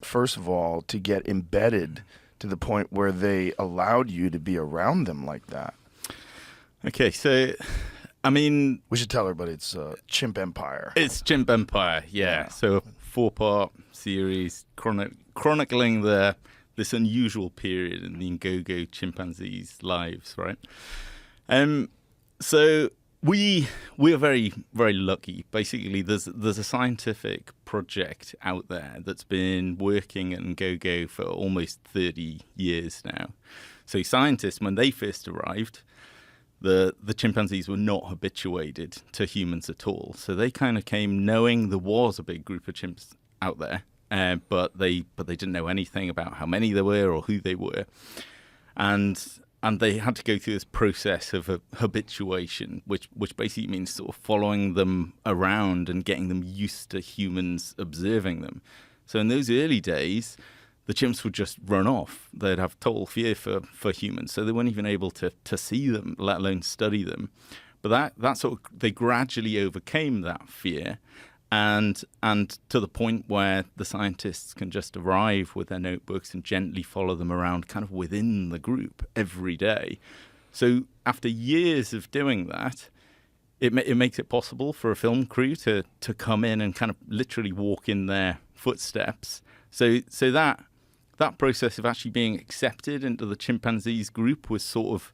first of all, to get embedded to the point where they allowed you to be around them like that? Okay, so, I mean... We should tell everybody it's Chimp Empire. It's Chimp Empire, yeah. So a 4-part series chronicling this unusual period in the Ngögo chimpanzees' lives, right? So we are very, very lucky. Basically, there's a scientific project out there that's been working at Ngögo for almost 30 years now. So scientists, when they first arrived, the chimpanzees were not habituated to humans at all. So they kind of came knowing there was a big group of chimps out there, but they didn't know anything about how many there were or who they were. And they had to go through this process of habituation, which basically means sort of following them around and getting them used to humans observing them. So in those early days, the chimps would just run off. They'd have total fear for humans, so they weren't even able to see them, let alone study them. But that sort of, they gradually overcame that fear, and to the point where the scientists can just arrive with their notebooks and gently follow them around kind of within the group every day. So after years of doing that, it makes it possible for a film crew to come in and kind of literally walk in their footsteps. So that process of actually being accepted into the chimpanzees group was sort of,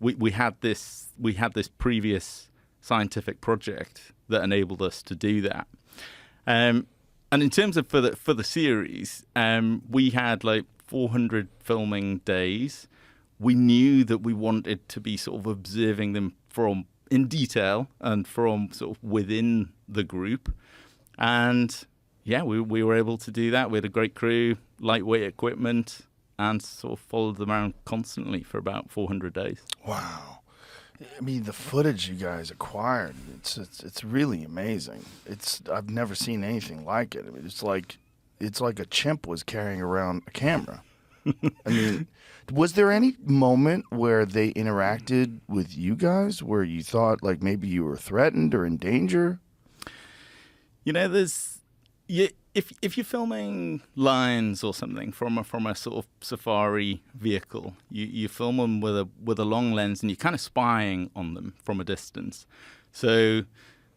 we had this previous scientific project that enabled us to do that. And in terms of for the series, we had like 400 filming days. We knew that we wanted to be sort of observing them in detail and from sort of within the group. And yeah, we were able to do that. We had a great crew, lightweight equipment, and sort of followed them around constantly for about 400 days. Wow. I mean, the footage you guys acquired, it's really amazing. I've never seen anything like it. I mean, it's like a chimp was carrying around a camera. I mean, was there any moment where they interacted with you guys where you thought like maybe you were threatened or in danger? You know, if you're filming lions or something from a sort of safari vehicle, you film them with a long lens and you're kind of spying on them from a distance. So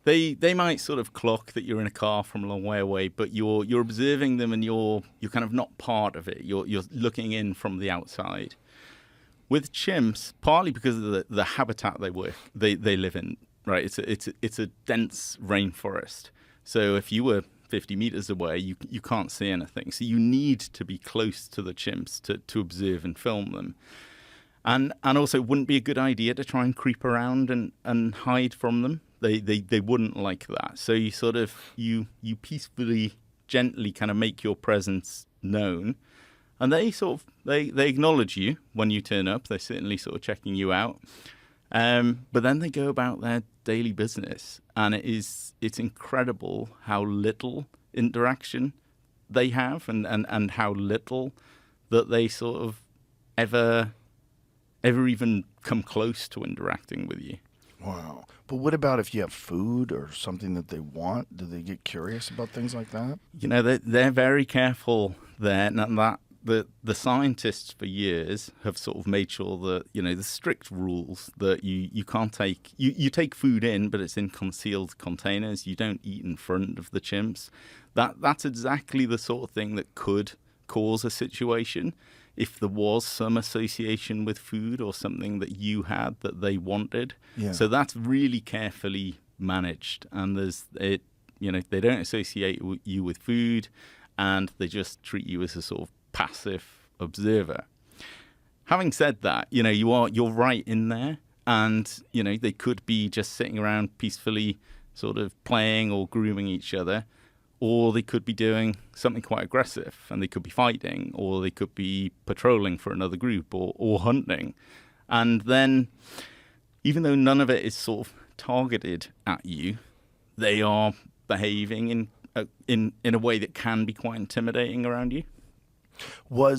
they might sort of clock that you're in a car from a long way away, but you're observing them and you're kind of not part of it. You're looking in from the outside. With chimps, partly because of the habitat they live in, right? It's a dense rainforest. So if you were 50 meters away, you can't see anything. So you need to be close to the chimps to observe and film them. And also it wouldn't be a good idea to try and creep around and hide from them. They wouldn't like that. So you sort of, you peacefully, gently kind of make your presence known. And they sort of, they acknowledge you when you turn up. They're certainly sort of checking you out. But then they go about their daily business, and it's incredible how little interaction they have and how little that they sort of ever even come close to interacting with you. Wow. But what about if you have food or something that they want? Do they get curious about things like that? You know, they're very careful there, and that the scientists for years have sort of made sure that, you know, the strict rules that you can't take, you take food in, but it's in concealed containers. You don't eat in front of the chimps. That's exactly the sort of thing that could cause a situation if there was some association with food or something that you had that they wanted. Yeah. So that's really carefully managed, and they don't associate you with food, and they just treat you as a sort of passive observer. Having said that, you know, you're right in there, and you know, they could be just sitting around peacefully sort of playing or grooming each other, or they could be doing something quite aggressive, and they could be fighting, or they could be patrolling for another group, or hunting. And then, even though none of it is sort of targeted at you, they are behaving in a way that can be quite intimidating around you. I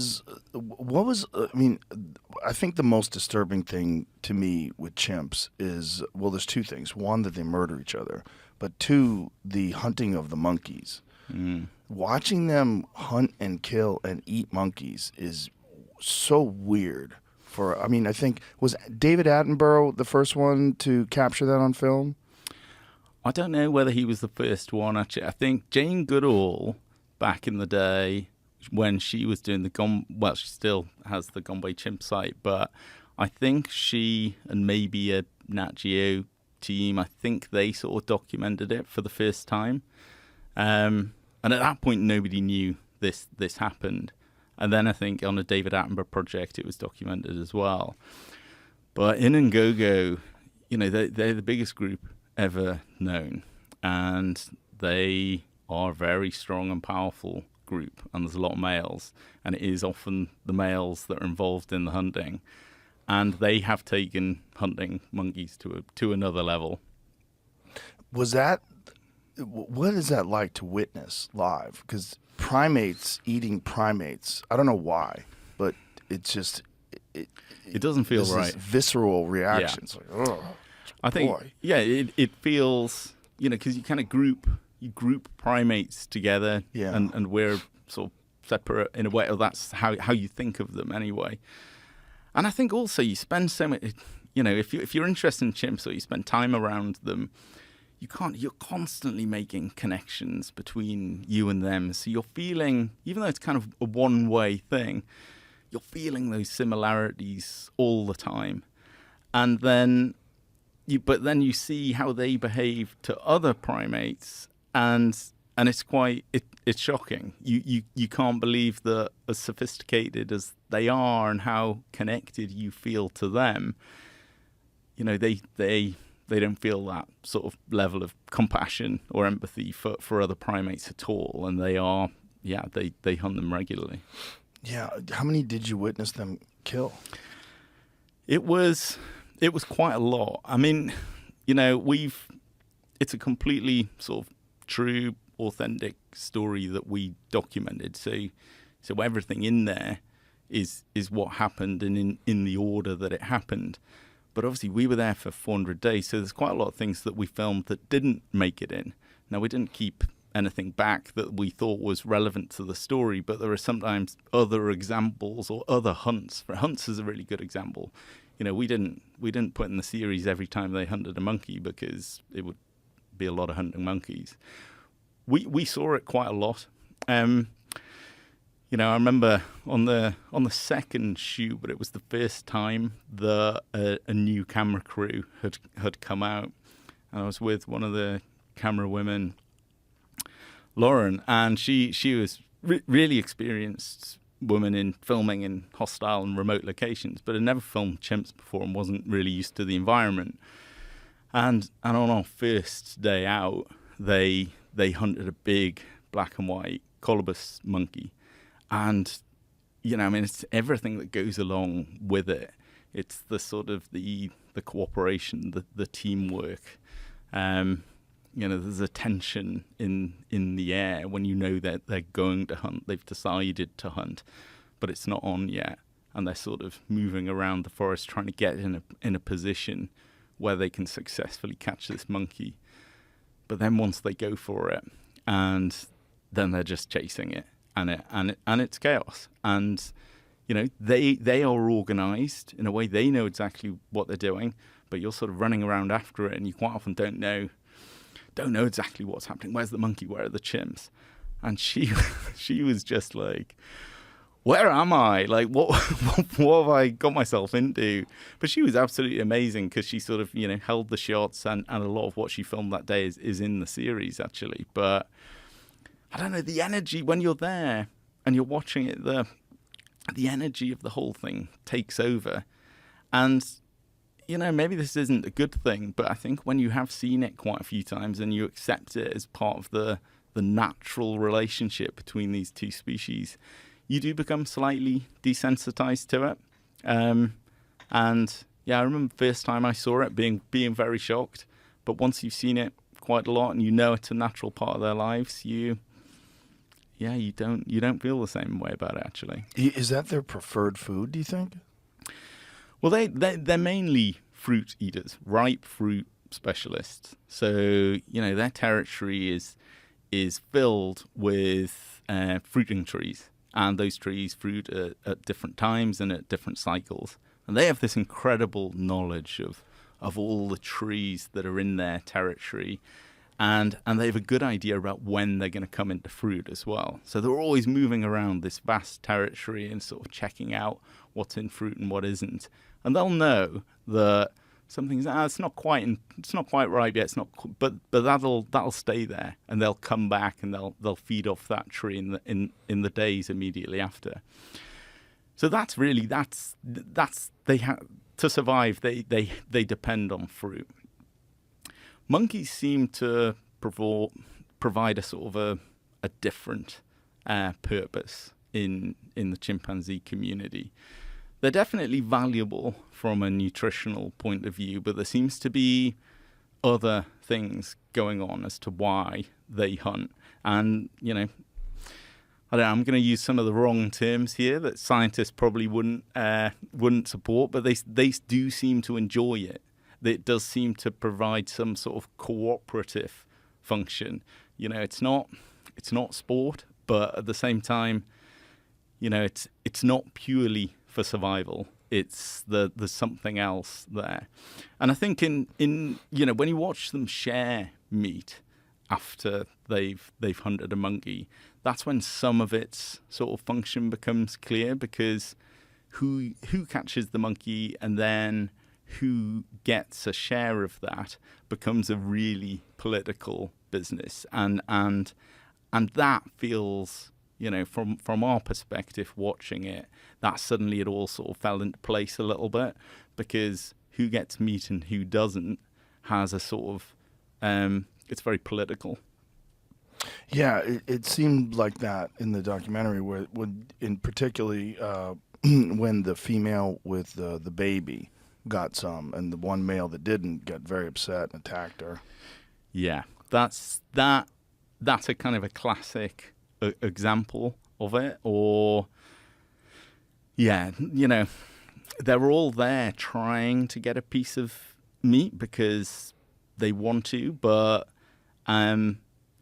think the most disturbing thing to me with chimps is, well, there's two things. One, that they murder each other, but two, the hunting of the monkeys. watching them hunt and kill and eat monkeys is so weird. I think, was David Attenborough the first one to capture that on film? I don't know whether he was the first one, actually. I think Jane Goodall, back in the day, when she was doing she still has the Gombe chimp site, but I think she and maybe a Nat Geo team, I think they sort of documented it for the first time. And at that point, nobody knew this happened. And then I think on a David Attenborough project, it was documented as well. But in Ngogo, they're the biggest group ever known. And they are a very strong and powerful group. And there's a lot of males. And it is often the males that are involved in the hunting. And they have taken hunting monkeys to another level. What is that like to witness live? Because primates eating primates, I don't know why, but it's just it doesn't feel right. This visceral reaction. Yeah. It's like, oh, I think, boy. Yeah, it feels, because you kind of group primates together, yeah. and we're sort of separate in a way, or that's how you think of them anyway. And I think also you spend so much, if you're interested in chimps or you spend time around them, you're constantly making connections between you and them. So you're feeling, even though it's kind of a one-way thing, you're feeling those similarities all the time. And then you see how they behave to other primates, and it's it's shocking. You can't believe that as sophisticated as they are and how connected you feel to them, they don't feel that sort of level of compassion or empathy for other primates at all, and they hunt them regularly. Yeah, how many did you witness them kill? It was quite a lot. I mean, it's a completely sort of true, authentic story that we documented. So everything in there is what happened and in the order that it happened. But obviously we were there for 400 days, so there's quite a lot of things that we filmed that didn't make it in. Now, we didn't keep anything back that we thought was relevant to the story, but there are sometimes other examples or other hunts. For hunts is a really good example. We didn't put in the series every time they hunted a monkey because it would be a lot of hunting monkeys. We saw it quite a lot. I remember on the second shoot, but it was the first time that a new camera crew had come out. And I was with one of the camera women, Lauren, and she was really experienced woman in filming in hostile and remote locations, but had never filmed chimps before and wasn't really used to the environment. And on our first day out, they hunted a big black and white colobus monkey. And, it's everything that goes along with it. It's the sort of the cooperation, the teamwork. There's a tension in the air when that they're going to hunt. They've decided to hunt, but it's not on yet. And they're sort of moving around the forest trying to get in a position where they can successfully catch this monkey. But then once they go for it, and then they're just chasing it. And it's chaos. And, they are organized in a way. They know exactly what they're doing, but you're sort of running around after it, and you quite often don't know exactly what's happening. Where's the monkey? Where are the chimps? And she was just like, where am I? Like, what have I got myself into? But she was absolutely amazing because she sort of, held the shots, and a lot of what she filmed that day is in the series, actually. But I don't know, the energy when you're there and you're watching it, the energy of the whole thing takes over. And, maybe this isn't a good thing, but I think when you have seen it quite a few times and you accept it as part of the natural relationship between these two species, you do become slightly desensitized to it. And yeah, I remember the first time I saw it being very shocked. But once you've seen it quite a lot and it's a natural part of their lives, you don't feel the same way about it, actually. Is that their preferred food, do you think? Well, they're mainly fruit eaters, ripe fruit specialists. So, their territory is is filled with fruiting trees. And those trees fruit at different times and at different cycles. And they have this incredible knowledge of all the trees that are in their territory. And they have a good idea about when they're going to come into fruit as well. So they're always moving around this vast territory and sort of checking out what's in fruit and what isn't. And they'll know that something's it's not quite ripe yet. But that'll stay there, and they'll come back and they'll feed off that tree in the days immediately after. So that's they have to survive. They depend on fruit. Monkeys seem to provide a sort of a different purpose in the chimpanzee community. They're definitely valuable from a nutritional point of view, but there seems to be other things going on as to why they hunt. And, I don't know, I'm going to use some of the wrong terms here that scientists probably wouldn't support, but they do seem to enjoy it. It does seem to provide some sort of cooperative function. It's not sport, but at the same time, it's not purely for survival. It's there's something else there. And I think in when you watch them share meat after they've hunted a monkey, that's when some of its sort of function becomes clear, because who catches the monkey and then who gets a share of that becomes a really political business, and that feels, from our perspective watching it, that suddenly it all sort of fell into place a little bit, because who gets meat and who doesn't has a sort of it's very political. Yeah, it seemed like that in the documentary, where in particularly when the female with the baby got some, and the one male that didn't got very upset and attacked her. Yeah, that's a kind of a classic example of it. Or, yeah, they're all there trying to get a piece of meat because they want to, but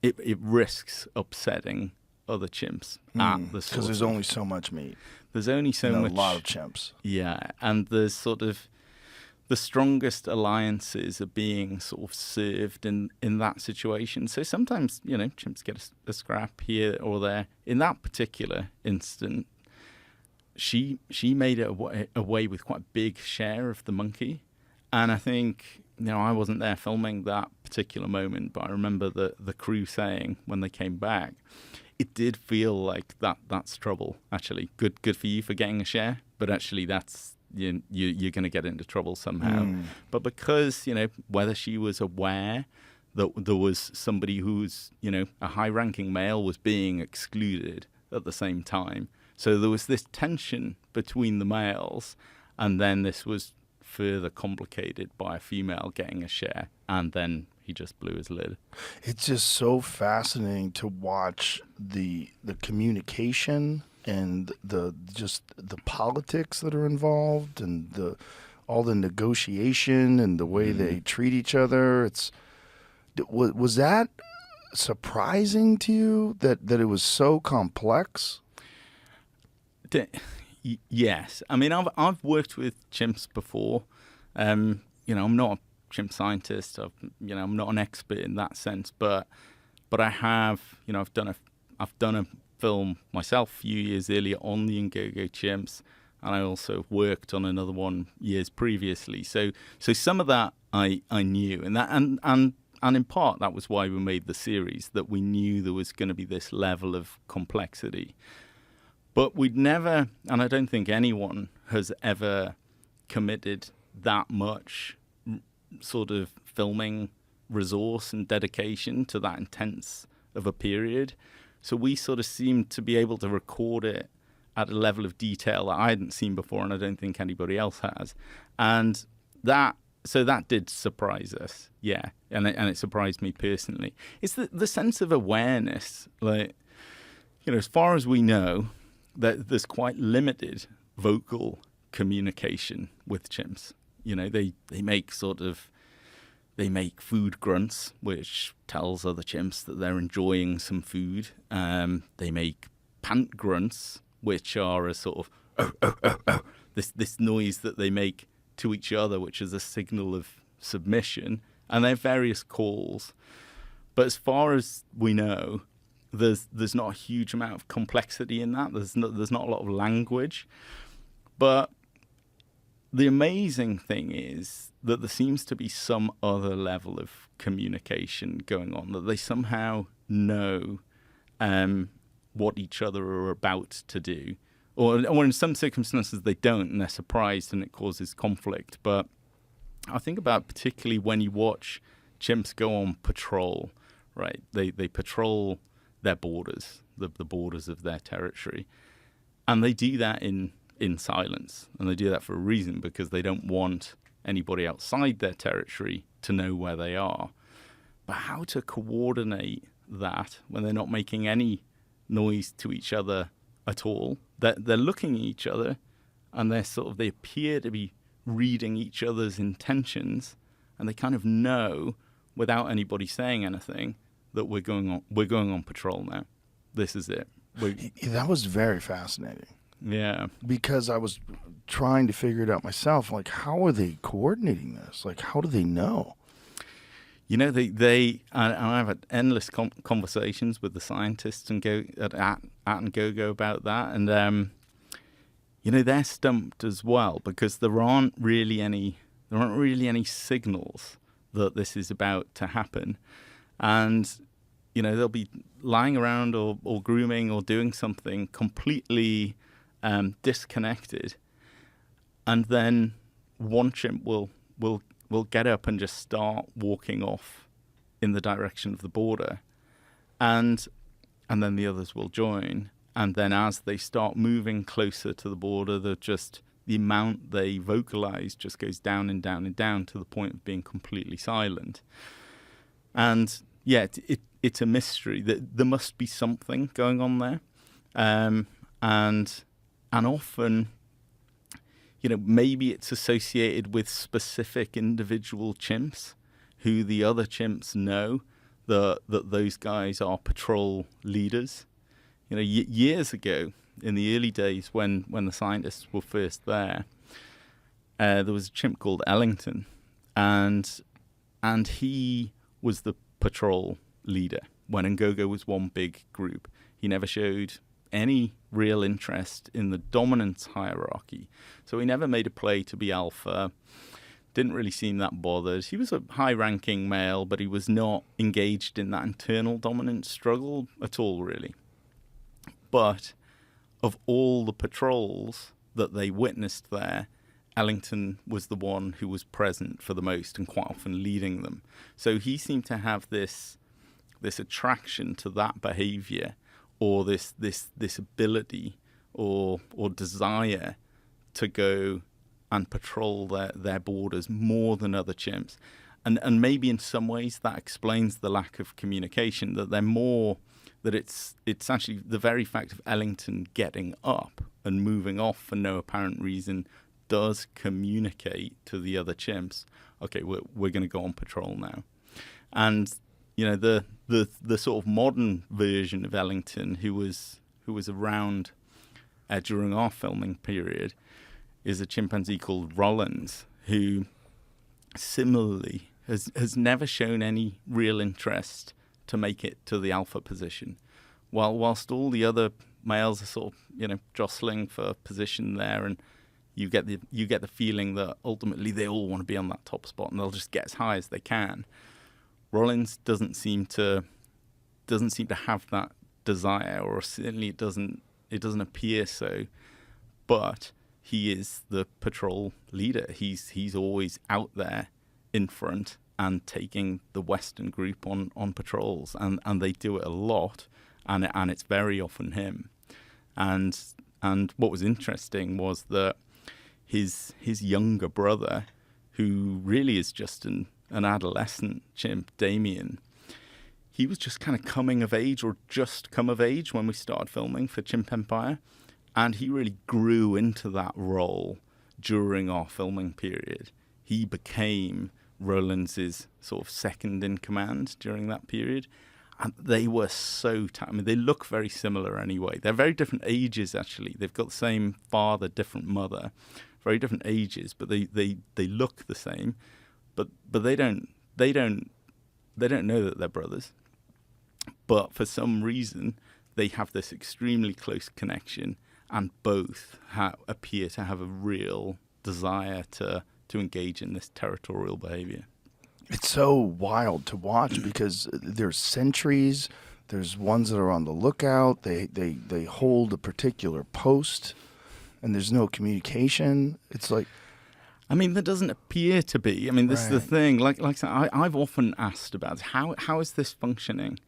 it risks upsetting other chimps at the source. Because there's only so much meat. There's only so much. A lot of chimps. Yeah, and there's sort of the strongest alliances are being sort of served in that situation. So sometimes, chimps get a scrap here or there. In that particular instant, she made it away with quite a big share of the monkey. And I think, I wasn't there filming that particular moment, but I remember the crew saying when they came back, it did feel like that's trouble, actually. Good for you for getting a share, but actually that's... You're going to get into trouble somehow. But because, whether she was aware that there was somebody who's, a high-ranking male was being excluded at the same time. So there was this tension between the males, and then this was further complicated by a female getting a share, and then he just blew his lid. It's just so fascinating to watch the communication and the politics that are involved, and all the negotiation and the way they treat each other. Was that surprising to you that it was so complex? Yes, I mean I've worked with chimps before. I'm not a chimp scientist. I'm not an expert in that sense, but I have. I've done a film myself a few years earlier on the Ngogo chimps, and I also worked on another one years previously. So some of that I knew, and that and in part that was why we made the series, that we knew there was going to be this level of complexity. But we'd never, and I don't think anyone has ever committed that much sort of filming resource and dedication to that intense of a period. So we sort of seemed to be able to record it at a level of detail that I hadn't seen before, and I don't think anybody else has. And that did surprise us, yeah. And it surprised me personally. It's the sense of awareness, like, as far as we know, that there's quite limited vocal communication with chimps. They make sort of They make food grunts, which tells other chimps that they're enjoying some food. They make pant grunts, which are a sort of this noise that they make to each other, which is a signal of submission. And they have various calls. But as far as we know, there's not a huge amount of complexity in that. There's not a lot of language. But the amazing thing is that there seems to be some other level of communication going on, that they somehow know what each other are about to do. Or in some circumstances they don't, and they're surprised, and it causes conflict. But I think about particularly when you watch chimps go on patrol, right? They patrol their borders, the borders of their territory. And they do that in silence. And they do that for a reason, because they don't want anybody outside their territory to know where they are. But how to coordinate that when they're not making any noise to each other at all? They're looking at each other, and they appear to be reading each other's intentions, and they kind of know without anybody saying anything that we're going on patrol now. This is it. That was very fascinating. Yeah. Because I was trying to figure it out myself. Like, how are they coordinating this? Like, how do they know? You know, they and I've had endless conversations with the scientists and at and go about that, and you know, they're stumped as well, because there aren't really any signals that this is about to happen, and you know, they'll be lying around or grooming or doing something completely disconnected, and then one chimp will get up and just start walking off in the direction of the border, and then the others will join, and then as they start moving closer to the border, the amount they vocalize just goes down and down and down to the point of being completely silent. And yeah, it's a mystery. That there must be something going on there, and often, you know, maybe it's associated with specific individual chimps who the other chimps know that those guys are patrol leaders. You know, years ago, in the early days when the scientists were first there was a chimp called Ellington, and he was the patrol leader when Ngogo was one big group. He never showed any real interest in the dominance hierarchy. So he never made a play to be alpha, didn't really seem that bothered. He was a high-ranking male, but he was not engaged in that internal dominance struggle at all, really. But of all the patrols that they witnessed there, Ellington was the one who was present for the most and quite often leading them. So he seemed to have this attraction to that behavior, or this ability or desire to go and patrol their borders more than other chimps. And maybe in some ways that explains the lack of communication, that they're more, that it's actually the very fact of Ellington getting up and moving off for no apparent reason does communicate to the other chimps, okay, we're going to go on patrol now. And you know, the sort of modern version of Ellington, who was around during our filming period, is a chimpanzee called Rollins, who similarly has never shown any real interest to make it to the alpha position, whilst all the other males are sort of, you know, jostling for position there, and you get the feeling that ultimately they all want to be on that top spot and they'll just get as high as they can. Rollins doesn't seem to have that desire, or certainly it doesn't appear so. But he is the patrol leader. He's always out there in front and taking the Western group on patrols, and they do it a lot, and it's very often him. And what was interesting was that his younger brother, who really is just an adolescent chimp, Damien, he was just kind of coming of age, or just come of age when we started filming for Chimp Empire, and he really grew into that role during our filming period. He became Roland's sort of second in command during that period. And they were so I mean, they look very similar anyway. They're very different ages, actually. They've got the same father, different mother, very different ages, but they look the same. But they don't know that they're brothers. But for some reason, they have this extremely close connection, and both appear to have a real desire to engage in this territorial behavior. It's so wild to watch because there's sentries, there's ones that are on the lookout, they hold a particular post, and there's no communication. It's like, I mean, there doesn't appear to be. I mean, this is the thing. Like I said, I've often asked about how is this functioning?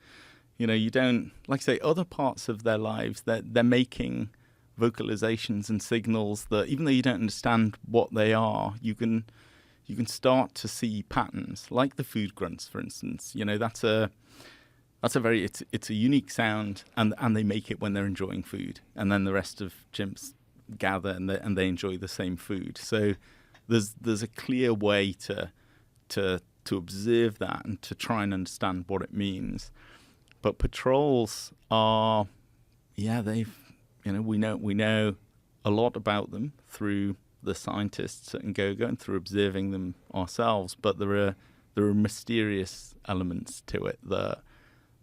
You know, you don't, like I say, other parts of their lives, they're making vocalizations and signals that even though you don't understand what they are, you can start to see patterns, like the food grunts, for instance. You know, it's a unique sound, and they make it when they're enjoying food, and then the rest of chimps gather and they enjoy the same food. So there's a clear way to observe that and to try and understand what it means. But patrols are, we know a lot about them through the scientists at Ngogo and through observing them ourselves. But there are mysterious elements to it that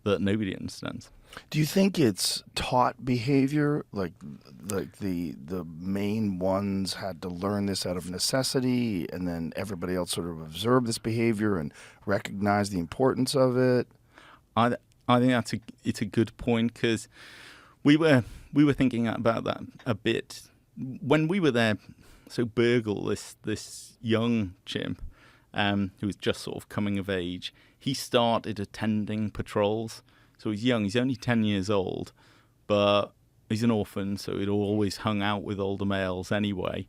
nobody understands. do you think it's taught behavior? Like the main ones had to learn this out of necessity, and then everybody else sort of observed this behavior and recognized the importance of it? I think it's a good point, because we were thinking about that a bit when we were there. So Burgle, this young chimp who was just sort of coming of age, he started attending patrols. So he's young; he's only 10 years old, but he's an orphan, so he'd always hung out with older males anyway.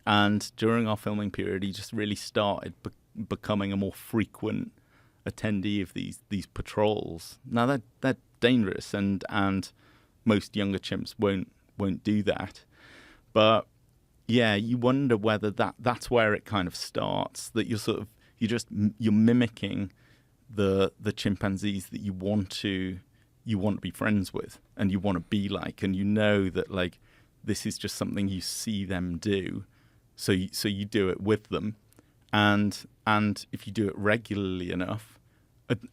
And during our filming period, he just really started becoming a more frequent attendee of these patrols. Now they're dangerous, and most younger chimps won't do that. But yeah, you wonder whether that's where it kind of starts. That you're mimicking the chimpanzees that you want to be friends with and you want to be like, and you know that like this is just something you see them do, so you do it with them, and if you do it regularly enough,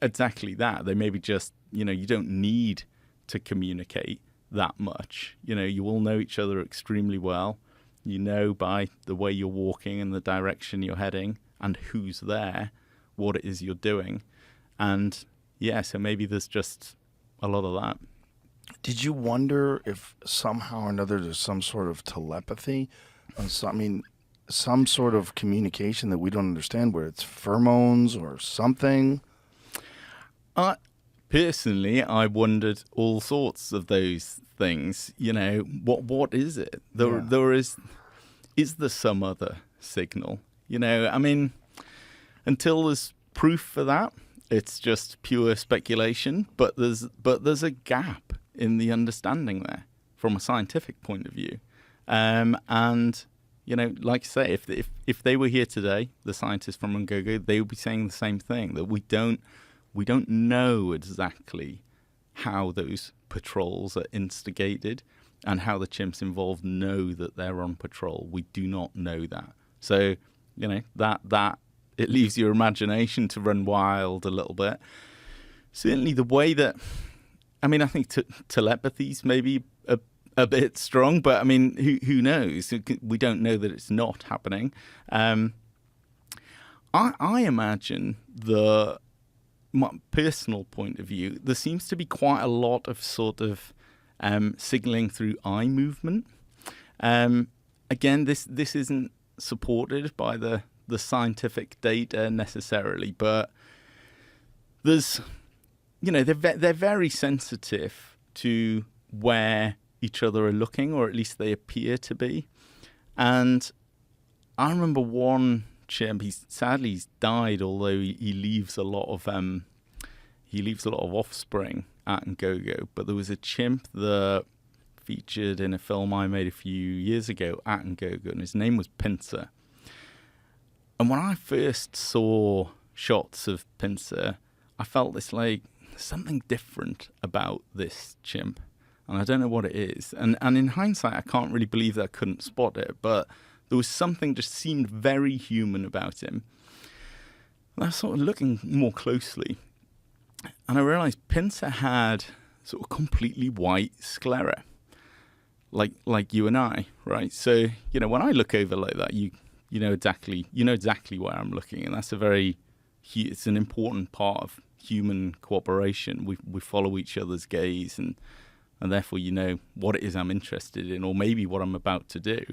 exactly that. They maybe just, you don't need to communicate that much. You all know each other extremely well. You know by the way you're walking and the direction you're heading and who's there, what it is you're doing. And yeah, so maybe there's just a lot of that. Did you wonder if somehow or another there's some sort of telepathy? Some sort of communication that we don't understand, where it's pheromones or something? Personally, I wondered all sorts of those things. What is it? There is there some other signal? Until there's proof for that, it's just pure speculation. But there's a gap in the understanding there from a scientific point of view. And like I say, if they were here today, the scientists from Ngogo, they would be saying the same thing, that we don't know exactly how those patrols are instigated and how the chimps involved know that they're on patrol. We do not know that. So, that it leaves your imagination to run wild a little bit. Certainly the way that, I think telepathy's maybe a bit strong, but who knows? We don't know that it's not happening. I imagine my personal point of view, there seems to be quite a lot of sort of signaling through eye movement. Again, this isn't supported by the scientific data necessarily, but there's, they're very sensitive to where each other are looking, or at least they appear to be. And I remember one chimp. He's died, although he leaves a lot of offspring at Ngogo. But there was a chimp that featured in a film I made a few years ago at Ngogo, and his name was Pincer. And when I first saw shots of Pincer, I felt this like something different about this chimp. And I don't know what it is. And in hindsight, I can't really believe that I couldn't spot it. But there was something just seemed very human about him. And I was sort of looking more closely. And I realized Pincer had sort of completely white sclera. Like you and I, right? So, when I look over like that, you know exactly where I'm looking. And that's it's an important part of human cooperation. We follow each other's gaze and therefore you know what it is I'm interested in, or maybe what I'm about to do.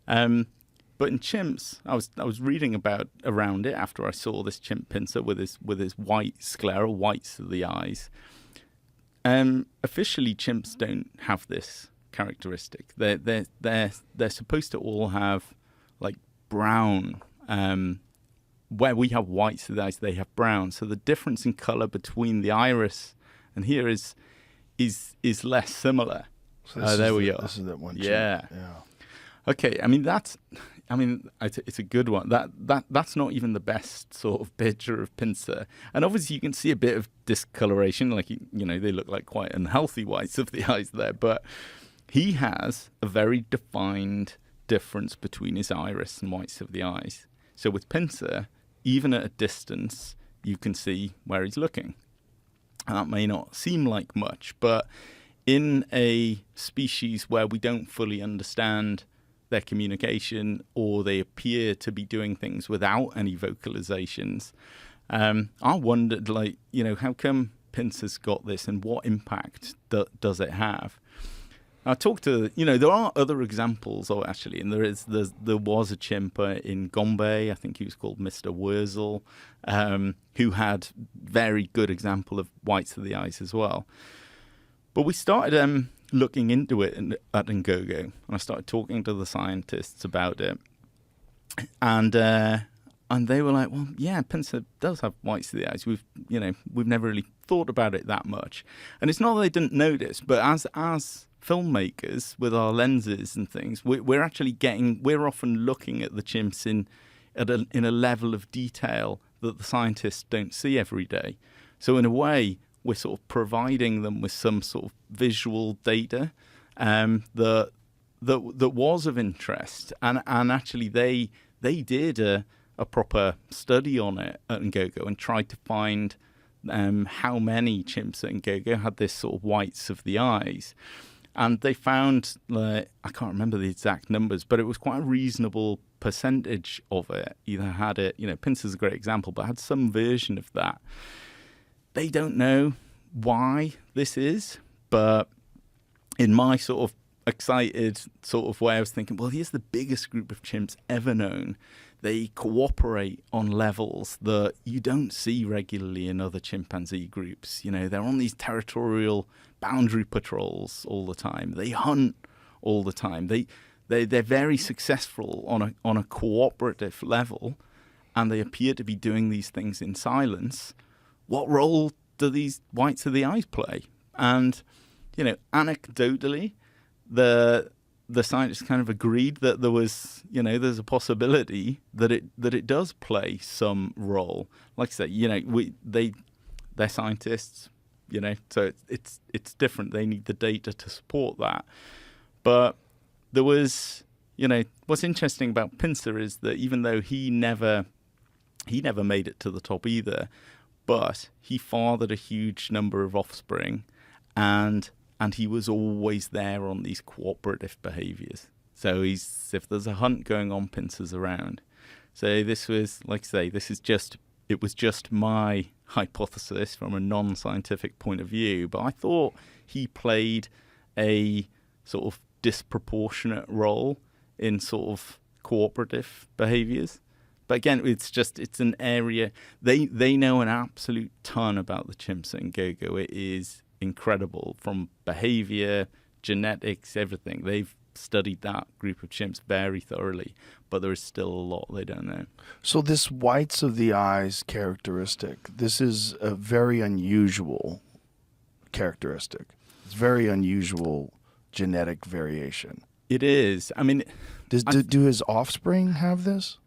But in chimps, I was reading around it after I saw this chimp Pincer with his white sclera, whites of the eyes. Officially, chimps don't have this characteristic. They're supposed to all have like brown. Where we have whites of the eyes, they have brown. So the difference in color between the iris and here is less similar. So there we are. This is that one. Yeah. Chimp. Yeah. Okay. It's a good one. That's not even the best sort of picture of Pincer. And obviously you can see a bit of discoloration, like they look like quite unhealthy whites of the eyes there. But he has a very defined difference between his iris and whites of the eyes. So with Pincer, even at a distance, you can see where he's looking. And that may not seem like much, but in a species where we don't fully understand their communication, or they appear to be doing things without any vocalizations, I wondered, how come Pincer's got this, and what impact does it have? I talked to, there are other examples of actually, and there was a chimp in Gombe, I think he was called Mr. Wurzel, who had very good example of whites of the eyes as well. But we started looking into it at Ngogo, and I started talking to the scientists about it, and they were like, well, yeah, Pincer does have whites of the eyes. We've never really thought about it that much, and it's not that they didn't notice, but as filmmakers with our lenses and things, we're often looking at the chimps in a level of detail that the scientists don't see every day. So in a way, we're sort of providing them with some sort of visual data that was of interest, and actually they did a proper study on it at Ngogo and tried to find how many chimps at Ngogo had this sort of whites of the eyes. And they found, I can't remember the exact numbers, but it was quite a reasonable percentage of it. Either had it, Pincer's a great example, but had some version of that. They don't know why this is, but in my sort of excited sort of way, I was thinking, well, here's the biggest group of chimps ever known. They cooperate on levels that you don't see regularly in other chimpanzee groups. They're on these territorial boundary patrols all the time. They hunt all the time. They're very successful on a cooperative level, and they appear to be doing these things in silence. What role do these whites of the eyes play? And anecdotally, the scientists kind of agreed that there was, there's a possibility that it does play some role. Like I say, they're scientists, so it's different. They need the data to support that. But there was, what's interesting about Pincer is that even though he never made it to the top either, but he fathered a huge number of offspring, and he was always there on these cooperative behaviors. So if there's a hunt going on, Pincer's around. So this was, like I say, it was just my hypothesis from a non-scientific point of view, but I thought he played a sort of disproportionate role in sort of cooperative behaviors. But again, it's an area, they know an absolute ton about the chimps at Ngogo. It is incredible, from behavior, genetics, everything. They've studied that group of chimps very thoroughly, but there is still a lot they don't know. So this whites of the eyes characteristic, this is a very unusual characteristic. It's very unusual genetic variation. It is. I mean, do his offspring have this?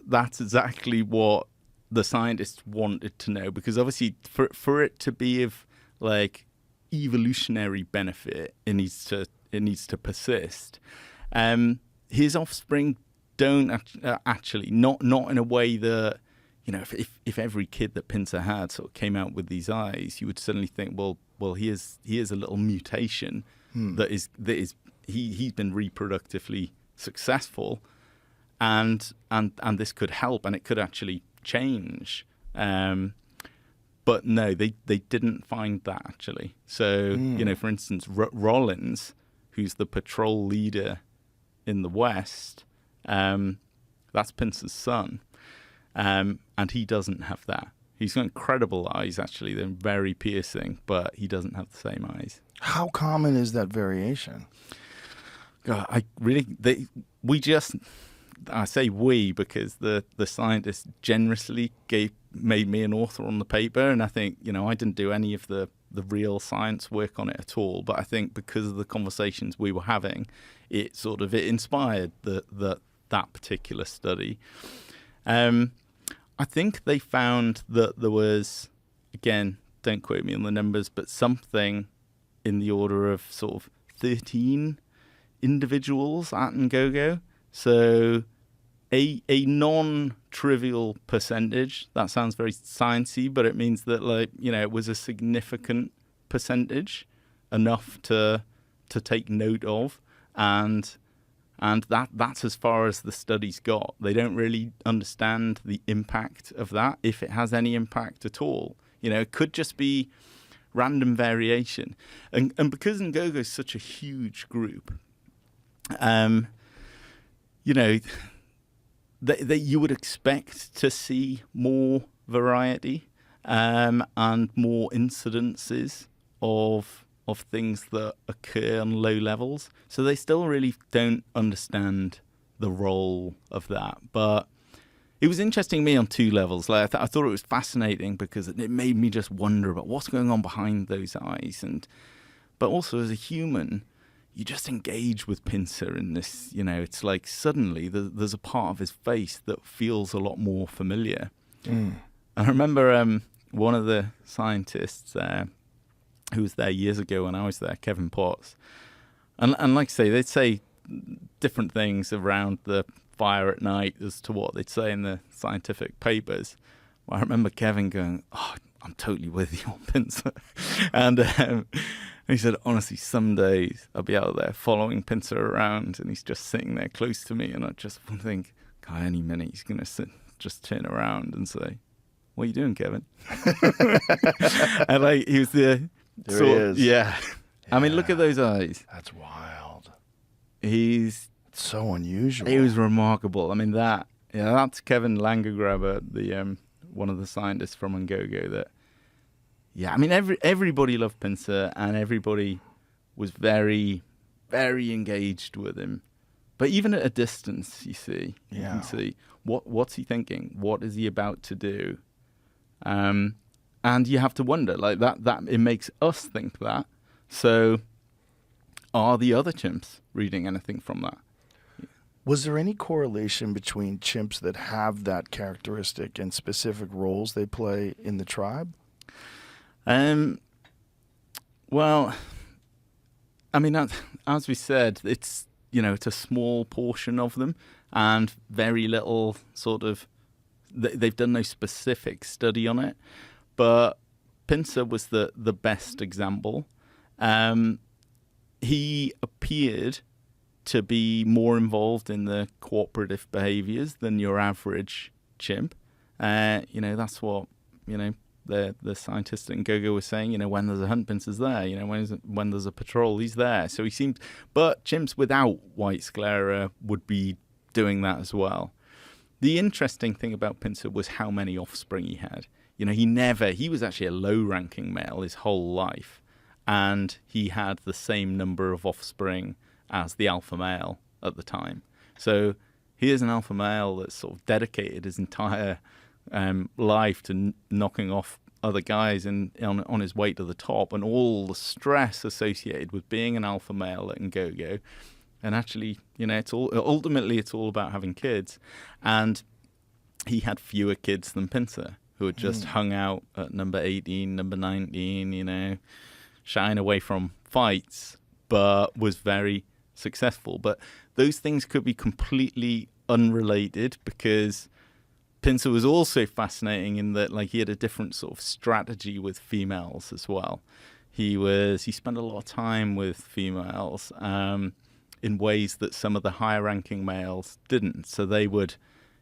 that's exactly what the scientists wanted to know, because obviously for it to be of like evolutionary benefit, it needs to persist. His offspring don't actually, not in a way that, you know, if every kid that Pincer had sort of came out with these eyes, you would suddenly think, well, here's a little mutation that is he's been reproductively successful, and this could help, and it could actually change. But no, they didn't find that actually. So you know, for instance, Rollins, who's the patrol leader in the West, that's Pincer's son, and he doesn't have that. He's got incredible eyes, actually. They're very piercing, but he doesn't have the same eyes. How common is that variation? God, I say we because the scientists generously made me an author on the paper, and I think, you know, I didn't do any of the real science work on it at all, but I think because of the conversations we were having, it inspired that particular study. I think they found that there was, again, don't quote me on the numbers, but something in the order of sort of 13 individuals at Ngogo. So a non-trivial percentage. That sounds very sciencey, but it means that, like, you know, it was a significant percentage, enough to take note of, and that's as far as the study's got. They don't really understand the impact of that, if it has any impact at all. You know, it could just be random variation. And because Ngogo is such a huge group, you know, that you would expect to see more variety and more incidences of things that occur on low levels. So they still really don't understand the role of that. But it was interesting to me on two levels. Like I thought it was fascinating because it made me just wonder about what's going on behind those eyes. But also as a human, you just engage with Pincer in this, you know, it's like suddenly there's a part of his face that feels a lot more familiar. And I remember one of the scientists who was there years ago when I was there, Kevin Potts. And like I say, they'd say different things around the fire at night as to what they'd say in the scientific papers. Well, I remember Kevin going, "Oh, I'm totally with you on Pincer." And he said, honestly, some days I'll be out there following Pincer around and he's just sitting there close to me, and I just think, God, any minute he's going to just turn around and say, "What are you doing, Kevin?" And like, he was the... There he is. Yeah. I mean, look at those eyes. That's wild. It's so unusual. He was remarkable. I mean, that's Kevin Langergraber, the one of the scientists from Ngogo. That, yeah, I mean, everybody loved Pincer, and everybody was very, very engaged with him. But even at a distance, you can see what's he thinking? What is he about to do? And you have to wonder, like, that it makes us think that. So are the other chimps reading anything from that? Was there any correlation between chimps that have that characteristic and specific roles they play in the tribe? Well, I mean, as we said, it's, you know, it's a small portion of them, and very little sort of, they've done no specific study on it. But Pincer was the best example. He appeared to be more involved in the cooperative behaviors than your average chimp. You know, that's what, you know, the scientists in Ngogo were saying. You know, when there's a hunt, Pincer's there. You know, when there's a patrol, he's there. So he seemed... But chimps without white sclera would be doing that as well. The interesting thing about Pincer was how many offspring he had. You know, he was actually a low-ranking male his whole life, and he had the same number of offspring as the alpha male at the time. So here's an alpha male that's sort of dedicated his entire life to knocking off other guys on his way to the top, and all the stress associated with being an alpha male at Ngogo. And actually, you know, ultimately it's all about having kids. And he had fewer kids than Pincer, who had just hung out at number 18, number 19, you know, shying away from fights, but was very successful. But those things could be completely unrelated, because Pincer was also fascinating in that, like, he had a different sort of strategy with females as well. He spent a lot of time with females in ways that some of the higher ranking males didn't. So they would,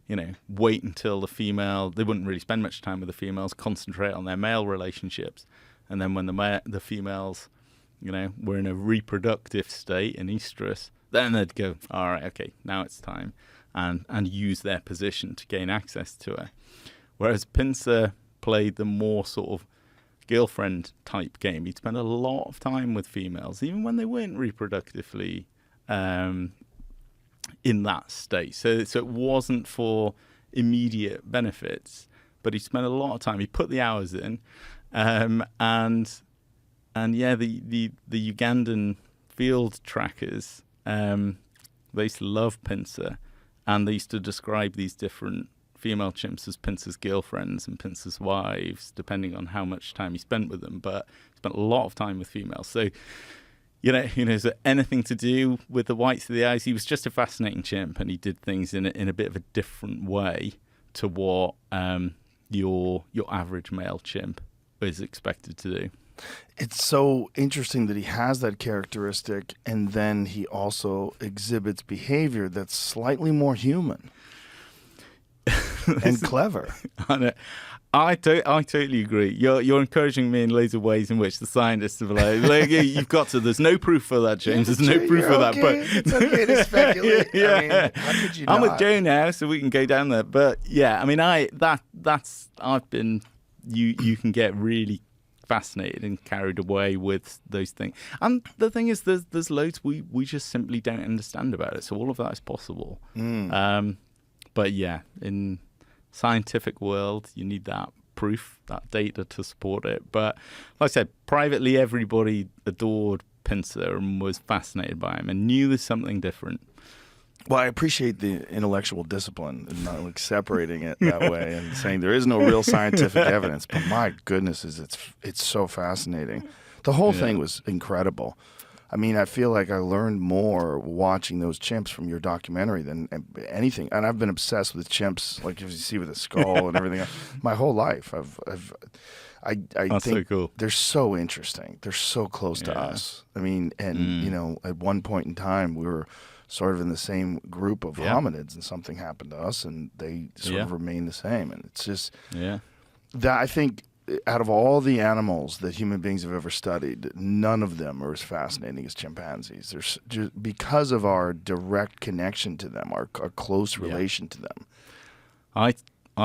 you know, wait until they wouldn't really spend much time with the females, concentrate on their male relationships. And then when the females, you know, were in a reproductive state in estrus, then they'd go, all right, okay, now it's time, and use their position to gain access to her. Whereas Pincer played the more sort of girlfriend type game. He'd spend a lot of time with females, even when they weren't reproductively in that state. So it wasn't for immediate benefits, but he spent a lot of time. He put the hours in, and yeah, the Ugandan field trackers, they used to love Pincer, and they used to describe these different female chimps as Pincer's girlfriends and Pincer's wives, depending on how much time he spent with them. But he spent a lot of time with females. So, you know, is it anything to do with the whites of the eyes? He was just a fascinating chimp, and he did things in a bit of a different way to what your average male chimp is expected to do. It's so interesting that he has that characteristic, and then he also exhibits behavior that's slightly more human and clever. I totally agree. You're encouraging me in loads of ways in which the scientists are like you've got to. There's no proof for that, James. There's no proof for that. But it's okay to speculate. Yeah. I mean, how could you not? I'm with Joe now, so we can go down there. But yeah, I mean, you can get really fascinated and carried away with those things. And the thing is, there's loads we just simply don't understand about it. So all of that is possible. But yeah, in scientific world, you need that proof, that data to support it. But like I said, privately, everybody adored Pincer and was fascinated by him and knew there's something different. Well, I appreciate the intellectual discipline and not like separating it that way and saying there is no real scientific evidence. But my goodness, it's so fascinating. The whole thing was incredible. I mean, I feel like I learned more watching those chimps from your documentary than anything. And I've been obsessed with chimps, like as you see with the skull and everything, my whole life. I That's think so cool. They're so interesting. They're so close to us. I mean, and you know, at one point in time, we were sort of in the same group of hominids, and something happened to us, and they sort of remain the same. And it's just that I think, out of all the animals that human beings have ever studied, none of them are as fascinating as chimpanzees. There's just because of our direct connection to them, our close relation to them. I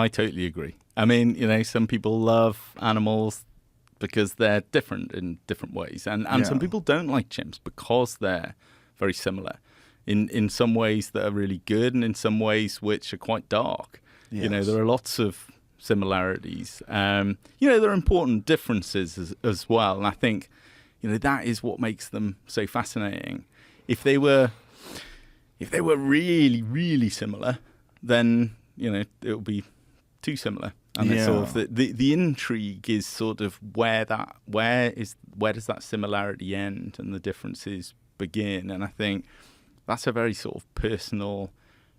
totally agree. I mean, you know, some people love animals because they're different in different ways, and some people don't like chimps because they're very similar in some ways that are really good, and in some ways which are quite dark. Yes. You know, there are lots of similarities. You know, there are important differences as well. And I think, you know, that is what makes them so fascinating. If they were really, really similar, then, you know, it would be too similar. And it's sort of the intrigue is sort of where does that similarity end and the differences begin. And I think that's a very sort of personal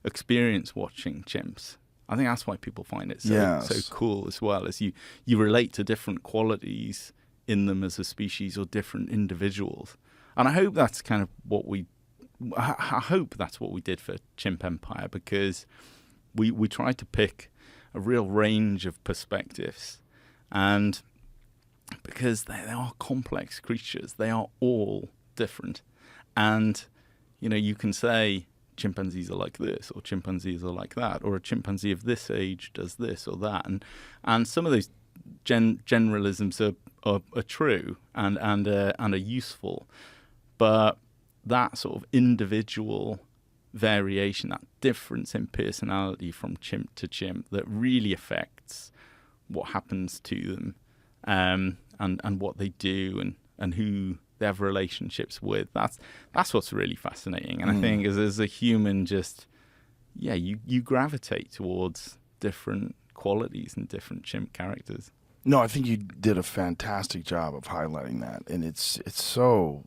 experience watching chimps. I think that's why people find it so cool as well, as you relate to different qualities in them as a species or different individuals. And I hope that's kind of what we did for Chimp Empire, because we tried to pick a real range of perspectives, and because they are complex creatures, they are all different. And, you know, you can say chimpanzees are like this, or chimpanzees are like that, or a chimpanzee of this age does this or that, and some of those generalisms are true and are useful, but that sort of individual variation, that difference in personality from chimp to chimp, that really affects what happens to them, and what they do and who they have relationships with. That's what's really fascinating. And I think as a human, just you gravitate towards different qualities and different chimp characters. No, I think you did a fantastic job of highlighting that, and it's so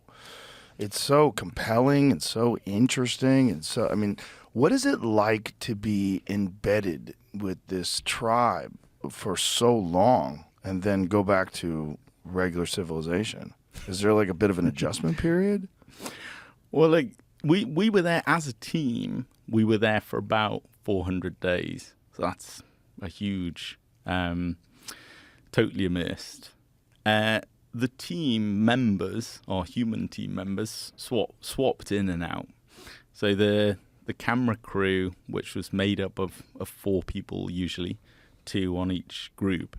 compelling and so interesting, and so, I mean, what is it like to be embedded with this tribe for so long and then go back to regular civilization? Is there like a bit of an adjustment period? Well, like we were there as a team. We were there for about 400 days. So that's a huge, totally immersed. The team members, or human team members, swapped in and out. So the camera crew, which was made up of 4 people usually, 2 on each group,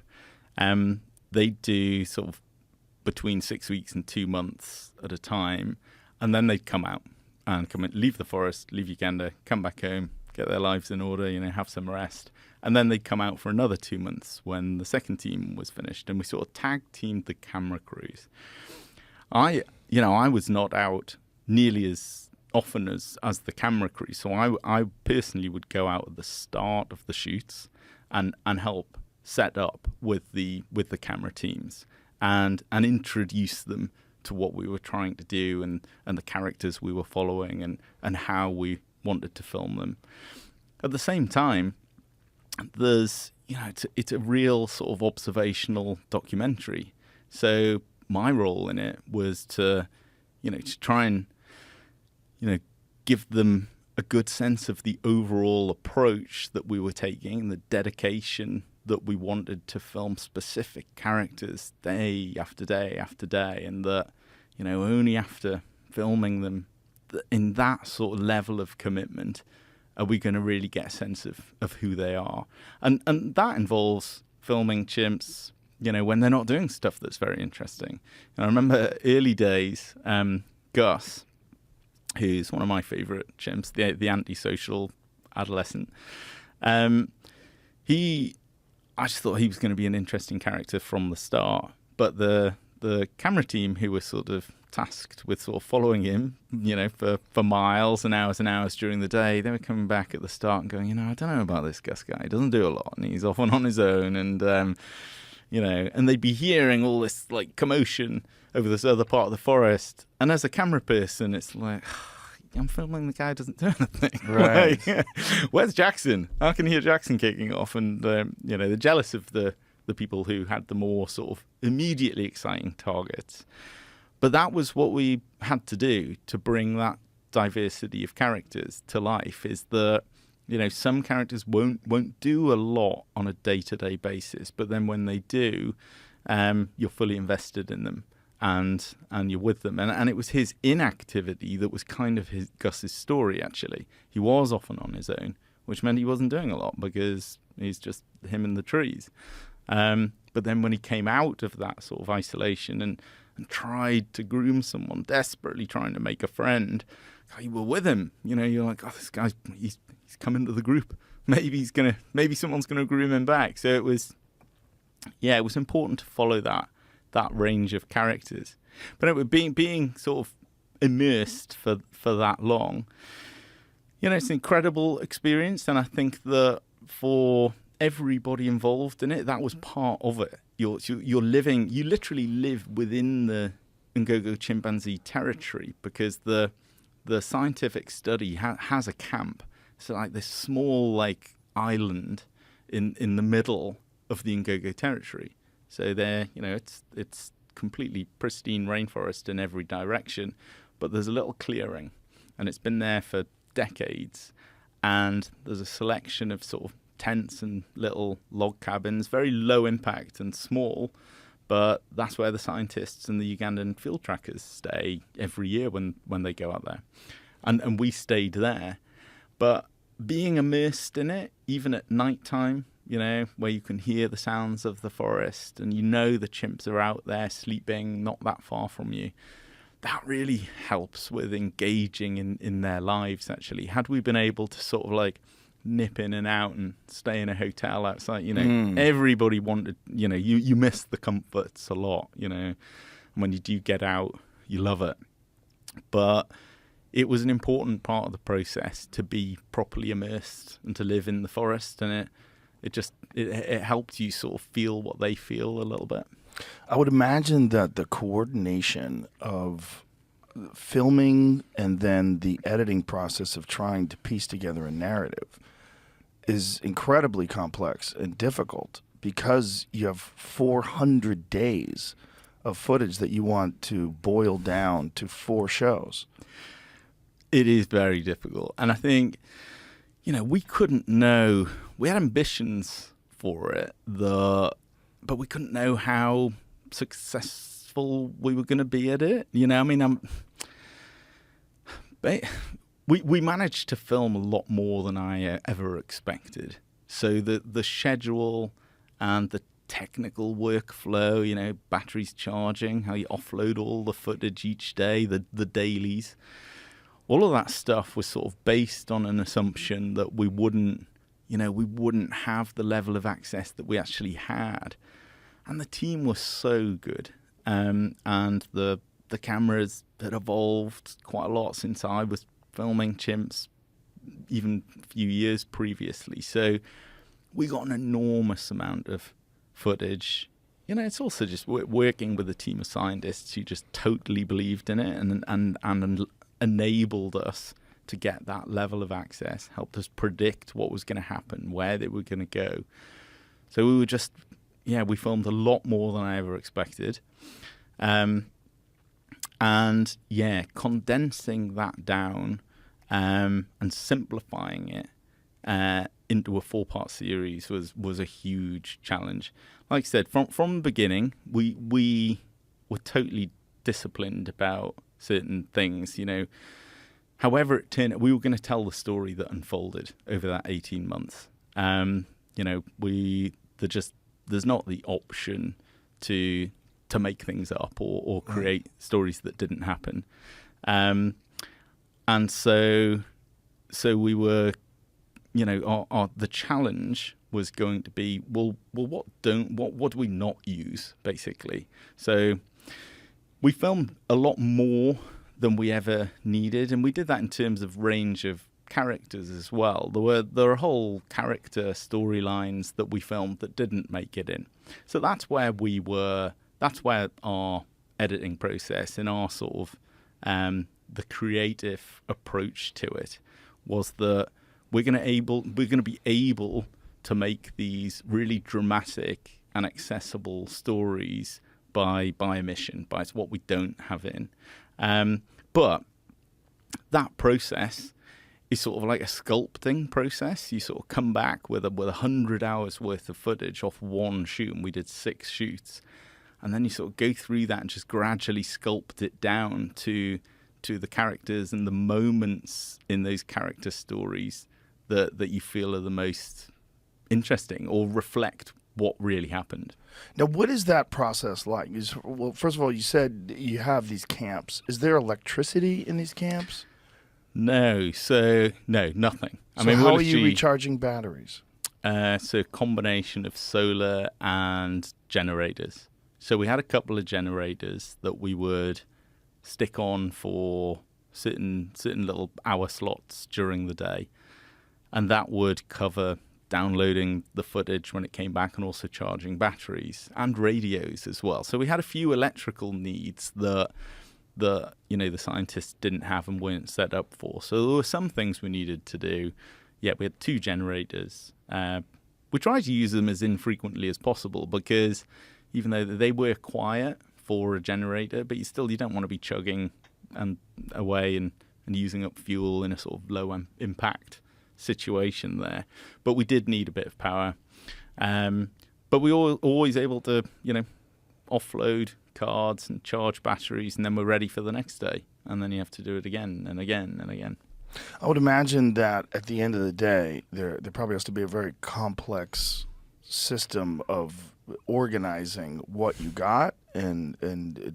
they do sort of between 6 weeks and 2 months at a time, and then they'd come out and leave the forest, leave Uganda, come back home, get their lives in order, have some rest, and then they'd come out for another 2 months when the second team was finished, and we sort of tag teamed the camera crews. I was not out nearly as often as the camera crew, so I personally would go out at the start of the shoots and help set up with the camera teams and introduce them to what we were trying to do and the characters we were following and how we wanted to film them. At the same time, there's, it's a real sort of observational documentary. So my role in it was to try and, give them a good sense of the overall approach that we were taking and the dedication that we wanted to film specific characters day after day after day, and that, only after filming them in that sort of level of commitment are we going to really get a sense of who they are. And that involves filming chimps, when they're not doing stuff that's very interesting. And I remember early days, Gus, who's one of my favorite chimps, the antisocial adolescent, I just thought he was going to be an interesting character from the start. But the camera team, who were sort of tasked with sort of following him, for miles and hours during the day, they were coming back at the start and going, I don't know about this Gus guy. He doesn't do a lot, and he's often on his own, and and they'd be hearing all this like commotion over this other part of the forest. And as a camera person, it's like, I'm filming the guy who doesn't do anything. Right. Like, where's Jackson? I can hear Jackson kicking off. And, they're jealous of the people who had the more sort of immediately exciting targets. But that was what we had to do to bring that diversity of characters to life, is that, some characters won't do a lot on a day-to-day basis. But then when they do, you're fully invested in them. And you're with them. And it was his inactivity that was kind of Gus's story, actually. He was often on his own, which meant he wasn't doing a lot because he's just him in the trees. But then when he came out of that sort of isolation and tried to groom someone, desperately trying to make a friend, you were with him. You're like, this guy's he's come into the group. Maybe someone's gonna groom him back. So it was important to follow that range of characters. But it would being sort of immersed for that long, it's an incredible experience. And I think that for everybody involved in it, that was part of it. You literally live within the Ngogo chimpanzee territory, because the scientific study has a camp. So like this small like island in the middle of the Ngogo territory. So there, it's completely pristine rainforest in every direction, but there's a little clearing, and it's been there for decades. And there's a selection of sort of tents and little log cabins, very low impact and small, but that's where the scientists and the Ugandan field trackers stay every year when they go out there. And we stayed there. But being immersed in it, even at nighttime, where you can hear the sounds of the forest and the chimps are out there sleeping not that far from you, that really helps with engaging in their lives, actually. Had we been able to sort of like nip in and out and stay in a hotel outside, everybody wanted, you miss the comforts a lot, and when you do get out, you love it. But it was an important part of the process to be properly immersed and to live in the forest, and it helped you sort of feel what they feel a little bit. I would imagine that the coordination of filming and then the editing process of trying to piece together a narrative is incredibly complex and difficult because you have 400 days of footage that you want to boil down to 4 shows. It is very difficult. And I think, we couldn't know. We had ambitions for it, but we couldn't know how successful we were going to be at it. We managed to film a lot more than I ever expected. So the schedule and the technical workflow, batteries charging, how you offload all the footage each day, the dailies, all of that stuff was sort of based on an assumption that we wouldn't have the level of access that we actually had. And the team was so good. And the cameras had evolved quite a lot since I was filming chimps, even a few years previously. So we got an enormous amount of footage. It's also just working with a team of scientists who just totally believed in it and enabled us to get that level of access, helped us predict what was going to happen, where they were going to go. So we were just, we filmed a lot more than I ever expected. Condensing that down and simplifying it into a 4-part series was a huge challenge. Like I said, from the beginning, we were totally disciplined about certain things. However it turned out, we were going to tell the story that unfolded over that 18 months. There's not the option to make things up or create stories that didn't happen. And so we were, the challenge was going to be, what do we not use, basically? So we filmed a lot more than we ever needed, and we did that in terms of range of characters as well. There were whole character storylines that we filmed that didn't make it in. So that's where our editing process and our sort of the creative approach to it was that we're going to be able to make these really dramatic and accessible stories by omission, by what we don't have in. But that process is sort of like a sculpting process. You sort of come back with 100 hours worth of footage off one shoot, and we did 6 shoots. And then you sort of go through that and just gradually sculpt it down to the characters and the moments in those character stories that you feel are the most interesting or reflect what really happened. Now, what is that process like? Well, first of all, you said you have these camps. Is there electricity in these camps? No, nothing. How are you recharging batteries? So a combination of solar and generators. So we had a couple of generators that we would stick on for certain little hour slots during the day, and that would cover downloading the footage when it came back and also charging batteries and radios as well. So we had a few electrical needs that the scientists didn't have and weren't set up for. So there were some things we needed to do. Yeah, we had 2 generators. We tried to use them as infrequently as possible because even though they were quiet for a generator, but you don't want to be chugging away and using up fuel in a sort of low impact situation there. But we did need a bit of power. But we were always able to, offload cards and charge batteries, and then we're ready for the next day. And then you have to do it again and again and again. I would imagine that at the end of the day, there probably has to be a very complex system of organizing what you got and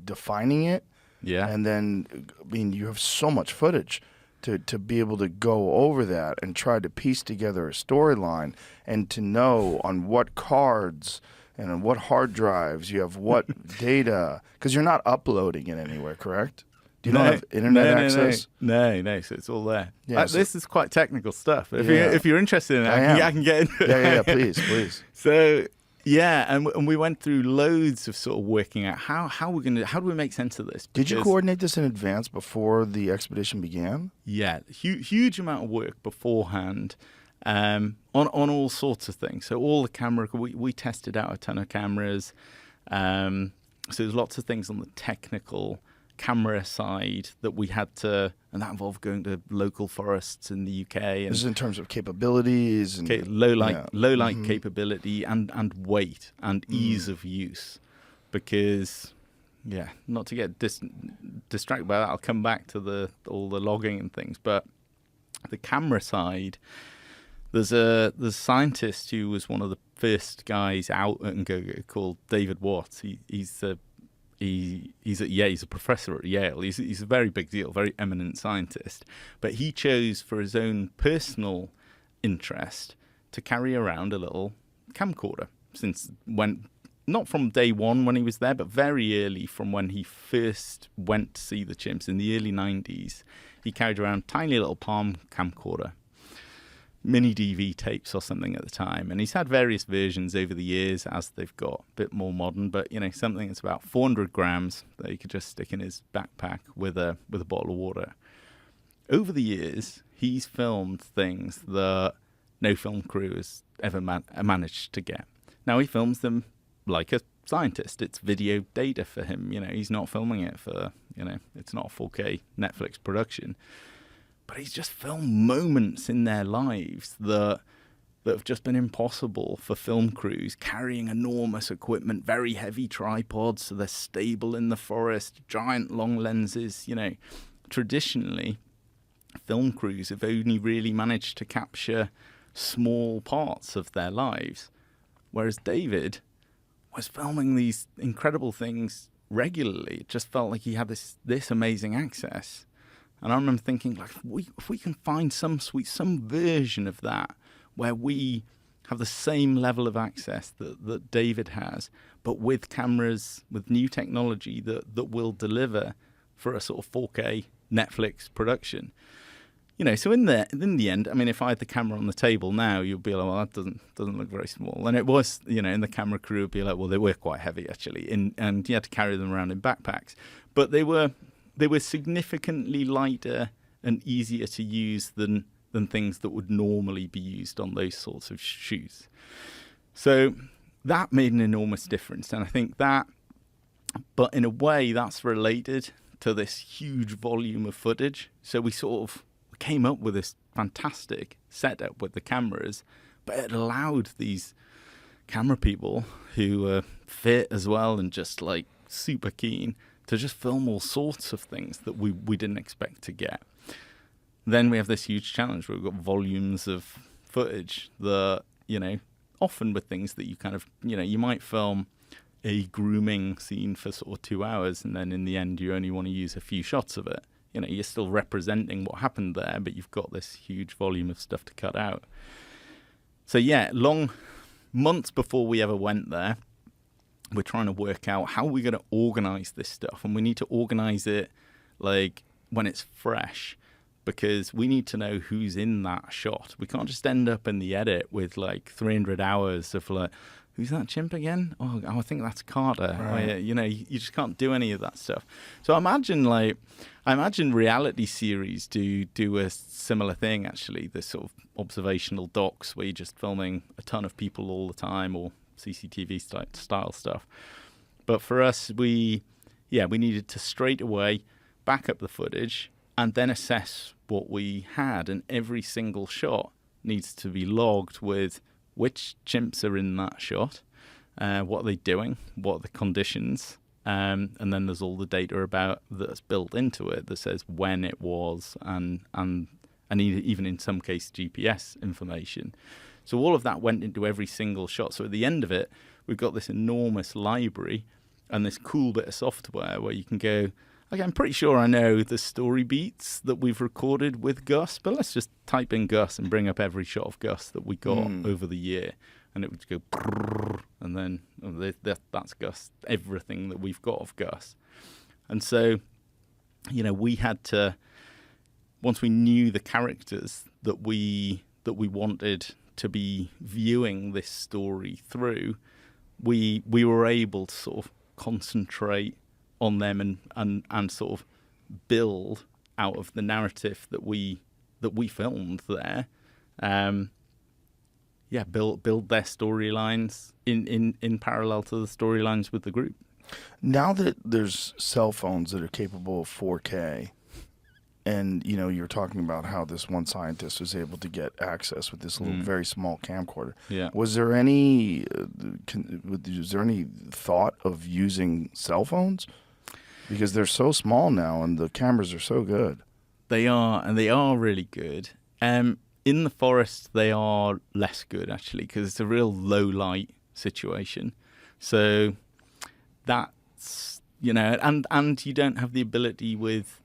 defining it. Yeah. And then, you have so much footage to be able to go over that and try to piece together a storyline and to know on what cards and on what hard drives you have what data, because you're not uploading it anywhere, correct? You don't have internet access? No. So it's all there. Yeah, this is quite technical stuff. If you're interested in it, I can get into it. Yeah, please. So yeah, and we went through loads of sort of working out how do we make sense of this? Did you coordinate this in advance before the expedition began? Yeah, huge amount of work beforehand. On all sorts of things. So all the camera, we tested out a ton of cameras. So there's lots of things on the technical camera side that we had to, and that involved going to local forests in the UK. And this is in terms of capabilities and low light capability and weight and ease of use, because not to get distracted by that. I'll come back to all the logging and things, but the camera side. There's a scientist who was one of the first guys out at NGoGo called David Watts. He's at Yale. He's a professor at Yale. He's a very big deal, very eminent scientist. But he chose for his own personal interest to carry around a little camcorder not from day one when he was there, but very early from when he first went to see the chimps in the early 90s. He carried around a tiny little palm camcorder. Mini DV tapes or something at the time, and he's had various versions over the years as they've got a bit more modern, but something that's about 400 grams that he could just stick in his backpack with a bottle of water. Over the years, he's filmed things that no film crew has ever managed to get. Now he films them like a scientist. It's video data for him. He's not filming it for it's not a 4K Netflix production. But he's just filmed moments in their lives that have just been impossible for film crews, carrying enormous equipment, very heavy tripods, so they're stable in the forest, giant long lenses. Traditionally, film crews have only really managed to capture small parts of their lives, whereas David was filming these incredible things regularly. It just felt like he had this amazing access. And I remember thinking, if we can find some version of that where we have the same level of access that David has, but with cameras, with new technology that will deliver for a sort of 4K Netflix production. So in the end, I mean, if I had the camera on the table now, you'd be like, well, that doesn't look very small. And it was, and the camera crew would be like, well, they were quite heavy actually, and you had to carry them around in backpacks. But they were significantly lighter and easier to use than things that would normally be used on those sorts of shoes. So that made an enormous difference. And I think that, but in a way, that's related to this huge volume of footage. So we sort of came up with this fantastic setup with the cameras, but it allowed these camera people who were fit as well and just super keen to just film all sorts of things that we didn't expect to get. Then we have this huge challenge where we've got volumes of footage that, often with things that you kind of, you might film a grooming scene for sort of 2 hours, and then in the end you only want to use a few shots of it. You're still representing what happened there, but you've got this huge volume of stuff to cut out. So long months before we ever went there, we're trying to work out how we're going to organize this stuff. And we need to organize it when it's fresh, because we need to know who's in that shot. We can't just end up in the edit with 300 hours of who's that chimp again? Oh, I think that's Carter. Right. You just can't do any of that stuff. So I imagine reality series do a similar thing, actually, this sort of observational docs where you're just filming a ton of people all the time, or CCTV style stuff. But for us, we needed to straight away back up the footage and then assess what we had. And every single shot needs to be logged with which chimps are in that shot, what are they doing, what are the conditions, and then there's all the data that's built into it that says when it was, and even in some case GPS information. So all of that went into every single shot. So at the end of it, we've got this enormous library and this cool bit of software where you can go, okay, I'm pretty sure I know the story beats that we've recorded with Gus, but let's just type in Gus and bring up every shot of Gus that we got over the year. And it would go, and then that's Gus, everything that we've got of Gus. And so we had to, once we knew the characters that we wanted to be viewing this story through, we were able to sort of concentrate on them and sort of build out of the narrative that we filmed there. Build their storylines in parallel to the storylines with the group. Now that there's cell phones that are capable of 4K, and you're talking about how this one scientist was able to get access with this little very small camcorder. Yeah. Was there any thought of using cell phones? Because they're so small now, and the cameras are so good. They are, and they are really good. In the forest, they are less good actually, because it's a real low light situation. So that's and you don't have the ability with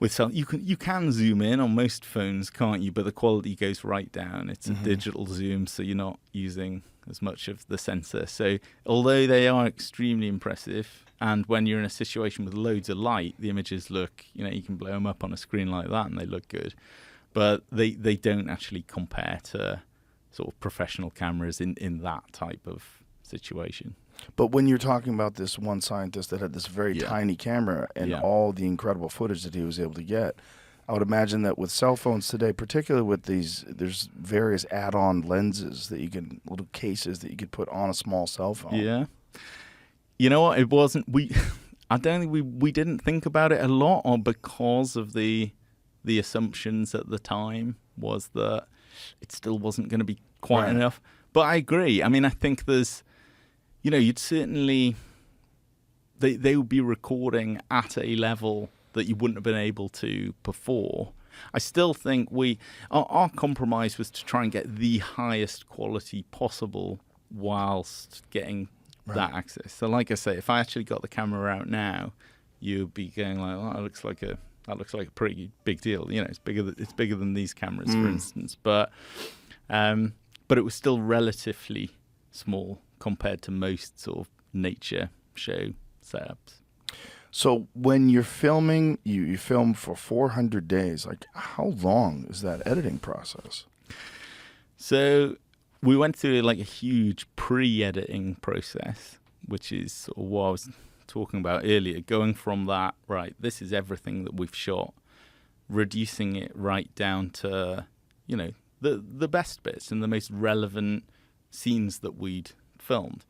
cell. You can zoom in on most phones, can't you? But the quality goes right down. It's a digital zoom, so you're not using as much of the sensor. So although they are extremely impressive, and when you're in a situation with loads of light, the images look, you can blow them up on a screen like that and they look good. But they don't actually compare to sort of professional cameras in that type of situation. But when you're talking about this one scientist that had this very tiny camera and all the incredible footage that he was able to get, I would imagine that with cell phones today, particularly with these, there's various add-on lenses that little cases that you could put on a small cell phone. Yeah. You know what? It wasn't, I don't think we didn't think about it a lot, or because of the assumptions at the time was that it still wasn't going to be quite enough. But I agree. I mean, I think there's, you'd certainly, they would be recording at a level that you wouldn't have been able to before. I still think our compromise was to try and get the highest quality possible whilst getting that access. So like I say, if I actually got the camera out now, you'd be going like, oh, that looks like a pretty big deal. It's bigger than these cameras, for instance. But it was still relatively small compared to most sort of nature show setups. So when you're filming, you film for 400 days. Like, how long is that editing process? So we went through like a huge pre-editing process, which is sort of what I was talking about earlier, going from that, right, this is everything that we've shot, reducing it right down to, the best bits and the most relevant scenes that we'd filmed.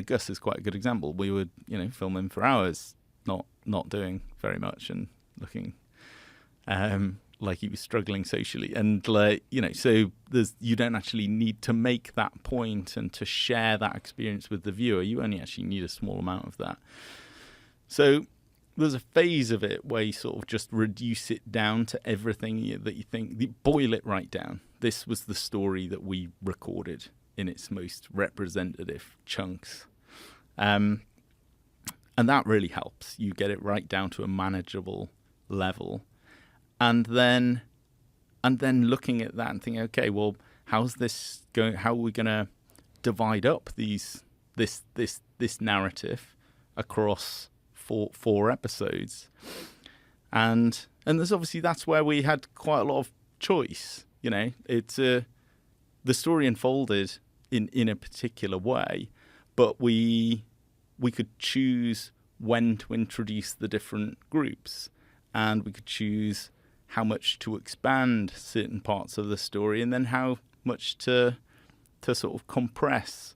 Gus is quite a good example. We would, film him for hours, not doing very much and looking like he was struggling socially. And so you don't actually need to make that point and to share that experience with the viewer. You only actually need a small amount of that. So there's a phase of it where you sort of just reduce it down to everything that you think, boil it right down. This was the story that we recorded in its most representative chunks. And that really helps. You get it right down to a manageable level. And then looking at that and thinking, okay, well, how's this going? How are we going to divide up this narrative across four episodes? And there's obviously, that's where we had quite a lot of choice. It's the story unfolded in a particular way, but we could choose when to introduce the different groups, and we could choose how much to expand certain parts of the story, and then how much to sort of compress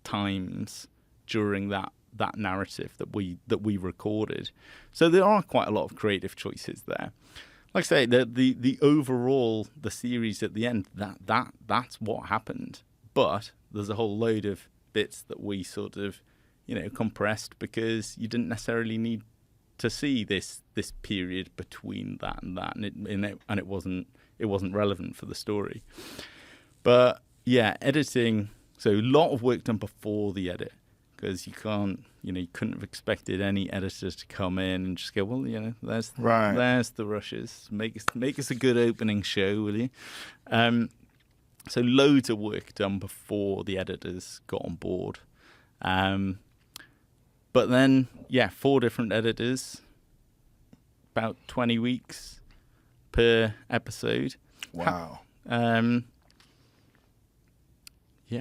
times during that narrative that we recorded. So there are quite a lot of creative choices there. Like I say, the overall, the series at the end, that's what happened. But there's a whole load of bits that we sort of, compressed, because you didn't necessarily need to see this period between that and that, and it wasn't relevant for the story. But yeah, editing. So a lot of work done before the edit, because you can't, you couldn't have expected any editors to come in and just go, well, there's the rushes. Make us a good opening show, will you? So loads of work done before the editors got on board. But then, 4 different editors, about 20 weeks per episode. Wow.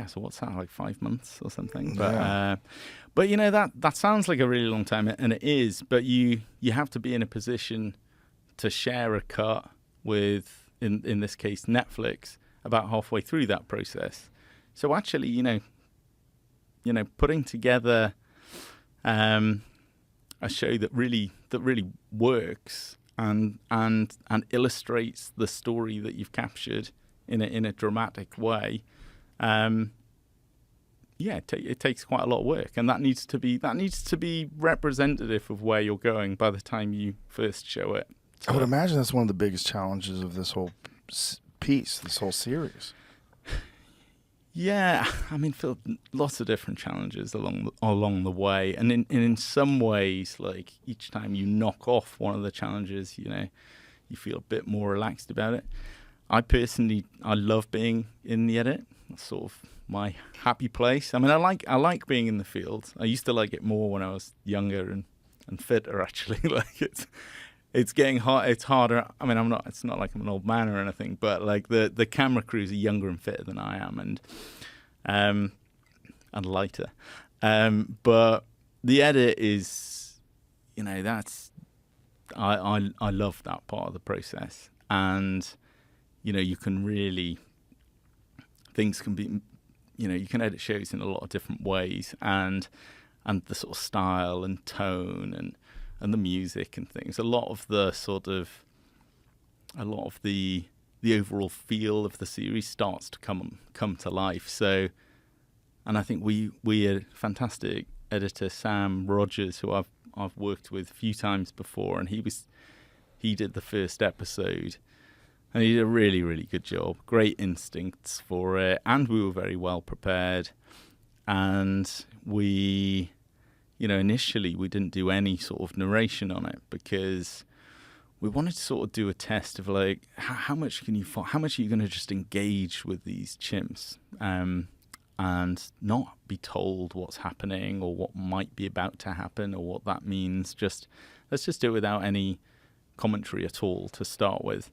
So what's that, like 5 months or something? Yeah. But that sounds like a really long time, and it is. But you have to be in a position to share a cut with, in this case, Netflix, about halfway through that process. So actually, putting together a show that really works and illustrates the story that you've captured in a dramatic way. It takes quite a lot of work, and that needs to be representative of where you're going by the time you first show it. So, I would imagine that's one of the biggest challenges of this whole piece, this whole series. Yeah, I mean, Phil, lots of different challenges along the way, and in some ways, like each time you knock off one of the challenges, you feel a bit more relaxed about it. I love being in the edit. That's sort of my happy place. I mean, I like being in the field. I used to like it more when I was younger and fitter. Actually, like it's getting hard. It's harder. I mean, it's not like I'm an old man or anything, but like the camera crews are younger and fitter than I am, and lighter. But the edit is, that's I love that part of the process, and you can really, things can be, you can edit shows in a lot of different ways, and the sort of style and tone and the music and things. A lot of the overall feel of the series starts to come to life. So, and I think we had fantastic editor Sam Rogers, who I've worked with a few times before, and he did the first episode. And he did a really, really good job. Great instincts for it. And we were very well prepared. And we, initially we didn't do any sort of narration on it because we wanted to sort of do a test of like, how much are you going to just engage with these chimps and not be told what's happening or what might be about to happen or what that means. Let's just do it without any commentary at all to start with.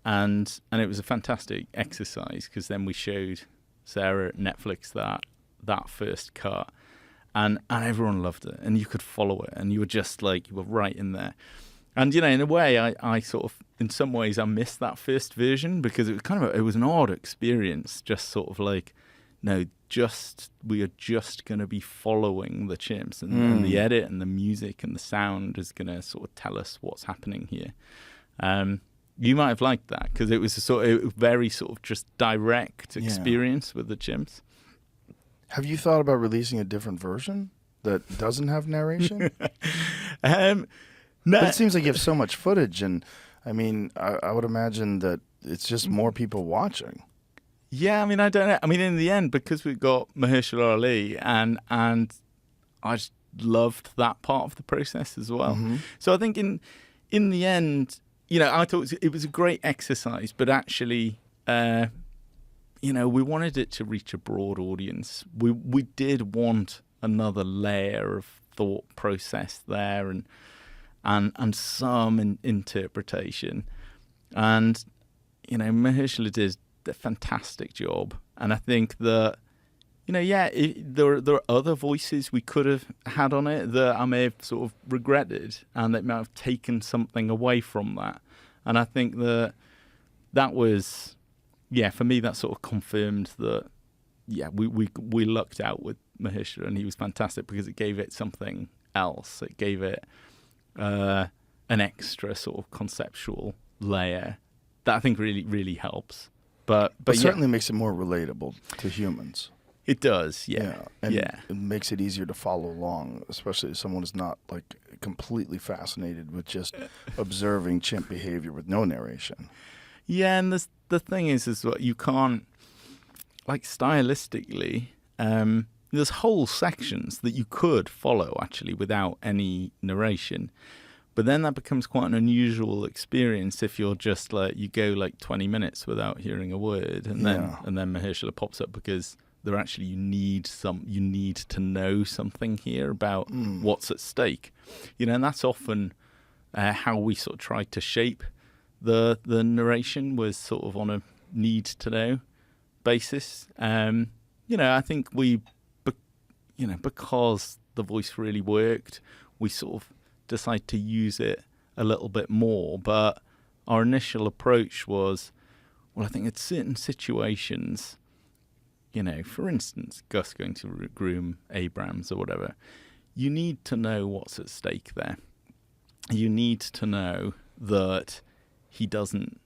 And it was a fantastic exercise because then we showed Sarah at Netflix that first cut, and everyone loved it, and you could follow it, and you were just like, you were right in there. And in a way, I sort of, in some ways, I missed that first version because it was it was an odd experience, just sort of like, no, we are just going to be following the chimps, and the edit and the music and the sound is going to sort of tell us what's happening here. You might have liked that because it was a very sort of just direct experience with the chimps. Have you thought about releasing a different version that doesn't have narration? No. But it seems like you have so much footage, and I mean, I would imagine that it's just more people watching. Yeah, I mean, I don't know. I mean, in the end, because we got Mahershala Ali, and I just loved that part of the process as well. Mm-hmm. So I think in the end, I thought it was a great exercise, but actually, we wanted it to reach a broad audience. We did want another layer of thought process there and some interpretation. And, Mahershala did a fantastic job. And I think that, there are other voices we could have had on it that I may have sort of regretted, and that might have taken something away from that. And I think that was, for me, that sort of confirmed that, we lucked out with Mahershala, and he was fantastic because it gave it something else. It gave it an extra sort of conceptual layer that I think really, really helps. But certainly makes it more relatable to humans. It does, yeah. It makes it easier to follow along, especially if someone is not like completely fascinated with just observing chimp behavior with no narration. Yeah, and the thing is what you can't, like stylistically, there's whole sections that you could follow actually without any narration. But then that becomes quite an unusual experience if you're just like, you go like 20 minutes without hearing a word, and then Mahershala pops up because there actually you need to know something here about what's at stake, and that's often how we sort of try to shape the narration, was sort of on a need to know basis. I think because the voice really worked, we sort of decided to use it a little bit more. But our initial approach was, well, I think in certain situations, for instance, Gus going to groom Abrams or whatever, you need to know what's at stake there. You need to know that he doesn't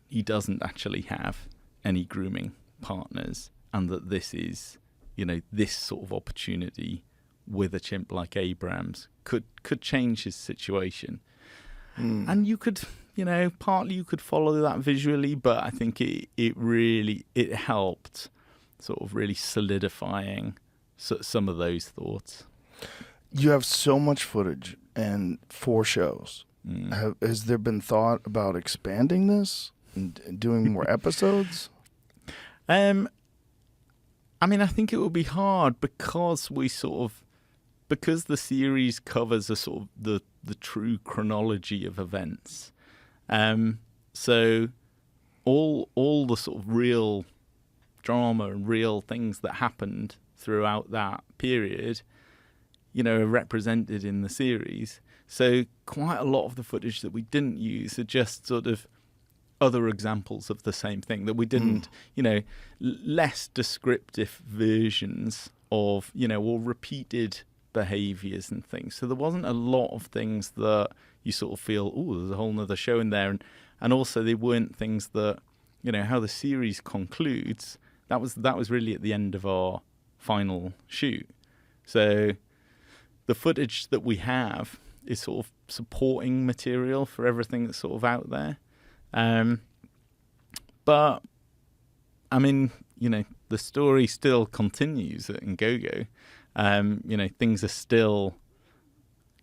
actually have any grooming partners, and that this is, this sort of opportunity with a chimp like Abrams could change his situation. And you could, partly you could follow that visually, but I think it helped sort of really solidifying some of those thoughts. You have so much footage and 4 shows. Has there been thought about expanding this and doing more episodes? I think it would be hard because because the series covers a sort of the true chronology of events. So all the sort of real drama and real things that happened throughout that period, are represented in the series. So quite a lot of the footage that we didn't use are just sort of other examples of the same thing that we didn't, less descriptive versions of, or repeated behaviors and things. So there wasn't a lot of things that you sort of feel, oh, there's a whole nother show in there. And also they weren't things that, how the series concludes, that was really at the end of our final shoot. So the footage that we have is sort of supporting material for everything that's sort of out there. But the story still continues at Ngogo. Things are still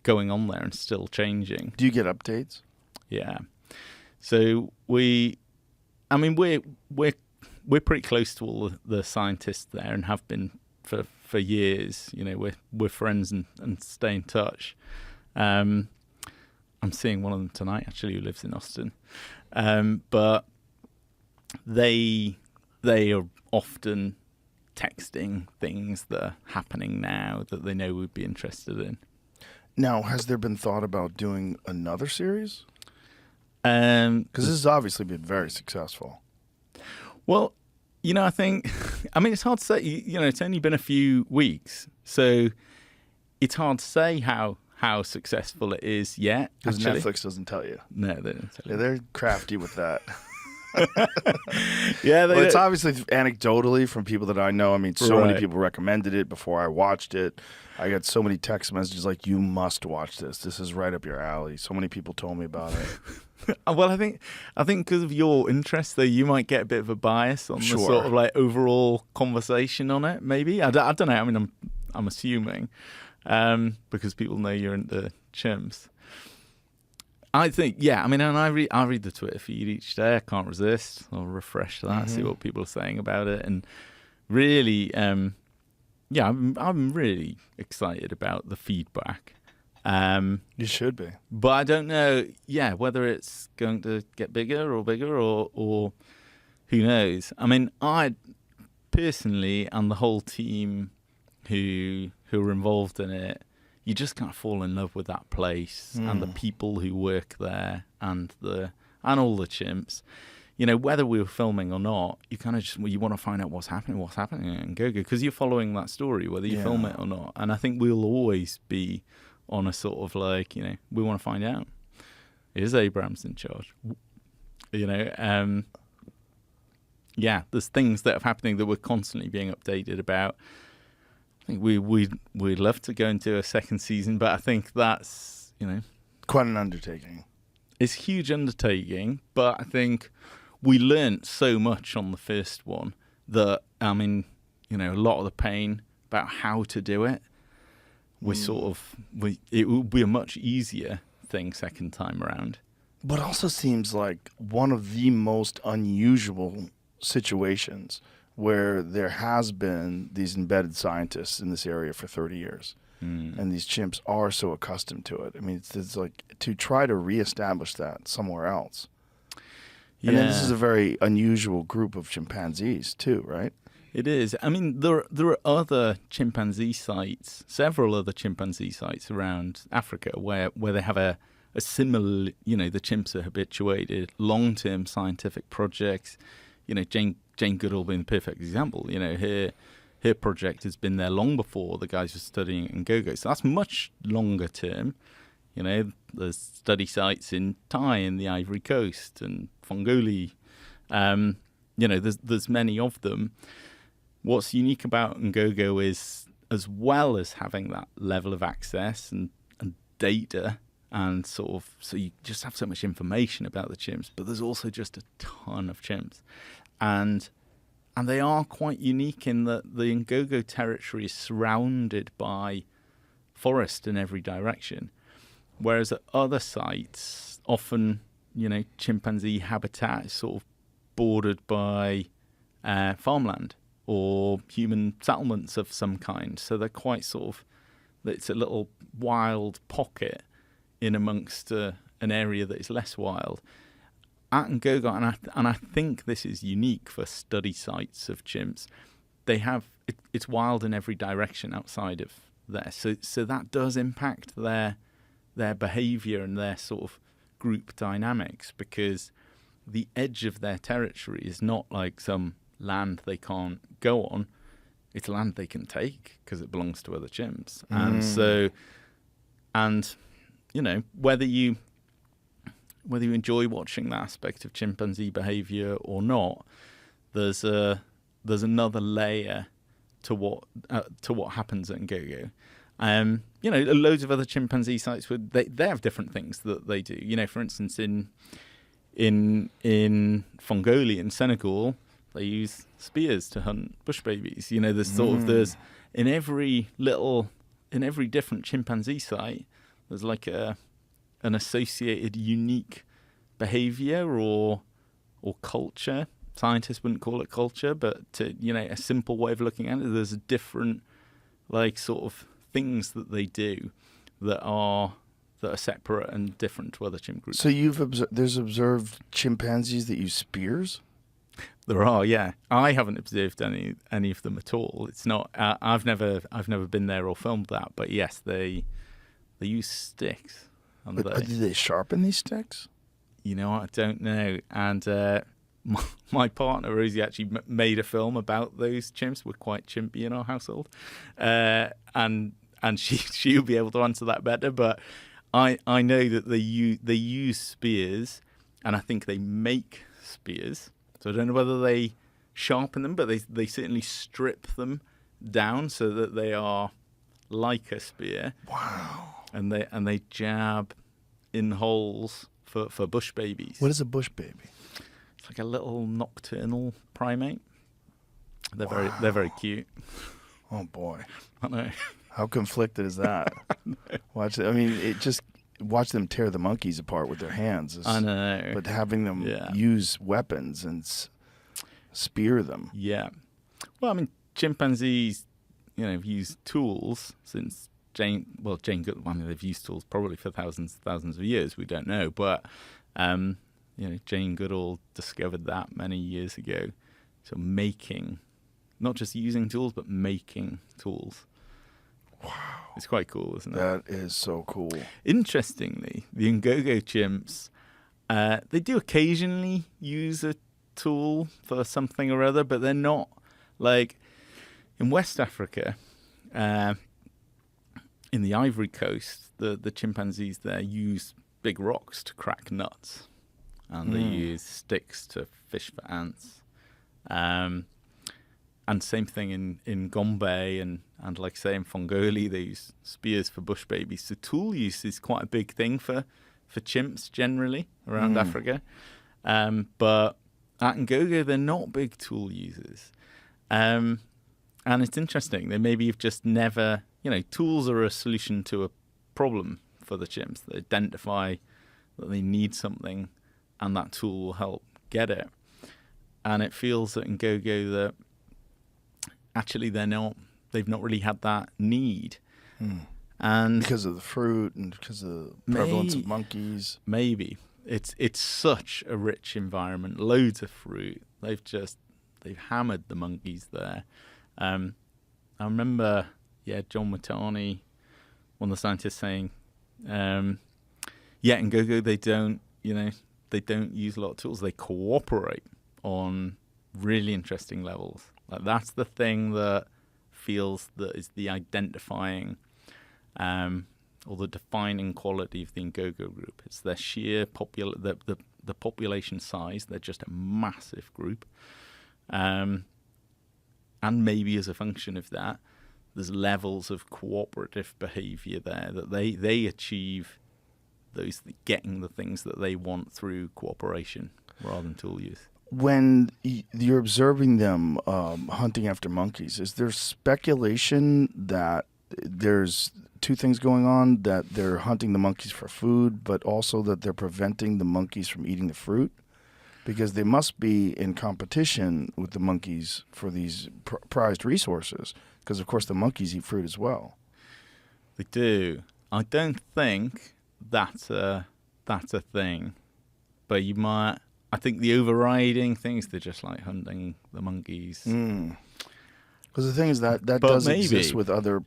going on there and still changing. Do you get updates? Yeah. So we're pretty close to all the scientists there and have been for years. We're friends and stay in touch. I'm seeing one of them tonight, actually, who lives in Austin. But they are often texting things that are happening now that they know we'd be interested in. Now, has there been thought about doing another series? Because this has obviously been very successful. Well, I think, it's hard to say. It's only been a few weeks, so it's hard to say how successful it is yet. Because Netflix doesn't tell you. No, they don't tell you. Yeah, they're crafty with that. Yeah, it's obviously anecdotally from people that I know. So many people recommended it before I watched it. I got so many text messages like, you must watch this. This is right up your alley. So many people told me about it. Well, I think because of your interest, though, you might get a bit of a bias on the sort of like overall conversation on it. Maybe I don't know. I'm assuming because people know you're into chimps. I think, yeah. And I read the Twitter feed each day. I can't resist. I'll refresh that, see what people are saying about it, and really, I'm really excited about the feedback. You should be, but I don't know, whether it's going to get bigger or who knows. I personally and the whole team who are involved in it, you just kind of fall in love with that place and the people who work there and all the chimps. Whether we were filming or not, you kind of you want to find out what's happening and go because you're following that story whether you film it or not. And I think we'll always be on a sort of like, we want to find out, is Abrams in charge? There's things that are happening that we're constantly being updated about. I think we'd love to go into a second season, but I think that's, quite an undertaking. It's a huge undertaking, but I think we learnt so much on the first one that, a lot of the pain about how to do it, it will be a much easier thing second time around. But also seems like one of the most unusual situations. where there has been these embedded scientists in this area for 30 years. And these chimps are so accustomed to it. I mean, it's like to try to reestablish that somewhere else. Yeah. And then this is a very unusual group of chimpanzees too, right? It is. I mean, there are other chimpanzee sites, several other chimpanzee sites around Africa where they have a similar, the chimps are habituated, long-term scientific projects. Jane Goodall being the perfect example. Her project has been there long before the guys were studying in Gogo. So that's much longer term. There's study sites in Thai and the Ivory Coast and Fongoli. There's many of them. What's unique about Ngogo is, as well as having that level of access and data, and so you just have so much information about the chimps, but there's also just a ton of chimps. And they are quite unique in that the Ngogo territory is surrounded by forest in every direction. Whereas at other sites, often, chimpanzee habitat is sort of bordered by farmland or human settlements of some kind. So they're quite it's a little wild pocket in amongst an area that is less wild. At Ngogo, and I think this is unique for study sites of chimps, it's wild in every direction outside of there. So that does impact their behavior and their sort of group dynamics, because the edge of their territory is not like some land they can't go on. It's land they can take because it belongs to other chimps. And whether you enjoy watching that aspect of chimpanzee behavior or not, there's another layer to what happens at Ngogo. Loads of other chimpanzee sites they have different things that they do. For instance, in Fongoli in Senegal, they use spears to hunt bush babies. There's in every different chimpanzee site, there's like an associated unique behavior or culture. Scientists wouldn't call it culture, but a simple way of looking at it, there's a different sort of things that they do that are separate and different to other chimp groups. So there's observed chimpanzees that use spears? There are, yeah. I haven't observed any of them at all. It's not. I've never been there or filmed that, but yes, they use sticks. But do they sharpen these sticks? I don't know. And my partner Rosie actually made a film about those chimps. We're quite chimpy in our household, and she'll be able to answer that better. But I know that they use spears, and I think they make spears. So I don't know whether they sharpen them, but they certainly strip them down so that they are like a spear. Wow. And they jab in holes for bush babies. What is a bush baby? It's like a little nocturnal primate. They're very cute. Oh boy. I know. How conflicted is that? Watch them tear the monkeys apart with their hands. I know. But having them use weapons and spear them. Yeah. Well, I mean, chimpanzees, have used tools since Jane Goodall. I mean, they've used tools probably for thousands of years. We don't know, but Jane Goodall discovered that many years ago. So making, not just using tools, but making tools. Wow. It's quite cool, isn't it? That is so cool. Interestingly, the Ngogo chimps, they do occasionally use a tool for something or other, but they're not like in West Africa, in the Ivory Coast, the chimpanzees there use big rocks to crack nuts, and they use sticks to fish for ants. And same thing in Gombe and like I say in Fongoli, they use spears for bush babies. So tool use is quite a big thing for chimps generally around Africa. But at Ngogo, they're not big tool users. And it's interesting. They maybe have just never, tools are a solution to a problem for the chimps. They identify that they need something and that tool will help get it. And it feels that in Ngogo that actually they've not really had that need. And because of the fruit and because of the prevalence of monkeys. Maybe it's such a rich environment, loads of fruit. They've hammered the monkeys there. I remember, John Watani, one of the scientists, saying, in go-go they don't use a lot of tools. They cooperate on really interesting levels. Like that's the thing that feels that is the identifying or the defining quality of the go-go group. It's their sheer the population size. They're just a massive group. And maybe as a function of that, there's levels of cooperative behavior there that they achieve getting the things that they want through cooperation rather than tool use. When you're observing them hunting after monkeys, is there speculation that there's two things going on, that they're hunting the monkeys for food, but also that they're preventing the monkeys from eating the fruit? Because they must be in competition with the monkeys for these prized resources, because, of course, the monkeys eat fruit as well. They do. I don't think that's a thing, but you might. I think the overriding thing is they're just like hunting the monkeys. Because the thing is that does exist with other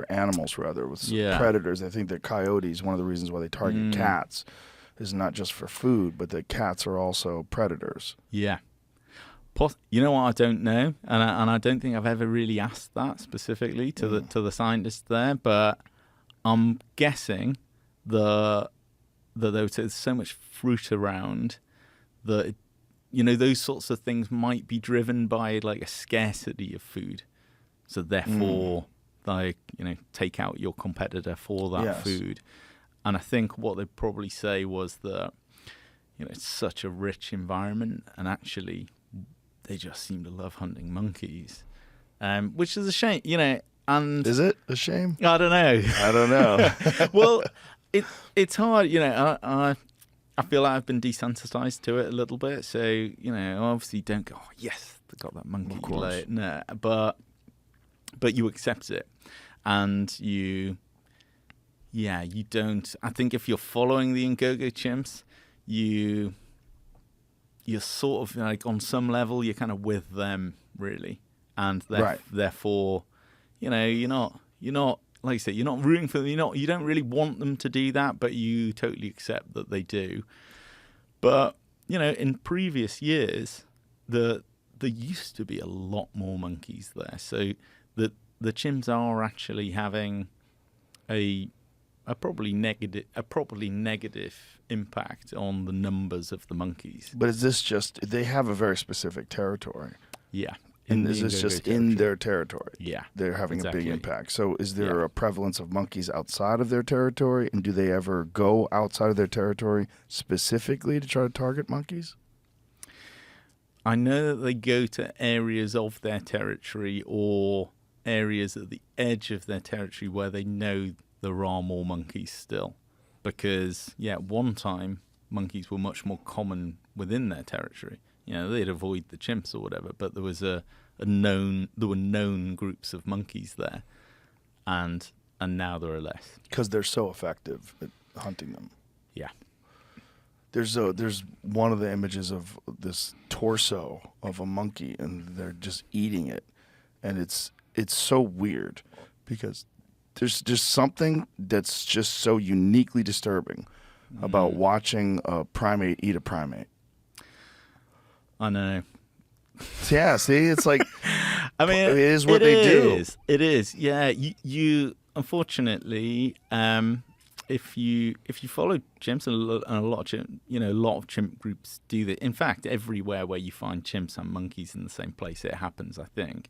animals, rather, with predators. I think that coyotes, one of the reasons why they target cats, is not just for food, but that cats are also predators. Yeah. You know what I don't know, and I don't think I've ever really asked that specifically to the scientists there, but I'm guessing that there's so much fruit around that those sorts of things might be driven by like a scarcity of food. So therefore, take out your competitor for that food. And I think what they'd probably say was that, it's such a rich environment, and actually they just seem to love hunting monkeys, which is a shame, And is it a shame? I don't know. Well, it's hard, I feel like I've been desensitized to it a little bit. So, I obviously don't go, oh, yes, they got that monkey. Of course. No, but you accept it, and you don't. I think if you're following the Ngogo chimps, you're sort of like on some level you're kind of with them really, and therefore, you're not like I say, you're not rooting for them. You don't really want them to do that, but you totally accept that they do. But in previous years, there used to be a lot more monkeys there, so the chimps are actually having a probably negative impact on the numbers of the monkeys. But is this just they have a very specific territory? Yeah. And is this just in their territory? Yeah. They're having a big impact. So is there a prevalence of monkeys outside of their territory? And do they ever go outside of their territory specifically to try to target monkeys? I know that they go to areas of their territory or areas at the edge of their territory where they know there are more monkeys still. Because, at one time, monkeys were much more common within their territory. They'd avoid the chimps or whatever, but there was there were known groups of monkeys there, and now there are less because they're so effective at hunting them. Yeah, there's one of the images of this torso of a monkey, and they're just eating it, and it's so weird because there's just something that's just so uniquely disturbing about watching a primate eat a primate. I know. Yeah, see, it's like, I mean, it is what they do. It is. Yeah, you unfortunately, if you follow chimps, and a lot of chimp groups do that. In fact, everywhere where you find chimps and monkeys in the same place, it happens. I think.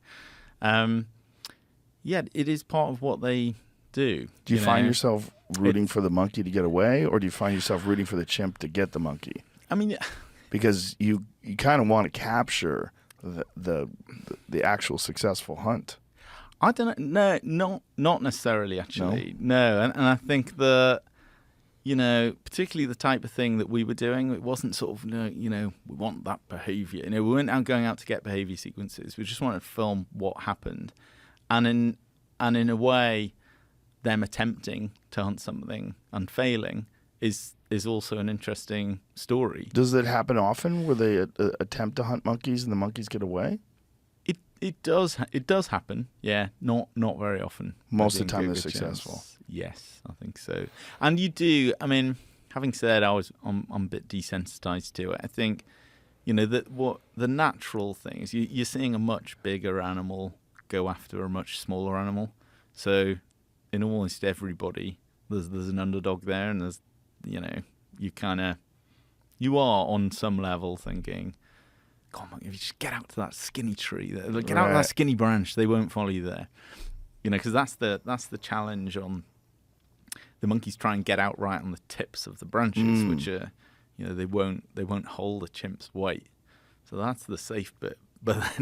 It is part of what they do. Do you find yourself rooting for the monkey to get away, or do you find yourself rooting for the chimp to get the monkey? I mean, because you kind of want to capture the actual successful hunt. I don't know. No, not necessarily. Actually, no. And I think that particularly the type of thing that we were doing, it wasn't sort of, we want that behavior. We weren't going out to get behavior sequences. We just wanted to film what happened. And in a way, them attempting to hunt something and failing is also an interesting story. Does it happen often where they attempt to hunt monkeys and the monkeys get away? It does happen. Yeah, not very often. Most of the time they're successful. Yes, I think so. And you do. I mean, having said I'm a bit desensitized to it. I think, that what the natural thing is, you're seeing a much bigger animal go after a much smaller animal. So in almost everybody, there's an underdog there, and there's, you are on some level thinking, come on, if you just get out to that skinny tree, get out to that skinny branch, they won't follow you there. Because that's the challenge on the monkeys. Try and get out right on the tips of the branches, which are, they won't hold a chimp's weight. So that's the safe bit. But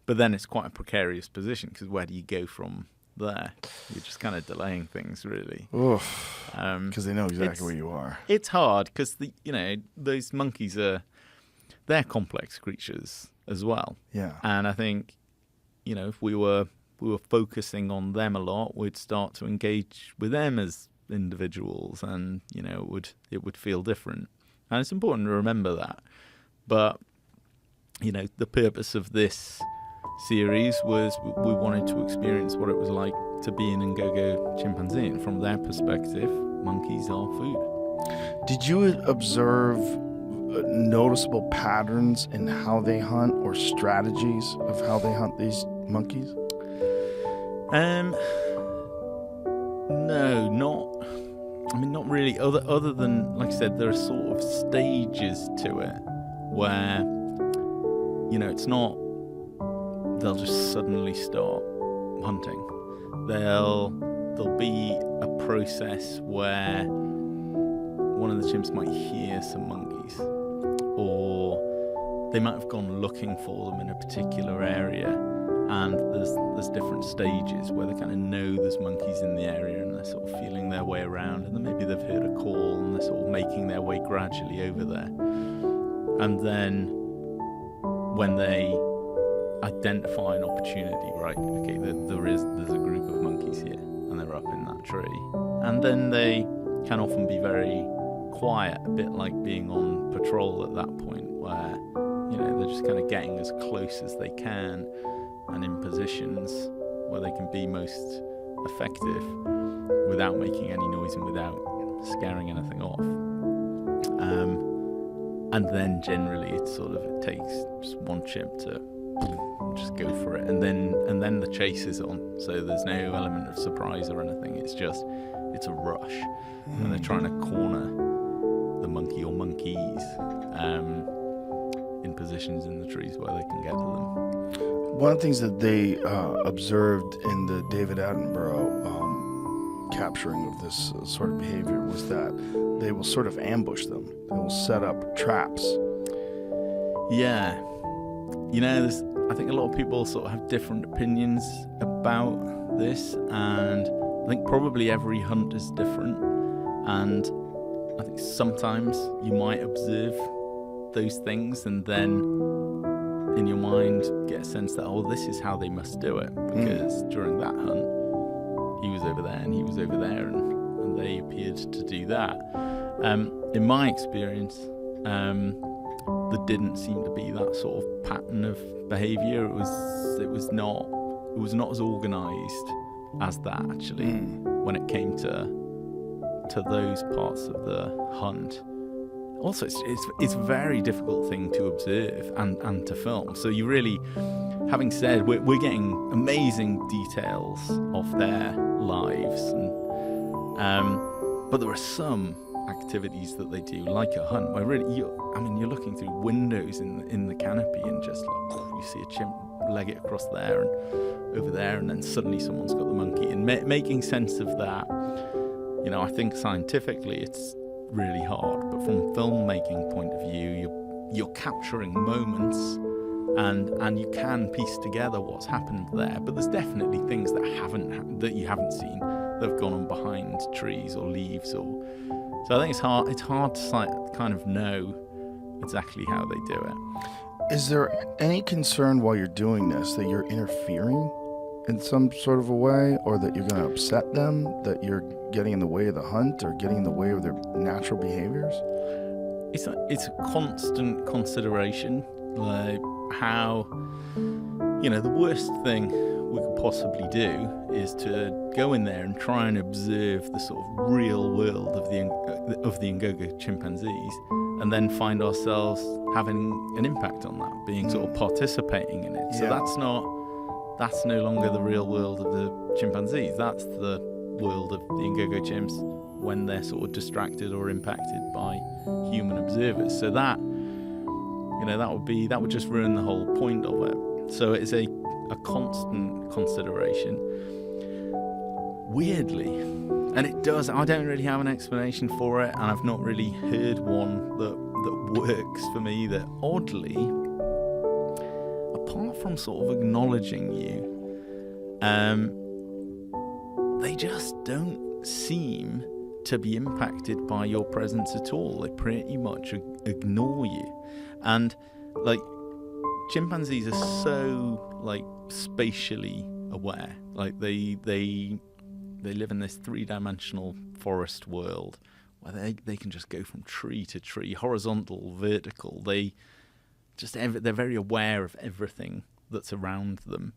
then it's quite a precarious position, because where do you go from there? You're just kind of delaying things, really. Because they know exactly where you are. It's hard because those monkeys they're complex creatures as well. Yeah. And I think, if we were focusing on them a lot, we'd start to engage with them as individuals, and it would feel different. And it's important to remember that. But the purpose of this series was we wanted to experience what it was like to be an Ngogo chimpanzee, and from their perspective, monkeys are food. Did you observe noticeable patterns in how they hunt, or strategies of how they hunt these monkeys? No, not really. Other than, like I said, there are sort of stages to it where, it's not they'll just suddenly start hunting. There'll be a process where one of the chimps might hear some monkeys, or they might have gone looking for them in a particular area, and there's different stages where they kind of know there's monkeys in the area, and they're sort of feeling their way around, and then maybe they've heard a call and they're sort of making their way gradually over there. And then when they identify an opportunity, right, okay, there's a group of monkeys here and they're up in that tree, and then they can often be very quiet, a bit like being on patrol at that point, where they're just kind of getting as close as they can and in positions where they can be most effective without making any noise and without scaring anything off. And then generally it takes just one chimp to just go for it, and then the chase is on, so there's no element of surprise or anything. It's a rush, and they're trying to corner the monkey or monkeys in positions in the trees where they can get to them. One of the things that they observed in the David Attenborough capturing of this sort of behavior was that they will sort of ambush them. They will set up traps. Yeah. I think a lot of people sort of have different opinions about this, and I think probably every hunt is different, and I think sometimes you might observe those things and then in your mind get a sense that, this is how they must do it, because during that hunt he was over there and he was over there, and they appeared to do that. In my experience, there didn't seem to be that sort of pattern of behaviour. It was not as organised as that, actually, when it came to those parts of the hunt. Also, it's a very difficult thing to observe and to film. So you really, having said, we're getting amazing details of their lives, but there are some activities that they do, like a hunt, where really you're looking through windows in the canopy, and just you see a chimp leg it across there and over there, and then suddenly someone's got the monkey, and making sense of that. I think scientifically it's really hard, but from a filmmaking point of view, you're capturing moments, and you can piece together what's happened there. But there's definitely things that you haven't seen, that have gone on behind trees or leaves or So I think it's hard to kind of know exactly how they do it. Is there any concern while you're doing this that you're interfering in some sort of a way, or that you're going to upset them, that you're getting in the way of the hunt or getting in the way of their natural behaviors? It's a constant consideration, like how, the worst thing we could possibly do is to go in there and try and observe the sort of real world of the Ngogo chimpanzees, and then find ourselves having an impact on that, being sort of participating in it. So that's no longer the real world of the chimpanzees. That's the world of the Ngogo chimps when they're sort of distracted or impacted by human observers. So that would just ruin the whole point of it. So it's a constant consideration. Weirdly, and it does, I don't really have an explanation for it, and I've not really heard one that works for me, that oddly, apart from sort of acknowledging you, they just don't seem to be impacted by your presence at all. They pretty much ignore you. And like, chimpanzees are so like spatially aware. Like they live in this three-dimensional forest world where they can just go from tree to tree, horizontal, vertical. They're very aware of everything that's around them.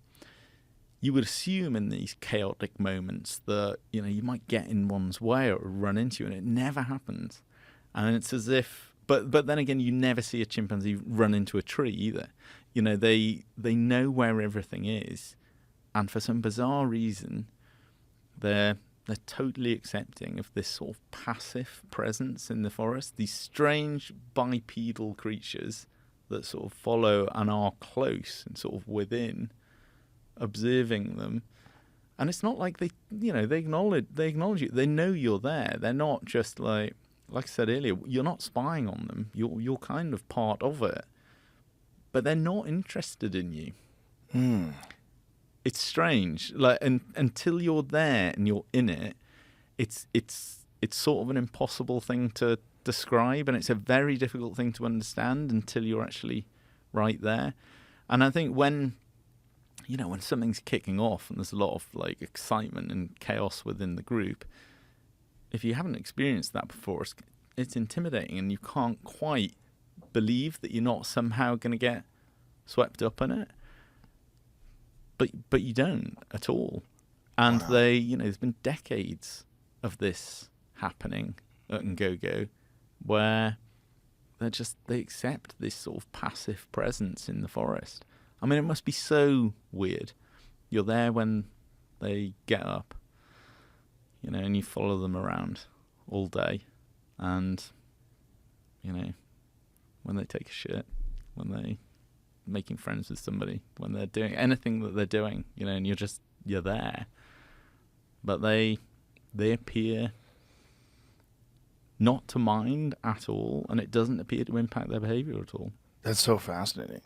You would assume in these chaotic moments that you might get in one's way or run into you, and it never happens. And it's as if, but then again, you never see a chimpanzee run into a tree either. They know where everything is, and for some bizarre reason, they're totally accepting of this sort of passive presence in the forest. These strange bipedal creatures that sort of follow and are close and sort of within, observing them. And it's not like they acknowledge you. They know you're there. They're not just like I said earlier, you're not spying on them. You're kind of part of it, but they're not interested in you. It's strange. Like, until you're there and you're in it, it's sort of an impossible thing to describe, and it's a very difficult thing to understand until you're actually right there. And I think when something's kicking off and there's a lot of like excitement and chaos within the group, if you haven't experienced that before, it's intimidating, and you can't quite believe that you're not somehow going to get swept up in it. But you don't at all. And wow. There's been decades of this happening at Ngogo, where they accept this sort of passive presence in the forest. I mean, it must be so weird. You're there when they get up, and you follow them around all day, and when they take a shit, when they making friends with somebody, when they're doing anything that they're doing, and you're there, but they appear not to mind at all, and it doesn't appear to impact their behavior at all. That's so fascinating.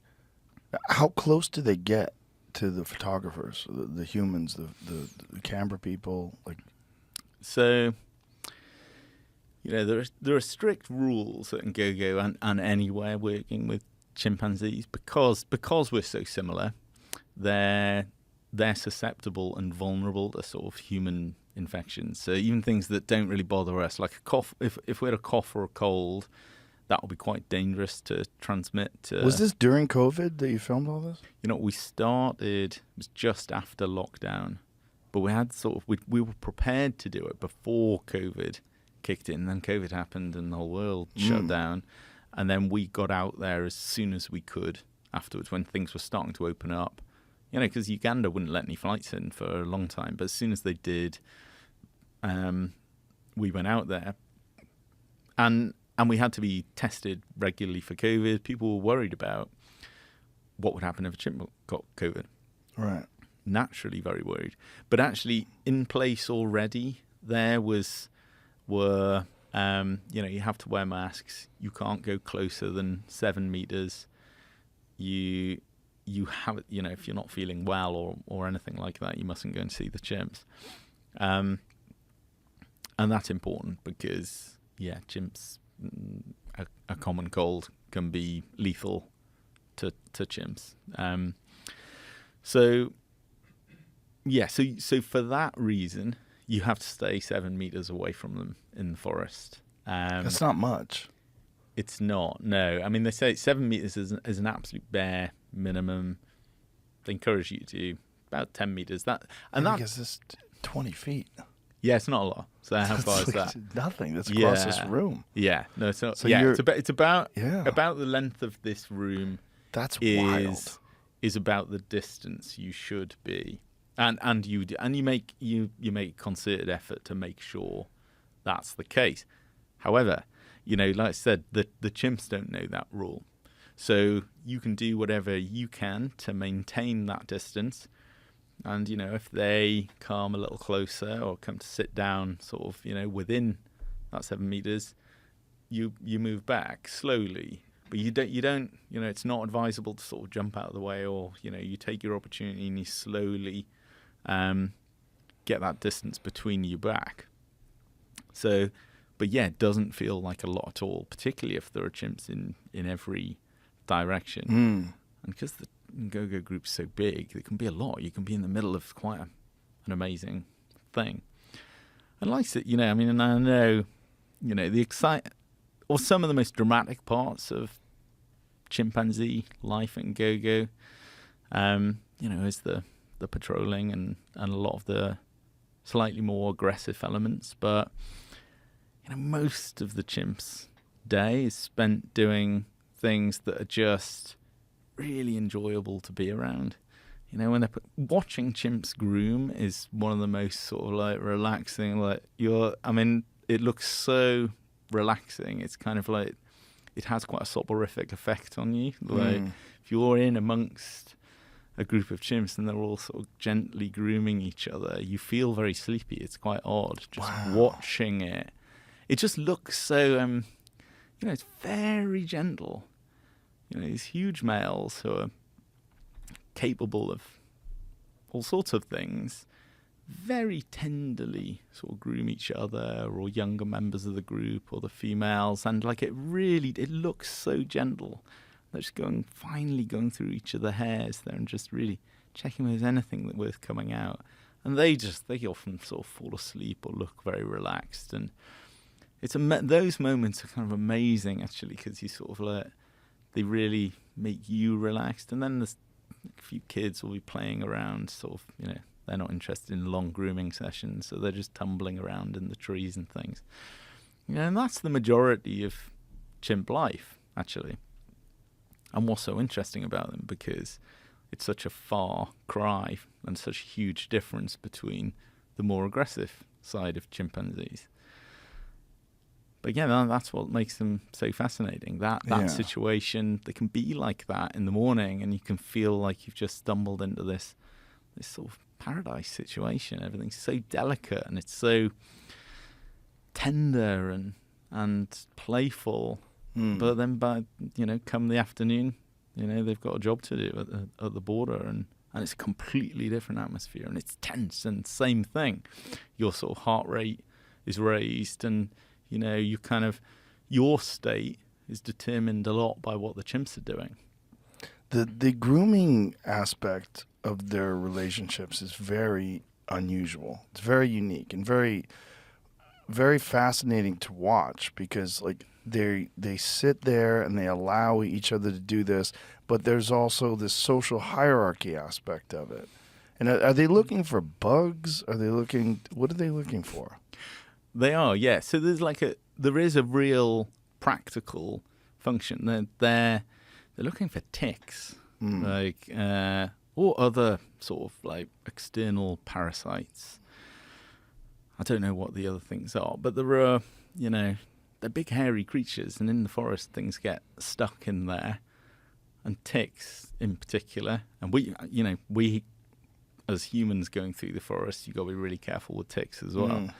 How close do they get to the photographers, the humans, the camera people? Like, so there are strict rules at Ngogo and anywhere working with chimpanzees, because we're so similar. They're susceptible and vulnerable to sort of human infections. So even things that don't really bother us, like a cough, if we had a cough or a cold, that would be quite dangerous to transmit. Was this during COVID that you filmed all this? We started, it was just after lockdown, but we had we were prepared to do it before COVID kicked in. Then COVID happened and the whole world shut down. And then we got out there as soon as we could afterwards, when things were starting to open up. Because Uganda wouldn't let any flights in for a long time. But as soon as they did, we went out there. And we had to be tested regularly for COVID. People were worried about what would happen if a chimp got COVID. Right. Naturally very worried. But actually, in place already, there were... you have to wear masks. You can't go closer than 7 meters. You have, if you're not feeling well or anything like that, you mustn't go and see the chimps. And that's important because, yeah, chimps, a common cold can be lethal to chimps. So for that reason, you have to stay 7 meters away from them in the forest. That's not much. It's not, no. I mean, they say 7 meters is an absolute bare minimum. They encourage you to about 10 meters. Because it's 20 feet. Yeah, it's not a lot. So how far is that? Nothing. That's across this room. Yeah, no, it's not. So yeah, it's about yeah. about the length of this room. That's wild. Is about the distance you should be, and you make concerted effort to make sure that's the case. However, like I said, the chimps don't know that rule, so you can do whatever you can to maintain that distance. And, if they come a little closer or come to sit down sort of, within that 7 meters, you move back slowly. But you don't, it's not advisable to sort of jump out of the way, or, you take your opportunity and you slowly get that distance between you back. So, but yeah, it doesn't feel like a lot at all, particularly if there are chimps in every direction. And because the go-go group's so big, it can be a lot. You can be in the middle of quite an amazing thing. And like it, and I know, or some of the most dramatic parts of chimpanzee life and go-go, is the patrolling and a lot of the slightly more aggressive elements. But, most of the chimps' day is spent doing things that are just really enjoyable to be around. When they're watching chimps groom is one of the most sort of like relaxing, it looks so relaxing. It's kind of like, it has quite a soporific effect on you. Like if you're in amongst a group of chimps and they're all sort of gently grooming each other, you feel very sleepy. It's quite odd just watching it. It just looks so, it's very gentle. These huge males who are capable of all sorts of things, very tenderly sort of groom each other or younger members of the group or the females. And it looks so gentle. They're just finally going through each of the hairs there and just really checking if there's anything worth coming out. And they often sort of fall asleep or look very relaxed. And those moments are kind of amazing, actually, because you sort of they really make you relaxed. And then there's a few kids will be playing around, sort of, they're not interested in long grooming sessions, so they're just tumbling around in the trees and things. And that's the majority of chimp life, actually. And what's so interesting about them, because it's such a far cry and such a huge difference between the more aggressive side of chimpanzees. But yeah, that's what makes them so fascinating. That situation, they can be like that in the morning, and you can feel like you've just stumbled into this sort of paradise situation. Everything's so delicate and it's so tender and playful. But then come the afternoon, they've got a job to do at the border, and it's a completely different atmosphere, and it's tense, and same thing. Your sort of heart rate is raised, and your state is determined a lot by what the chimps are doing. The grooming aspect of their relationships is very unusual. It's very unique and very, very fascinating to watch, because they sit there and they allow each other to do this, but there's also this social hierarchy aspect of it. And are they looking for bugs? What are they looking for? They are, yeah. So there is a real practical function. They're looking for ticks, or other sort of external parasites. I don't know what the other things are, but there are, they're big hairy creatures, and in the forest things get stuck in there, and ticks in particular. And we as humans going through the forest, you've got to be really careful with ticks as well.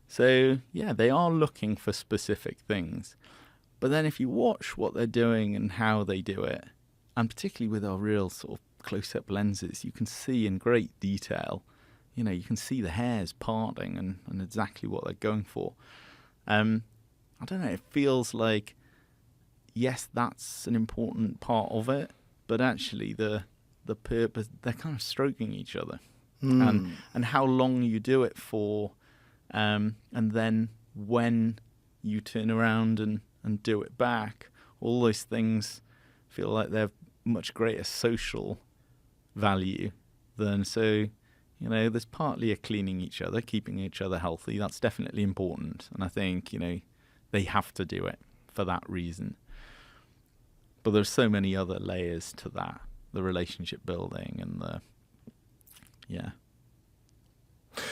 So, yeah, they are looking for specific things. But then if you watch what they're doing and how they do it, and particularly with our real sort of close-up lenses, you can see in great detail, you can see the hairs parting and exactly what they're going for. I don't know, it feels like, yes, that's an important part of it, but actually the purpose, they're kind of stroking each other. And how long you do it for, and then when you turn around and do it back, all those things feel like they're much greater social value than, so, there's partly a cleaning each other, keeping each other healthy. That's definitely important. And I think, they have to do it for that reason. But there's so many other layers to that, the relationship building and yeah.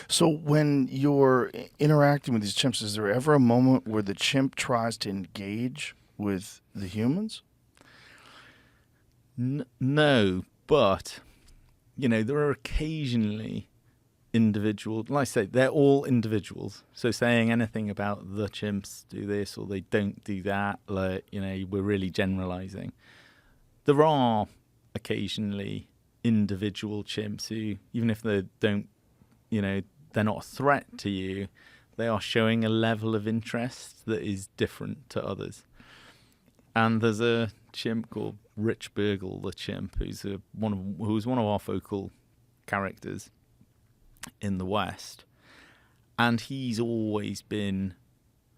So when you're interacting with these chimps, is there ever a moment where the chimp tries to engage with the humans? No, but, there are occasionally individuals, like I say, they're all individuals. So saying anything about the chimps do this or they don't do that, like, we're really generalizing. There are occasionally individual chimps who, even if they don't, they're not a threat to you, they are showing a level of interest that is different to others. And there's a chimp called Rich Burgle, the chimp, who's one of our focal characters in the West, and he's always been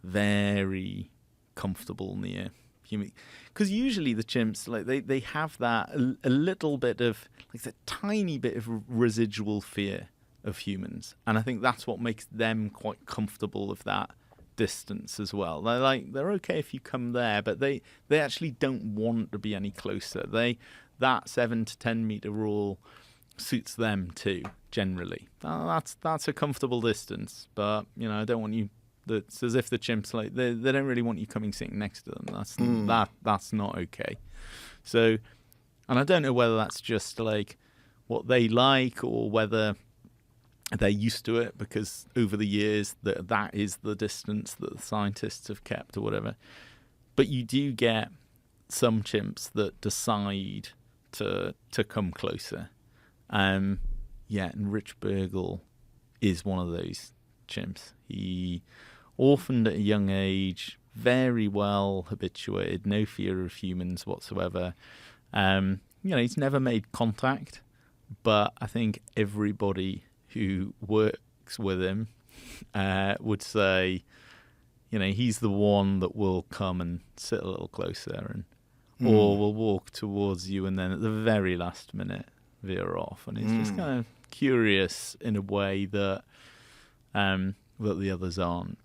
very comfortable near human. Because usually the chimps, like they have that a little bit of, like, a tiny bit of residual fear of humans, and I think that's what makes them quite comfortable of that distance as well. They're okay if you come there, but they actually don't want to be any closer. That 7 to 10 meter rule suits them too, generally. That's a comfortable distance, but I don't want you. It's as if the chimps, like, they don't really want you coming sitting next to them. That's not okay. So, and I don't know whether that's just like what they like or whether they're used to it because over the years that is the distance that the scientists have kept or whatever. But you do get some chimps that decide to come closer. And Rich Burgle is one of those chimps. He orphaned at a young age, very well habituated, no fear of humans whatsoever. He's never made contact, but I think everybody who works with him would say, he's the one that will come and sit a little closer or will walk towards you and then at the very last minute veer off. And he's just kind of curious in a way that the others aren't.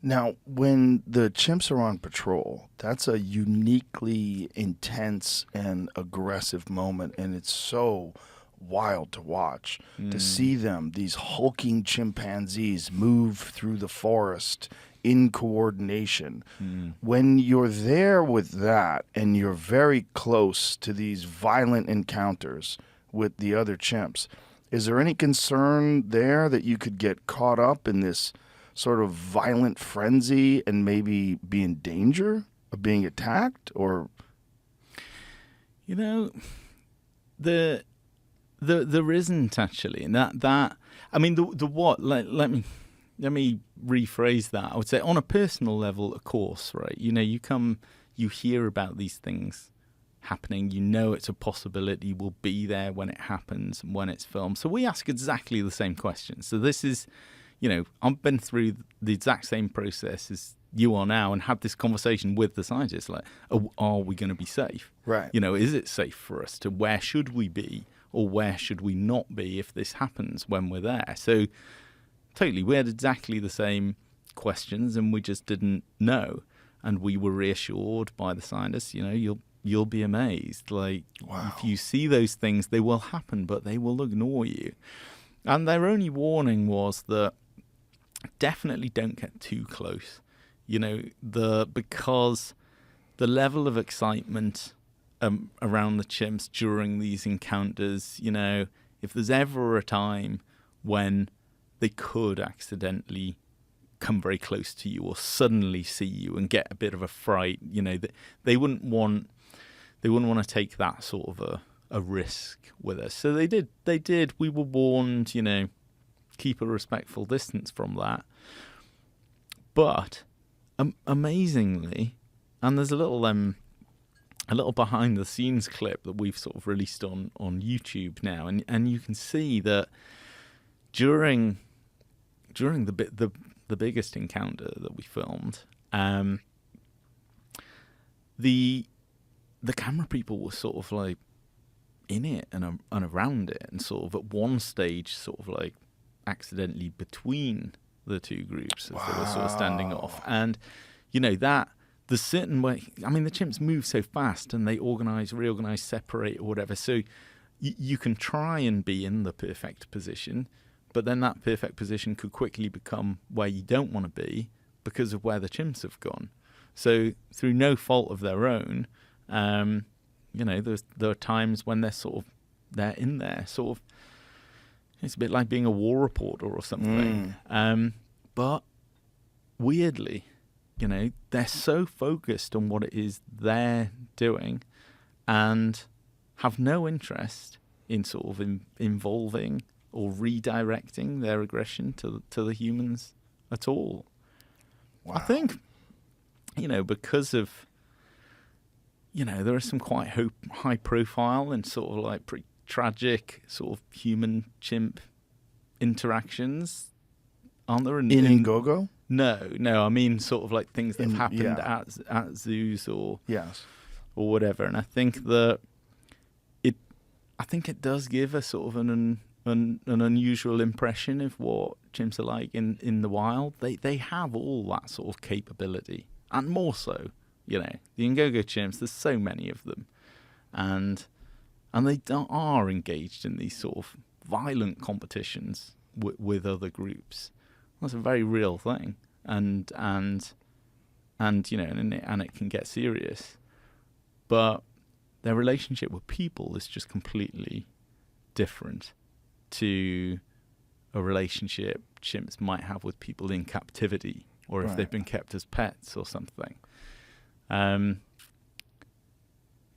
Now, when the chimps are on patrol, that's a uniquely intense and aggressive moment, and it's so wild to watch, to see them, these hulking chimpanzees, move through the forest in coordination. When you're there with that and you're very close to these violent encounters with the other chimps, is there any concern there that you could get caught up in this sort of violent frenzy and maybe be in danger of being attacked? Or there isn't actually, and that I mean the what, let me rephrase that. I would say on a personal level, of course, right? You hear about these things happening, it's a possibility, will be there when it happens and when it's filmed. So we ask exactly the same question. So this is, I've been through the exact same process as you are now and had this conversation with the scientists, like, are we going to be safe? Right. Is it safe for us to, where should we be or where should we not be if this happens when we're there? So totally, we had exactly the same questions and we just didn't know. And we were reassured by the scientists, you'll be amazed. Like, wow. If you see those things, they will happen, but they will ignore you. And their only warning was that definitely don't get too close. Because the level of excitement around the chimps during these encounters, if there's ever a time when they could accidentally come very close to you or suddenly see you and get a bit of a fright, they wouldn't want to take that sort of a risk with us. So they did. We were warned, keep a respectful distance from that. But amazingly, and there's a little behind the scenes clip that we've sort of released on YouTube now, and you can see that during the biggest encounter that we filmed, the camera people were sort of like in it and around it, and sort of at one stage sort of like accidentally between the two groups as they were sort of standing off. And that there's certain way, I mean, the chimps move so fast and they organize, reorganize, separate or whatever, so you can try and be in the perfect position, but then that perfect position could quickly become where you don't want to be because of where the chimps have gone. So through no fault of their own, there are times when they're in there, sort of. It's a bit like being a war reporter or something. But weirdly, they're so focused on what it is they're doing, and have no interest in sort of involving or redirecting their aggression to the humans at all. Wow. I think, because of, there are some quite high profile and sort of like pretty tragic sort of human-chimp interactions, aren't there? In N'Gogo? No, I mean sort of like things that have happened at zoos or whatever. And I think that it does give a sort of an unusual impression of what chimps are like in the wild. They have all that sort of capability, and more so, the N'Gogo chimps. There's so many of them, and they are engaged in these sort of violent competitions with other groups. That's a very real thing, and it can get serious. But their relationship with people is just completely different to a relationship chimps might have with people in captivity, or if they've been kept as pets or something.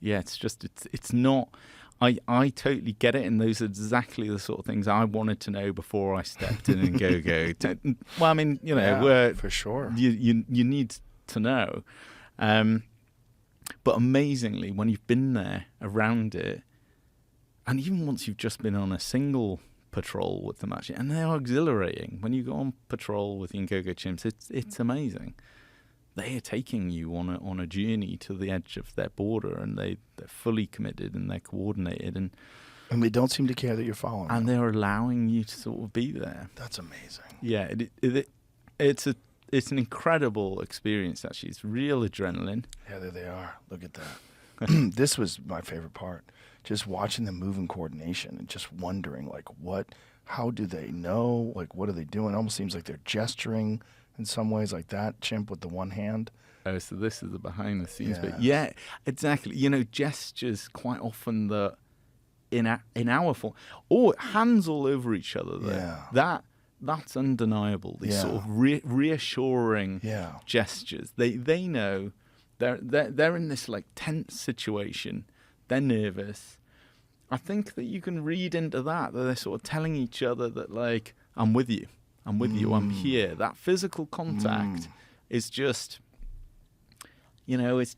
It's not. I totally get it, and those are exactly the sort of things I wanted to know before I stepped in and go. Well, I mean, for sure. You need to know. But amazingly, when you've been there around it, and even once you've just been on a single patrol with them, actually, and they are exhilarating. When you go on patrol with N'Gogo chimps, it's amazing. They are taking you on a journey to the edge of their border, and they're fully committed and they're coordinated, and they don't seem to care that you're following them. And they're allowing you to sort of be there. That's amazing. Yeah, it's an incredible experience, actually. It's real adrenaline. Yeah, there they are. Look at that. This was my favorite part. Just watching them move in coordination and just wondering, like, how do they know? Like, what are they doing? It almost seems like they're gesturing in some ways, like that chimp with the one hand. Oh, so this is the behind the scenes Yeah. bit. Yeah, exactly. Gestures quite often that in our form, or hands all over each other. There. That's undeniable. These sort of reassuring gestures. They know they're in this like tense situation. They're nervous. I think that you can read into that they're sort of telling each other that, like, I'm with you. I'm with you. I'm here. That physical contact is just, it's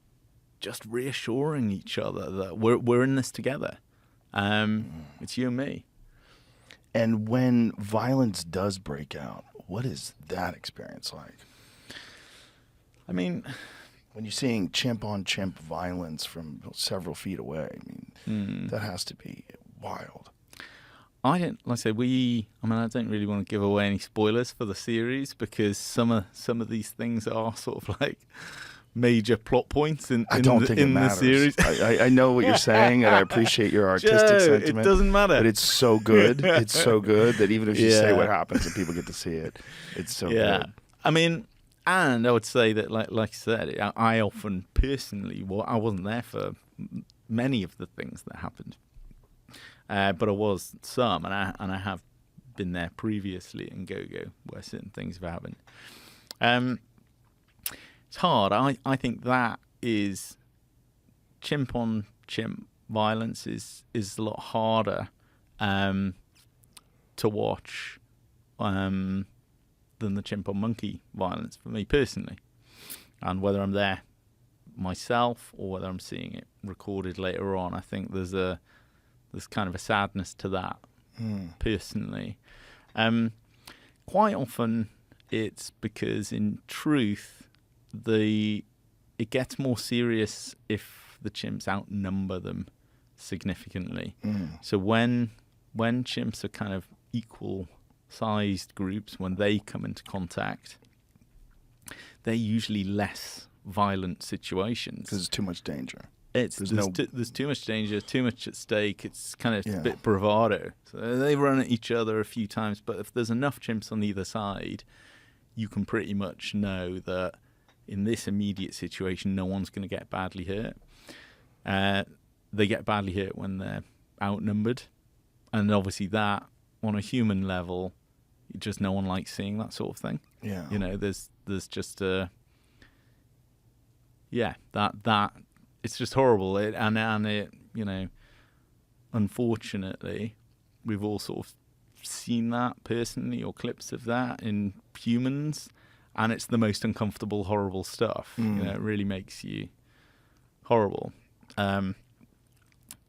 just reassuring each other that we're in this together. It's you and me. And when violence does break out, what is that experience like? I mean, when you're seeing chimp-on-chimp violence from several feet away, that has to be wild. I don't really want to give away any spoilers for the series, because some of these things are sort of like major plot points in the series. I know what you're saying, and I appreciate your artistic sentiment. It doesn't matter. But it's so good. It's so good that even if you say what happens and people get to see it, it's so good. I mean, and I would say that, like I said, I often personally, I wasn't there for many of the things that happened. But I was some, and I have been there previously in N'Gogo where certain things have happened. It's hard. I think that is chimp on chimp violence is a lot harder to watch than the chimp or monkey violence for me personally. And whether I'm there myself or whether I'm seeing it recorded later on, I think there's kind of a sadness to that personally. Quite often it's because in truth it gets more serious if the chimps outnumber them significantly. So when chimps are kind of equal sized groups, when they come into contact, they're usually less violent situations. Because there's too much danger. There's too much danger, too much at stake. It's kind of a bit bravado. So they run at each other a few times, but if there's enough chimps on either side, you can pretty much know that in this immediate situation, no one's going to get badly hurt. They get badly hurt when they're outnumbered. And obviously that, on a human level, just no one likes seeing that sort of thing. Yeah. You know, there's just that it's just horrible. And it, you know, unfortunately, we've all sort of seen that personally, or clips of that in humans, and it's the most uncomfortable, horrible stuff. You know, it really makes you horrible.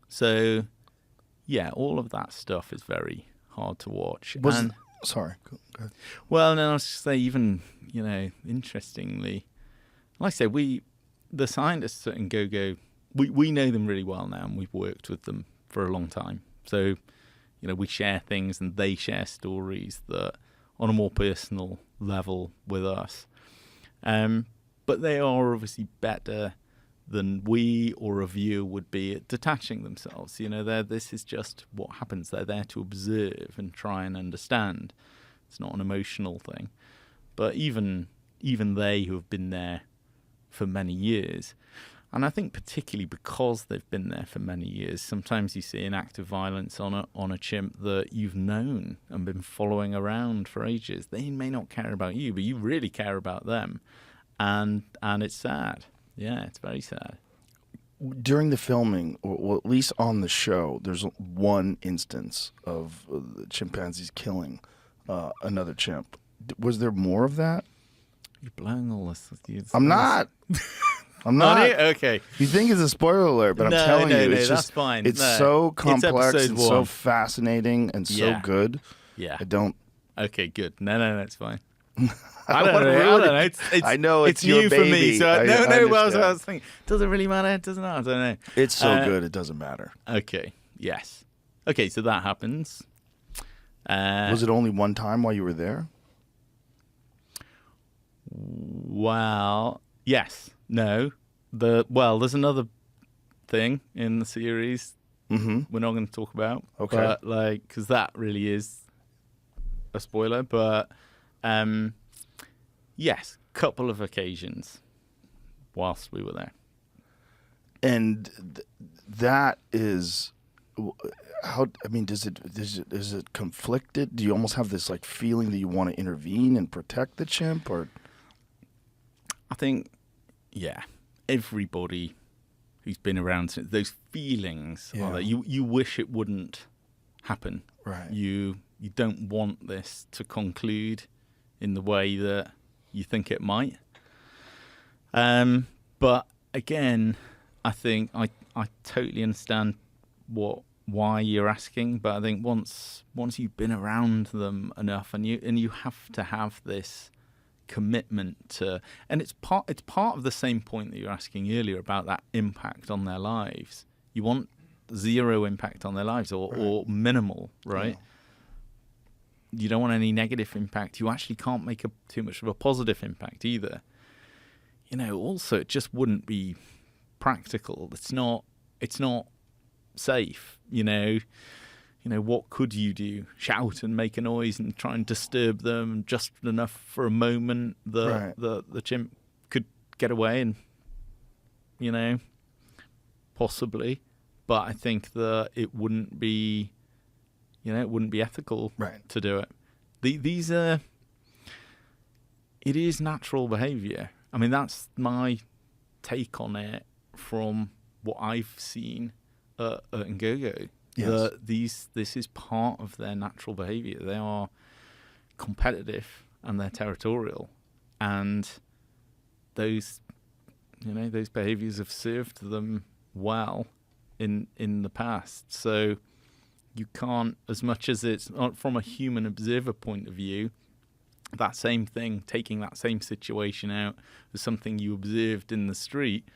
So, yeah, all of that stuff is very hard to watch. Sorry. Go ahead. Well, no, I was just say, even, you know, interestingly, like I say, the scientists at GoGo, we know them really well now, and we've worked with them for a long time. So, you know, we share things and they share stories that on a more personal level with us. But they are obviously better than we or a viewer would be at detaching themselves. You know, this is just what happens. They're there to observe and try and understand. It's not an emotional thing. But even they who have been there for many years, and I think particularly because they've been there for many years, sometimes you see an act of violence on a chimp that you've known and been following around for ages. They may not care about you, but you really care about them, and it's sad. Yeah, it's very sad. During the filming, or at least on the show, there's one instance of chimpanzees killing another chimp. Was there more of that? You're blowing all this. I'm not. I'm not. Okay. You think it's a spoiler alert, but I'm telling you, it's that's just fine. It's so complex it's and so fascinating and so good. Yeah. I don't. Okay, good. No, that's fine. I don't know. I know it's new your baby. for me. So I I was thinking, does it really matter? It doesn't matter. I don't know. It's so good, it doesn't matter. Okay. Yes. Okay. So that happens. Was it only one time while you were there? Well, yes. No. There's another thing in the series we're not going to talk about. Okay. But because that really is a spoiler. But yes, couple of occasions whilst we were there. And that is how. I mean, is it conflicted? Do you almost have this like feeling that you want to intervene and protect the chimp, or? I think, yeah, everybody who's been around, those feelings are that you wish it wouldn't happen. Right. You don't want this to conclude in the way that you think it might. But again, I think I totally understand why you're asking. But I think once you've been around them enough, and you have to have this commitment to, and it's part of the same point that you're asking earlier about that impact on their lives. You want zero impact on their lives, or minimal, right? Yeah. You don't want any negative impact. You actually can't make too much of a positive impact either. You know, also it just wouldn't be practical. It's not safe. You know, what could you do? Shout and make a noise and try and disturb them just enough for a moment that the chimp could get away, and, you know, possibly. But I think that it wouldn't be ethical to do it. It is natural behavior. I mean, that's my take on it from what I've seen at GoGo. Yes. This is part of their natural behavior. They are competitive, and they're territorial, and those behaviors have served them well in the past. So you can't, as much as it's not from a human observer point of view, that same thing, taking that same situation out as something you observed in the street,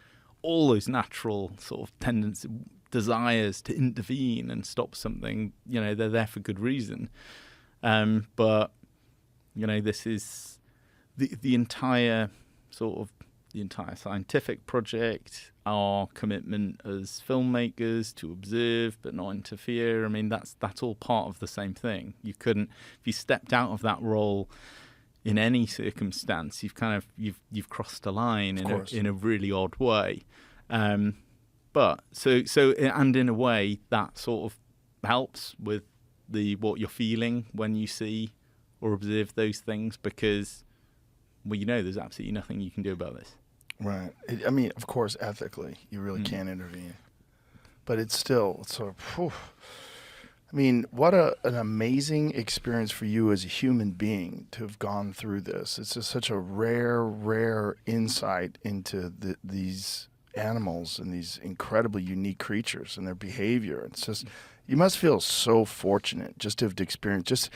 all those natural sort of tendencies, desires to intervene and stop something, they're there for good reason. But this is the entire scientific project, our commitment as filmmakers to observe but not interfere. I mean, that's all part of the same thing. You couldn't, if you stepped out of that role in any circumstance, you've crossed a line in a really odd way. But so and in a way that sort of helps with what you're feeling when you see or observe those things, because there's absolutely nothing you can do about this. Right. I mean, of course, ethically, you really can't intervene. But it's still sort of, whew. I mean, what an amazing experience for you as a human being to have gone through this. It's just such a rare insight into these animals and these incredibly unique creatures and their behavior. It's just, you must feel so fortunate just to have experienced, just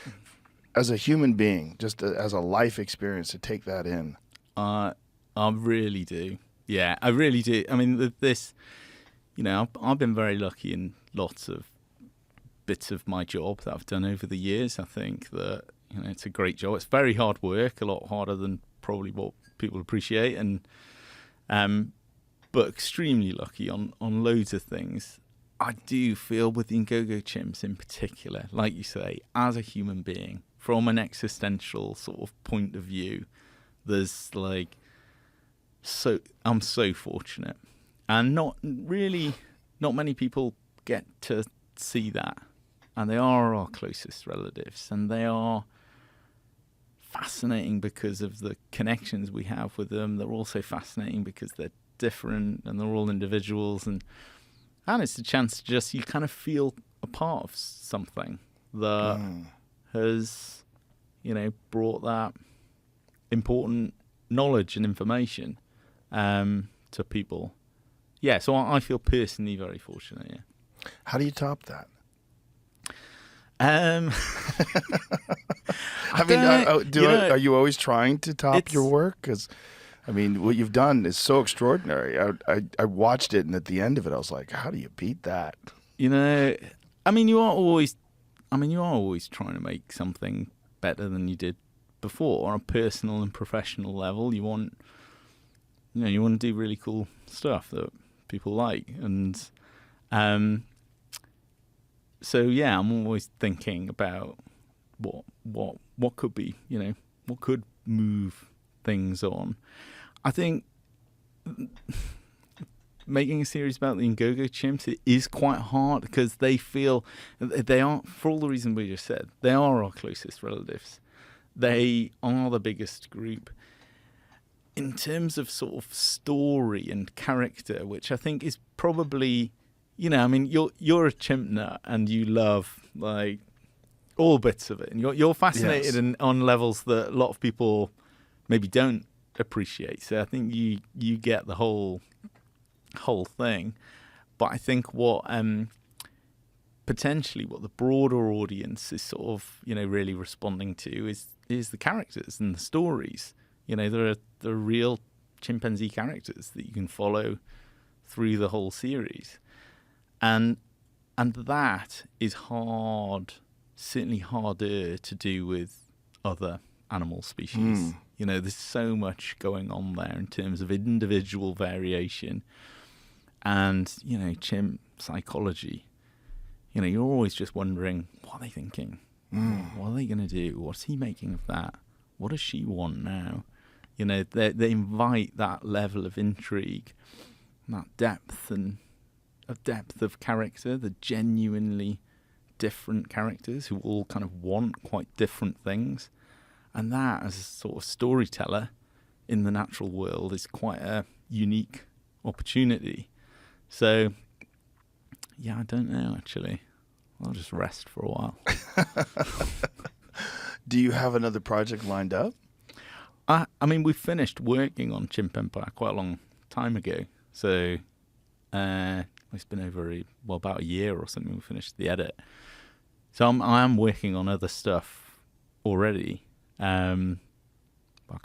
as a human being, just as a life experience, to take that in. I really do. Yeah, I really do. I mean, this, I've been very lucky in lots of bits of my job that I've done over the years. I think that, it's a great job. It's very hard work, a lot harder than probably what people appreciate, and but extremely lucky on loads of things. I do feel with the Ngogo chimps in particular, like you say, as a human being, from an existential sort of point of view, there's I'm so fortunate, and not many people get to see that, and they are our closest relatives, and they are fascinating because of the connections we have with them. They're also fascinating because they're different and they're all individuals, and it's a chance to just, you kind of feel a part of something that has brought that important knowledge and information to people. So I feel personally very fortunate. How do you top that? I mean, are you always trying to top your work? Because, I mean, what you've done is so extraordinary. I watched it, and at the end of it, I was like, how do you beat that? I mean, you are always trying to make something better than you did before on a personal and professional level. You want to do really cool stuff that people like, and so yeah, I'm always thinking about what could be, what could move things on. I think making a series about the Ngogo chimps, it is quite hard because they are, for all the reasons we just said, they are our closest relatives. They are the biggest group. In terms of sort of story and character, which I think is probably, I mean, you're a chimp nut and you love all bits of it, and you're fascinated on levels that a lot of people maybe don't appreciate. So I think you get the whole thing. But I think what potentially what the broader audience is sort of really responding to is the characters and the stories. There are real chimpanzee characters that you can follow through the whole series, and that is hard, certainly harder to do with other animal species. There's so much going on there in terms of individual variation and chimp psychology. You're always just wondering, what are they thinking? What are they going to do? What's he making of that? What does she want now? They invite that level of intrigue, that depth of character, the genuinely different characters who all kind of want quite different things. And that, as a sort of storyteller in the natural world, is quite a unique opportunity. So, yeah, I don't know, actually. I'll just rest for a while. Do you have another project lined up? I mean, we finished working on Chimp Empire quite a long time ago. So it's been about a year or something. We finished the edit. So I am working on other stuff already. But I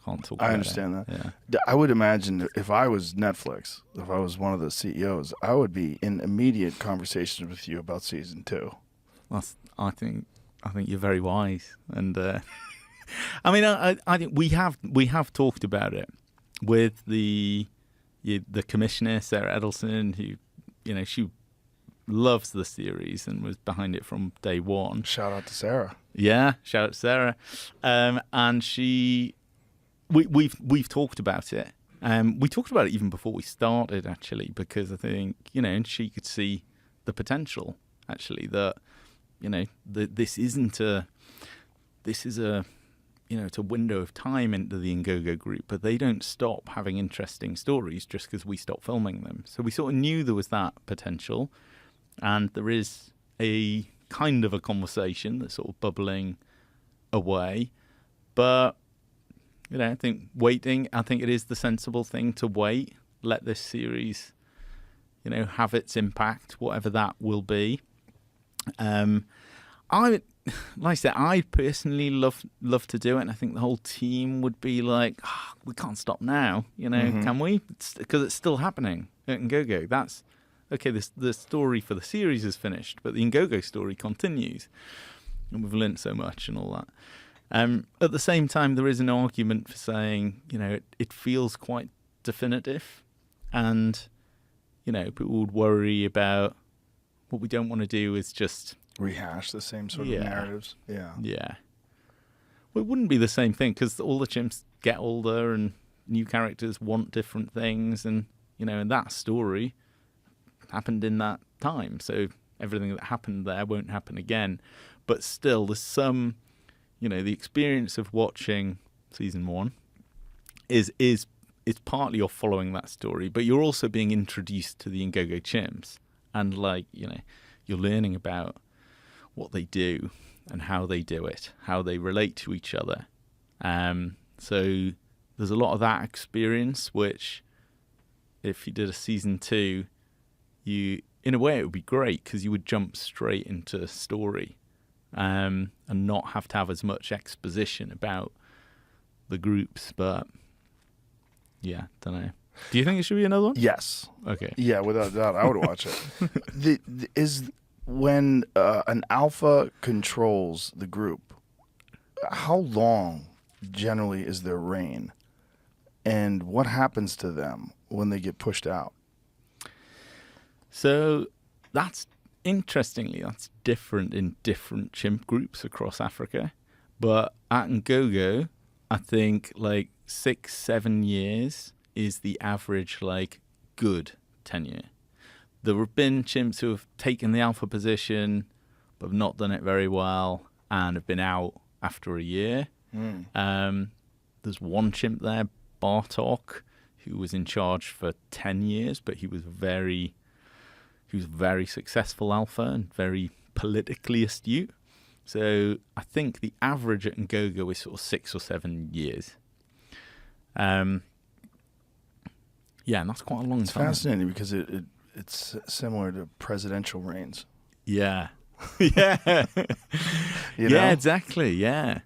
can't talk about it. I understand that. Yeah. I would imagine that if I was Netflix, if I was one of the CEOs, I would be in immediate conversations with you about season 2. I think you're very wise, and I mean, I think we have talked about it with the commissioner, Sarah Edelson, who she loves the series and was behind it from day one. Shout out to Sarah. Yeah, shout out to Sarah, and we've talked about it. We talked about it even before we started, actually, because I think and she could see the potential, actually, that this is a it's a window of time into the Ingogo group, but they don't stop having interesting stories just because we stop filming them. So we sort of knew there was that potential, and there is a kind of a conversation that's sort of bubbling away. But I think it is the sensible thing to wait, let this series have its impact, whatever that will be. Like I said, I personally love to do it, and I think the whole team would be like, we can't stop now, can we? Because it's still happening at Ingogo. That's okay. The story for the series is finished, but the Ingogo story continues, and we've learnt so much and all that. At the same time, there is an argument for saying, it feels quite definitive, and people would worry about what we don't want to do is just rehash the same sort of narratives. Yeah. Well, it wouldn't be the same thing because all the chimps get older and new characters want different things, and and that story happened in that time, so everything that happened there won't happen again. But still, there's some, the experience of watching season 1 is partly you're following that story, but you're also being introduced to the Ingogo chimps, and you're learning about what they do and how they do it, how they relate to each other. So there's a lot of that experience, which if you did a season 2, in a way it would be great because you would jump straight into story, and not have to have as much exposition about the groups. But yeah, don't know. Do you think it should be another one? Yes. Okay. Yeah, without doubt, I would watch it. When an alpha controls the group, how long generally is their reign, and what happens to them when they get pushed out? So that's different in different chimp groups across Africa. But at Ngogo, I think 6-7 years is the average good tenure. There have been chimps who have taken the alpha position but have not done it very well and have been out after a year. There's one chimp there, Bartok, who was in charge for 10 years, but he was very successful alpha and very politically astute. So I think the average at Ngogo is sort of 6 or 7 years. And that's quite a long time. It's fascinating because it's similar to presidential reigns. Yeah. Yeah. Yeah, exactly. Yeah.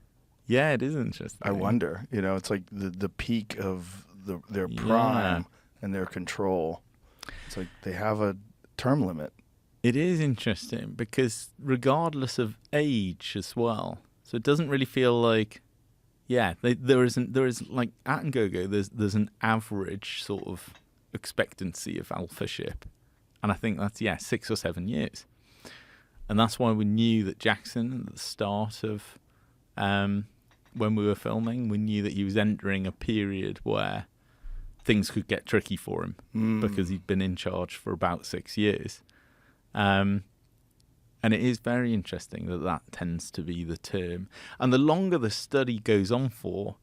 Yeah, it is interesting. I wonder, it's like the peak of their prime and their control. It's like they have a term limit. It is interesting because regardless of age as well, so it doesn't really feel like, there is at Ngogo, there's an average sort of expectancy of alphaship, and I think that's 6 or 7 years, and that's why we knew that Jackson at the start of when we were filming, we knew that he was entering a period where things could get tricky for him because he'd been in charge for about 6 years. And it is very interesting that tends to be the term. And the longer the study goes on for,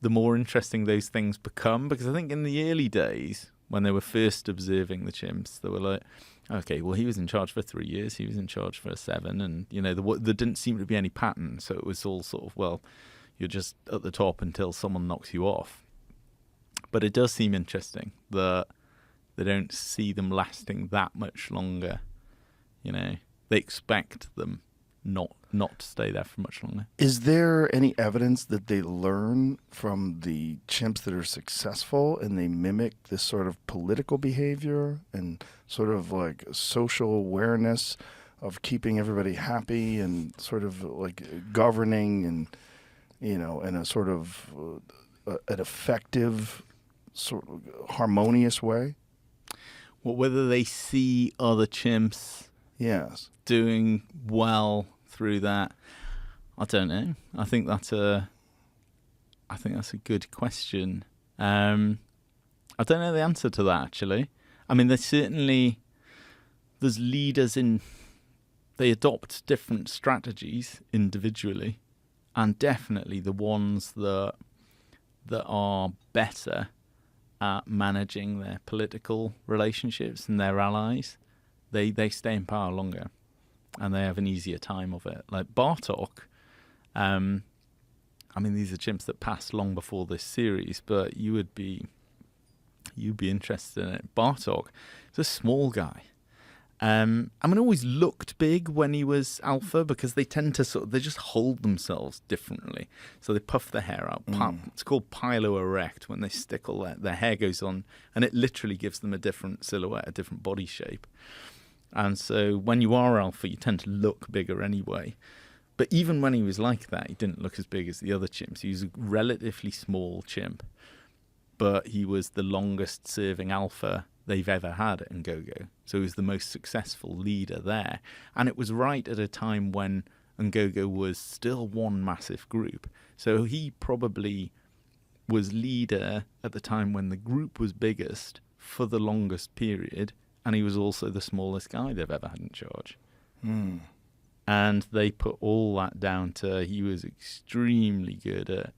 the more interesting those things become. Because I think in the early days, when they were first observing the chimps, they were like, okay, well, he was in charge for 3 years, he was in charge for 7, and, there didn't seem to be any pattern. So it was all sort of, You're just at the top until someone knocks you off. But it does seem interesting that they don't see them lasting that much longer. You know, they expect them not to stay there for much longer. Is there any evidence that they learn from the chimps that are successful and they mimic this sort of political behavior and sort of like social awareness of keeping everybody happy and sort of like governing and, you know, in a sort of an effective, sort of harmonious way? Well, whether they see other chimps Yes. doing well through that, I don't know. I think that's a good question. I don't know the answer to that, actually. I mean, there's leaders they adopt different strategies individually, and definitely the ones that are better at managing their political relationships and their allies, they stay in power longer, and they have an easier time of it. Like Bartok, I mean, these are chimps that passed long before this series, but you'd be interested in it. Bartok is a small guy. I mean, always looked big when he was alpha because they tend to they just hold themselves differently. So they puff their hair out. It's called piloerect when they stick all their hair goes on, and it literally gives them a different silhouette, a different body shape. And so when you are alpha, you tend to look bigger anyway. But even when he was like that, he didn't look as big as the other chimps. He was a relatively small chimp, but he was the longest serving alpha they've ever had at Ngogo. So he was the most successful leader there. And it was right at a time when Ngogo was still one massive group. So he probably was leader at the time when the group was biggest for the longest period. And he was also the smallest guy they've ever had in charge. And they put all that down to he was extremely good at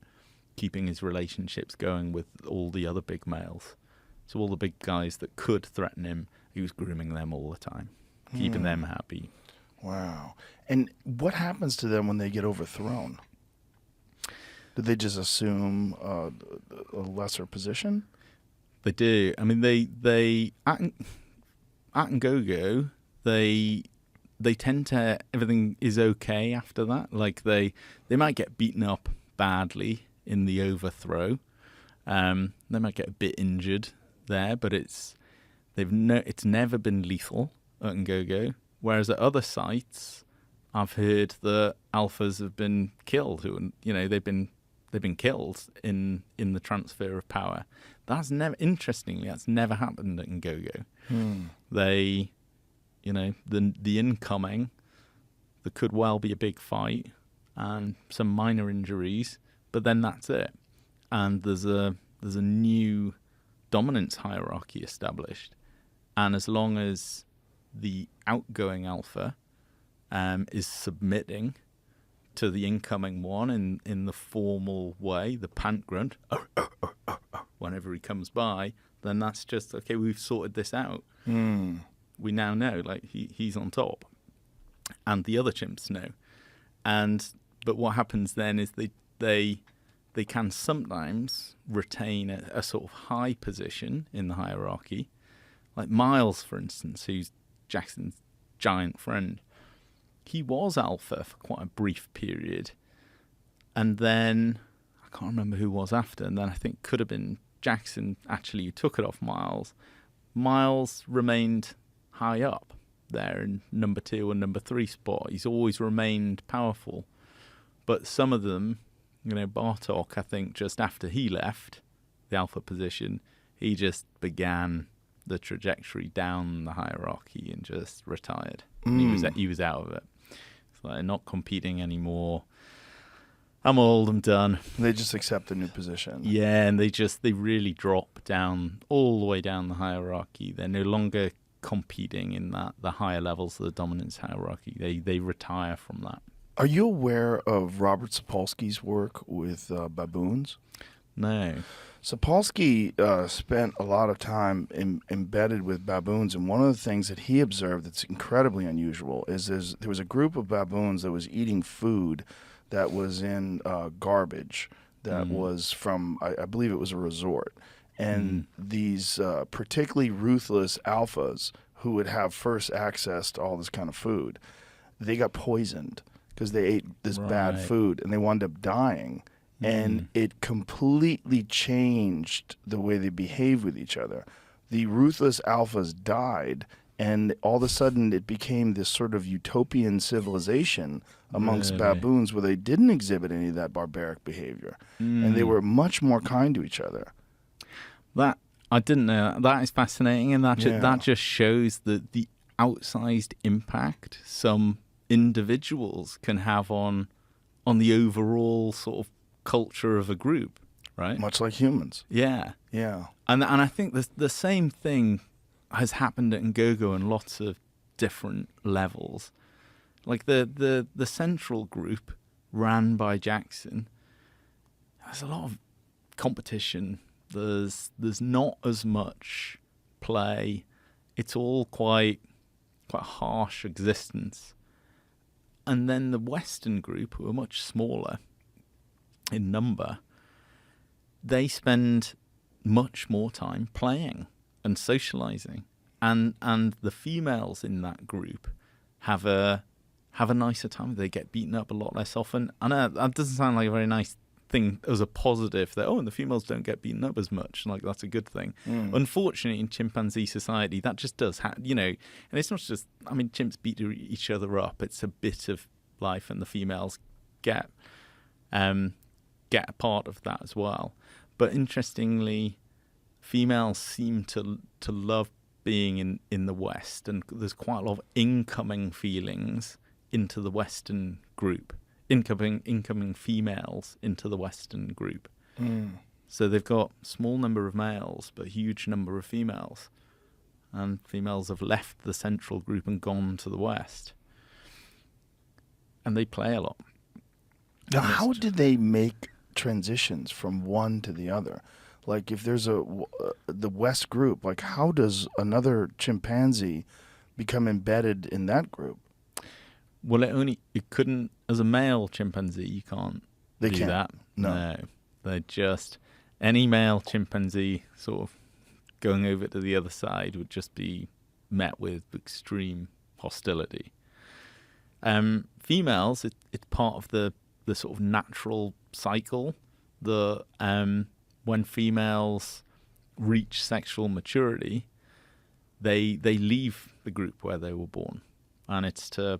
keeping his relationships going with all the other big males. So all the big guys that could threaten him, he was grooming them all the time, keeping them happy. Wow. And what happens to them when they get overthrown? Do they just assume a lesser position? They do. I mean, they at Ngogo, they tend to, everything is okay after that. Like they might get beaten up badly in the overthrow. They might get a bit injured there, but it's never been lethal at Ngogo. Whereas at other sites, I've heard that alphas have been killed. They've been killed in the transfer of power. That's never happened at Ngogo. They, the incoming, there could well be a big fight and some minor injuries, but then that's it. And there's a new dominance hierarchy established, and as long as the outgoing alpha is submitting to the incoming one in the formal way, the pant grunt, whenever he comes by, then that's just okay. We've sorted this out. We now know, like he's on top, and the other chimps know. But what happens then is they can sometimes retain a sort of high position in the hierarchy. Like Miles, for instance, who's Jackson's giant friend. He was alpha for quite a brief period. And then, I can't remember who was after, and then I think could have been Jackson actually who took it off Miles. Miles remained high up there in number 2 and number 3 spot. He's always remained powerful. But some of them, Bartok, I think just after he left the alpha position, he just began the trajectory down the hierarchy and just retired. He was out of it. It's like, not competing anymore. I'm old, I'm done. They just accept the new position. Yeah, and they really drop down, all the way down the hierarchy. They're no longer competing in the higher levels of the dominance hierarchy. They retire from that. Are you aware of Robert Sapolsky's work with baboons? No. Sapolsky spent a lot of time embedded with baboons, and one of the things that he observed that's incredibly unusual is there was a group of baboons that was eating food that was in garbage that was from, I believe it was a resort. And these particularly ruthless alphas who would have first access to all this kind of food, they got poisoned because they ate this bad food, and they wound up dying. And it completely changed the way they behave with each other. The ruthless alphas died, and all of a sudden it became this sort of utopian civilization amongst baboons where they didn't exhibit any of that barbaric behavior. And they were much more kind to each other. That I didn't know. That is fascinating, and that just shows the outsized impact some individuals can have on the overall sort of culture of a group, right? Much like humans. Yeah. Yeah. And I think the same thing has happened at Ngogo on lots of different levels. Like the central group ran by Jackson, there's a lot of competition. There's not as much play. It's all quite harsh existence. And then the Western group, who are much smaller in number, they spend much more time playing and socializing, and the females in that group have a nicer time. They get beaten up a lot less often. I know that doesn't sound like a very nice thing as a positive, that and the females don't get beaten up as much, like that's a good thing. Unfortunately, in chimpanzee society, that just does happen, and it's not just, chimps beat each other up. It's a bit of life, and the females get a part of that as well. But interestingly, females seem to love being in the West, and there's quite a lot of incoming feelings into the Western group, incoming females into the Western group. So they've got small number of males but huge number of females, and females have left the central group and gone to the West, and they play a lot. Now, how did they make transitions from one to the other? Like, if there's the West group, like, how does another chimpanzee become embedded in that group? Well, it couldn't, as a male chimpanzee, you can't do that. No. They're just, any male chimpanzee sort of going over to the other side would just be met with extreme hostility. Females, it's part of the sort of natural cycle. When females reach sexual maturity, they leave the group where they were born, and it's to,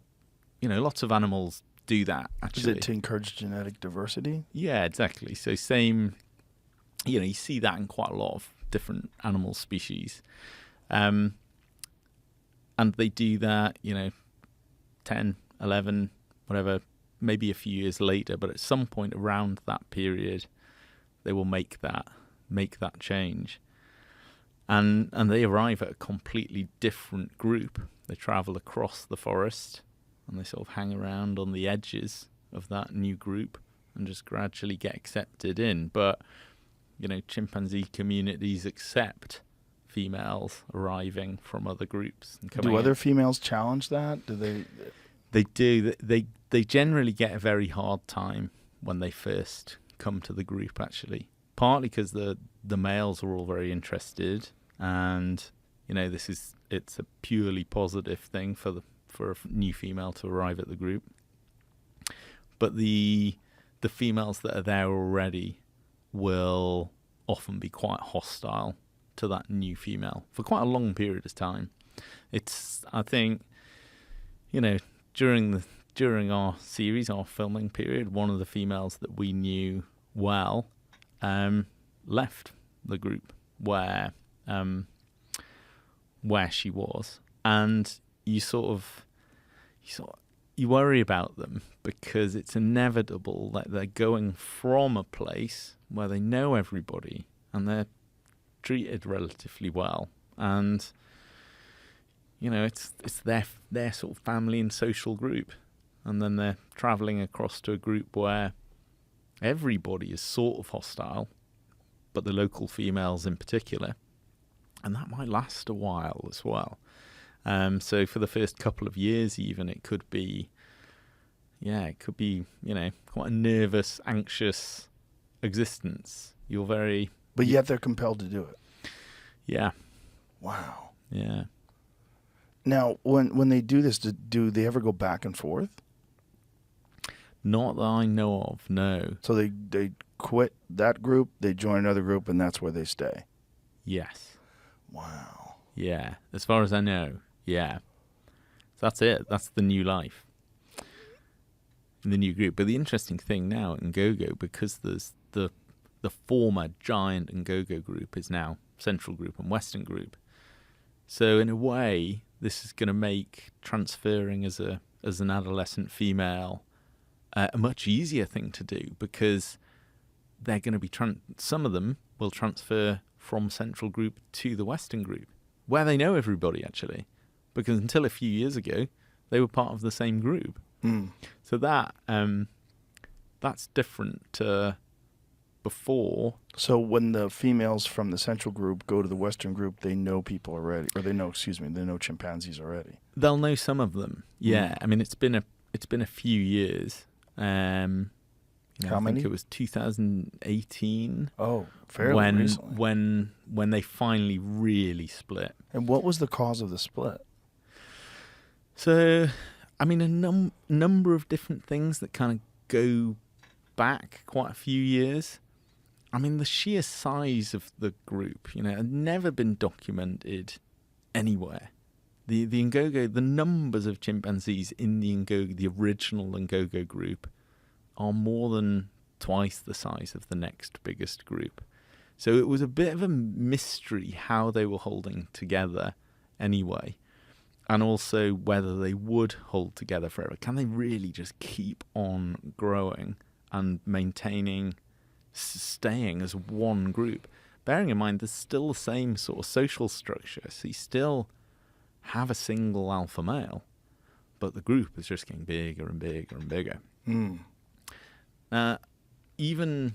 lots of animals do that. Actually, is it to encourage genetic diversity? Yeah, exactly. So same, you see that in quite a lot of different animal species, and they do that, 10, 11, whatever, maybe a few years later, but at some point around that period, they will make that change, and they arrive at a completely different group. They travel across the forest, and they sort of hang around on the edges of that new group and just gradually get accepted in. But chimpanzee communities accept females arriving from other groups and coming. Do other in. Females challenge that? Do they? They do. They generally get a very hard time when they first come to the group, actually, partly because the males are all very interested, and it's a purely positive thing for a new female to arrive at the group. But the females that are there already will often be quite hostile to that new female for quite a long period of time. It's, I think, during our series, our filming period, one of the females that we knew well left the group where she was, and you worry about them because it's inevitable that they're going from a place where they know everybody and they're treated relatively well, and it's their sort of family and social group, and then they're traveling across to a group where everybody is sort of hostile, but the local females in particular, and that might last a while as well. So for the first couple of years even, it could be, it could be, quite a nervous, anxious existence. You're very... But yet they're compelled to do it. Yeah. Wow. Yeah. Now, when they do this, do they ever go back and forth? Not that I know of, no. So they quit that group, they join another group, and that's where they stay? Yes. Wow. Yeah. As far as I know, yeah. So that's it. That's the new life. The new group. But the interesting thing now in Go-Go, because there's the former Giant and Go-Go group is now Central Group and Western Group. So in a way, this is going to make transferring as an adolescent female a much easier thing to do, because they're going to be some of them will transfer from Central Group to the Western Group, where they know everybody actually, because until a few years ago they were part of the same group. So that's different to before. So when the females from the Central Group go to the Western Group, they know people already, or they know chimpanzees already. They'll know some of them. Yeah. I mean, it's been a few years. How many? I think it was 2018. Oh, fairly recently. When they finally really split. And what was the cause of the split? So, I mean, a number of different things that kind of go back quite a few years. I mean, the sheer size of the group, had never been documented anywhere. The Ngogo, the numbers of chimpanzees in the Ngogo, the original Ngogo group, are more than twice the size of the next biggest group. So it was a bit of a mystery how they were holding together anyway, and also whether they would hold together forever. Can they really just keep on growing and staying as one group? Bearing in mind, there's still the same sort of social structure, so you still have a single alpha male, but the group is just getting bigger and bigger and bigger. Even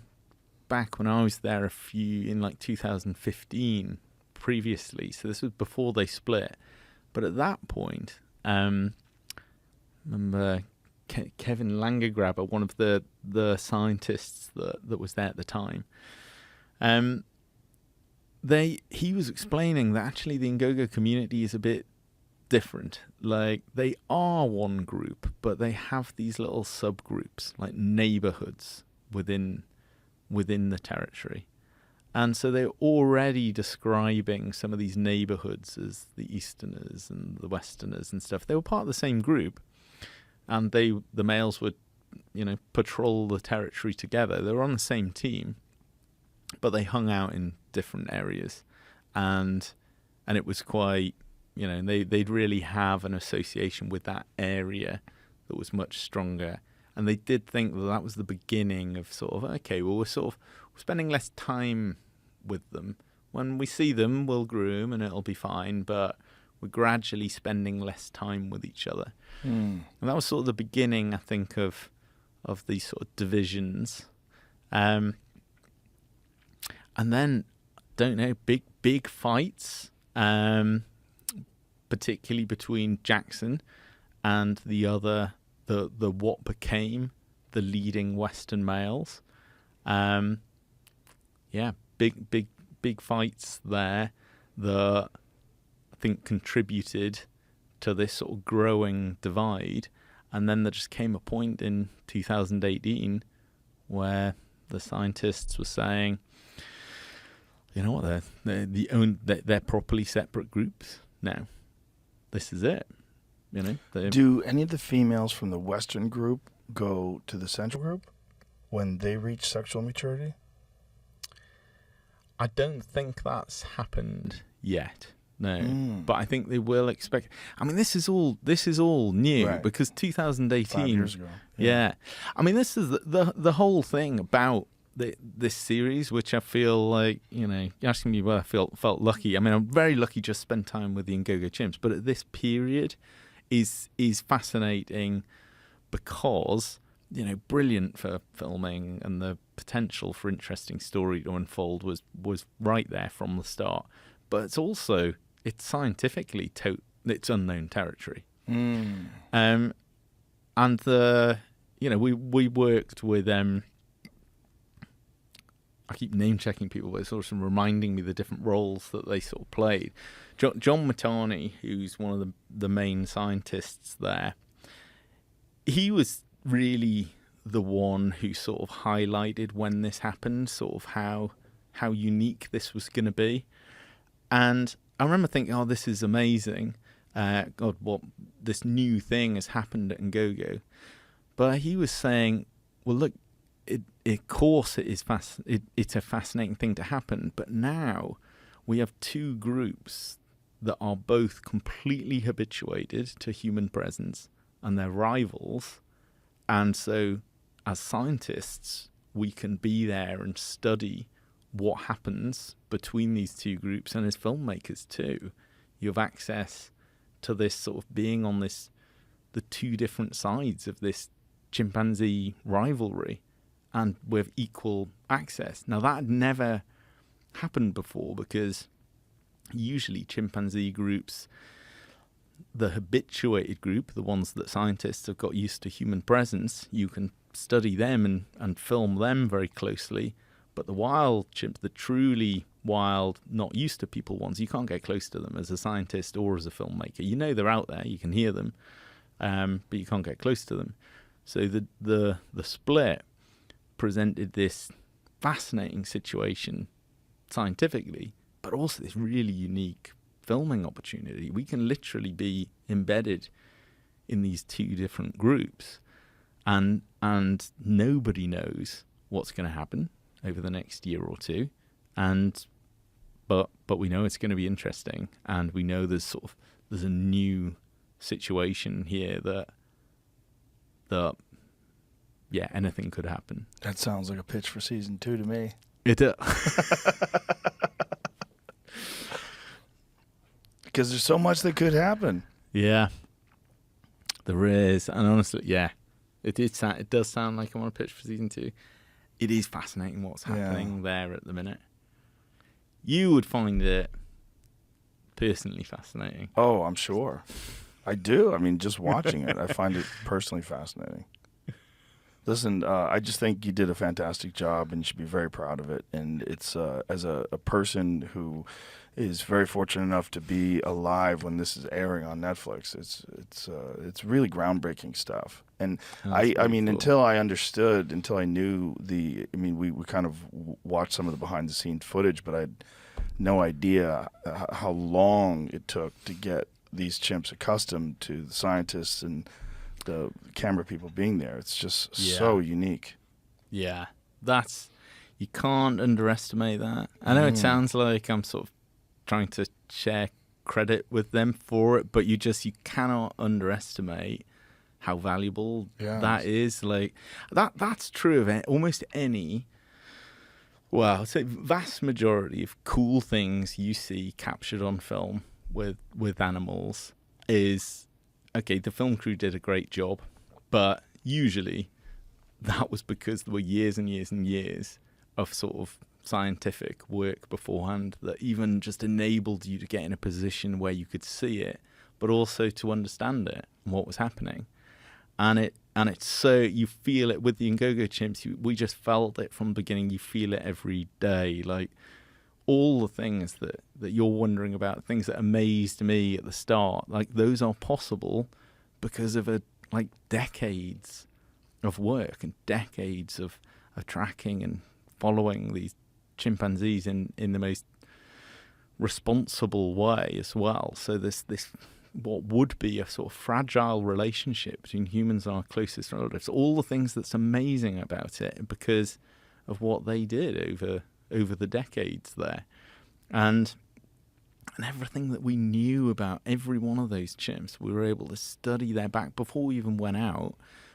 back when I was there in like 2015 previously, so this was before they split, but at that point, remember Kevin Langergraber, one of the scientists that was there at the time, he was explaining that actually the Ngogo community is a bit different. Like, they are one group, but they have these little subgroups, like neighborhoods within the territory. And so they're already describing some of these neighborhoods as the Easterners and the Westerners and stuff. They were part of the same group, and the males would, patrol the territory together. They were on the same team, but they hung out in different areas, and it was quite, they'd really have an association with that area that was much stronger. And they did think that was the beginning of sort of, okay, well, we're spending less time with them. When we see them, we'll groom and it'll be fine, but we're gradually spending less time with each other. And that was sort of the beginning, I think, of these sort of divisions. And then, don't know, big fights, particularly between Jackson and the what became the leading Western males. Big fights there that I think contributed to this sort of growing divide. And then there just came a point in 2018 where the scientists were saying, you know what, they're properly separate groups now. This is it. Do any of the females from the Western group go to the Central Group when they reach sexual maturity? I don't think that's happened yet. No, but I think they will expect. I mean, this is all new, right, because 2018. 5 years ago. Yeah. I mean, this is the whole thing about this series, which I feel like, you're asking me whether I felt lucky. I mean, I'm very lucky just spend time with the Ngogo chimps, but at this period is fascinating because, brilliant for filming, and the potential for interesting story to unfold was right there from the start. But it's also, it's scientifically it's unknown territory. And we worked with I keep name checking people, but it's sort of reminding me the different roles that they sort of played. John Matani, who's one of the main scientists there, he was really the one who sort of highlighted when this happened, sort of how unique this was going to be. And I remember thinking, oh, this is amazing. God, what this new thing has happened at Ngogo. But he was saying, well, look, of course it is it's a fascinating thing to happen, but now we have two groups that are both completely habituated to human presence and they're rivals. And so as scientists, we can be there and study what happens between these two groups. And as filmmakers too, you have access to this sort of being on the two different sides of this chimpanzee rivalry, and with equal access. Now, that had never happened before because usually chimpanzee groups, the habituated group, the ones that scientists have got used to human presence, you can study them and film them very closely. But the wild chimps, the truly wild, not used to people ones, you can't get close to them as a scientist or as a filmmaker. You know they're out there, you can hear them, but you can't get close to them. So the split presented this fascinating situation scientifically, but also this really unique filming opportunity. We can literally be embedded in these two different groups, and nobody knows what's going to happen over the next year or two, but we know it's going to be interesting, and we know there's a new situation here that yeah, anything could happen. That sounds like a pitch for season 2 to me. It does. Because there's so much that could happen. Yeah, there is. And honestly, yeah, it does sound like I want to pitch for season 2. It is fascinating what's happening there at the minute. You would find it personally fascinating. Oh, I'm sure. I do. I mean, just watching it, I find it personally fascinating. Listen, I just think you did a fantastic job, and you should be very proud of it. And it's as a person who is very fortunate enough to be alive when this is airing on Netflix. It's really groundbreaking stuff. And I mean, cool. Until I knew we kind of watched some of the behind the scenes footage, but I had no idea how long it took to get these chimps accustomed to the scientists and the camera people being there. It's just so unique. Yeah, you can't underestimate that. I know it sounds like I'm sort of trying to share credit with them for it, but you cannot underestimate how valuable that is. Like that's true of almost any, well, I'd say vast majority of cool things you see captured on film with animals is, okay, the film crew did a great job, but usually that was because there were years and years and years of sort of scientific work beforehand that even just enabled you to get in a position where you could see it, but also to understand it and what was happening. And it's so, you feel it with the Ngogo chimps. We just felt it from the beginning. You feel it every day. Like all the things that you're wondering about, things that amazed me at the start, like those are possible because of decades of work and decades of tracking and following these chimpanzees in the most responsible way as well. So this what would be a sort of fragile relationship between humans and our closest relatives, all the things that's amazing about it because of what they did over the decades there. And everything that we knew about every one of those chimps, we were able to study their back. Before we even went out,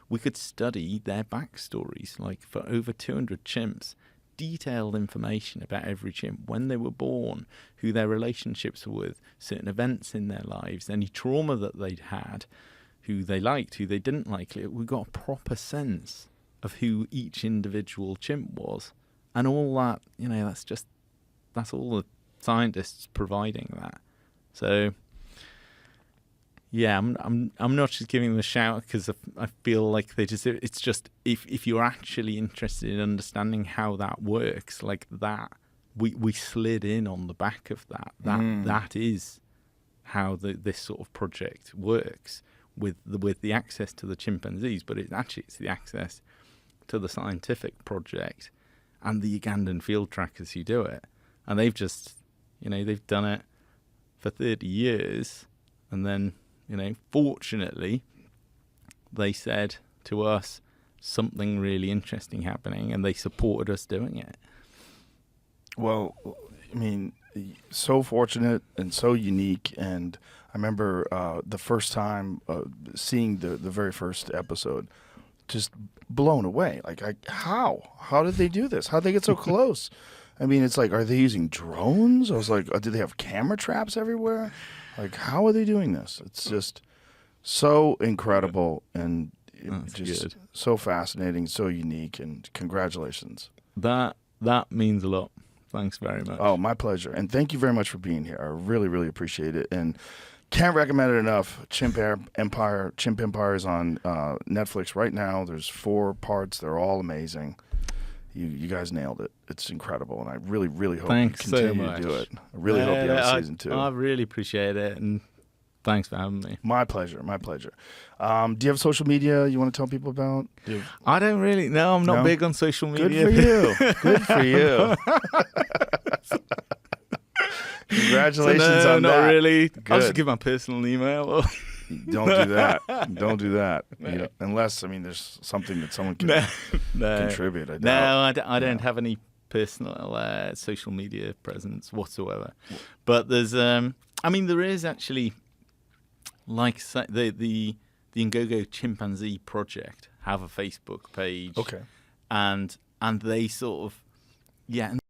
we could study their backstories, like for over 200 chimps, detailed information about every chimp, when they were born, who their relationships were with, certain events in their lives, any trauma that they'd had, who they liked, who they didn't like. We got a proper sense of who each individual chimp was. And all that, that's all the scientists providing that. So, Yeah, I'm not just giving them a shout because I feel like they just. It's just if you're actually interested in understanding how that works, like that, we slid in on the back of that. That is how this sort of project works with the access to the chimpanzees, but it's the access to the scientific project and the Ugandan field trackers who do it, and they've just they've done it for 30 years, and then. Fortunately, they said to us something really interesting happening, and they supported us doing it. Well, I mean, so fortunate and so unique. And I remember the first time seeing the very first episode, just blown away. Like, how did they do this? How did they get so close? I mean, it's like, are they using drones? I was like, do they have camera traps everywhere? Like, how are they doing this? It's just so incredible and just good. So fascinating, so unique, and congratulations. That means a lot. Thanks very much. Oh, my pleasure. And thank you very much for being here. I really, really appreciate it. And can't recommend it enough. Chimp Empire is on Netflix right now. There's 4 parts. They're all amazing. You guys nailed it. It's incredible, and I really, really hope you continue to do it. I really hope you have season 2. I really appreciate it, and thanks for having me. My pleasure. My pleasure. Do you have social media you want to tell people about? I don't really. No, I'm not big on social media. Good for you. Good for you. Congratulations on not that. Not really. Good. I'll just give my personal email. Don't do that. Don't do that. No. Unless, there's something that someone can contribute. I don't have any personal social media presence whatsoever. But there's, there is actually, like the Ngogo Chimpanzee Project have a Facebook page. Okay. And they sort of, and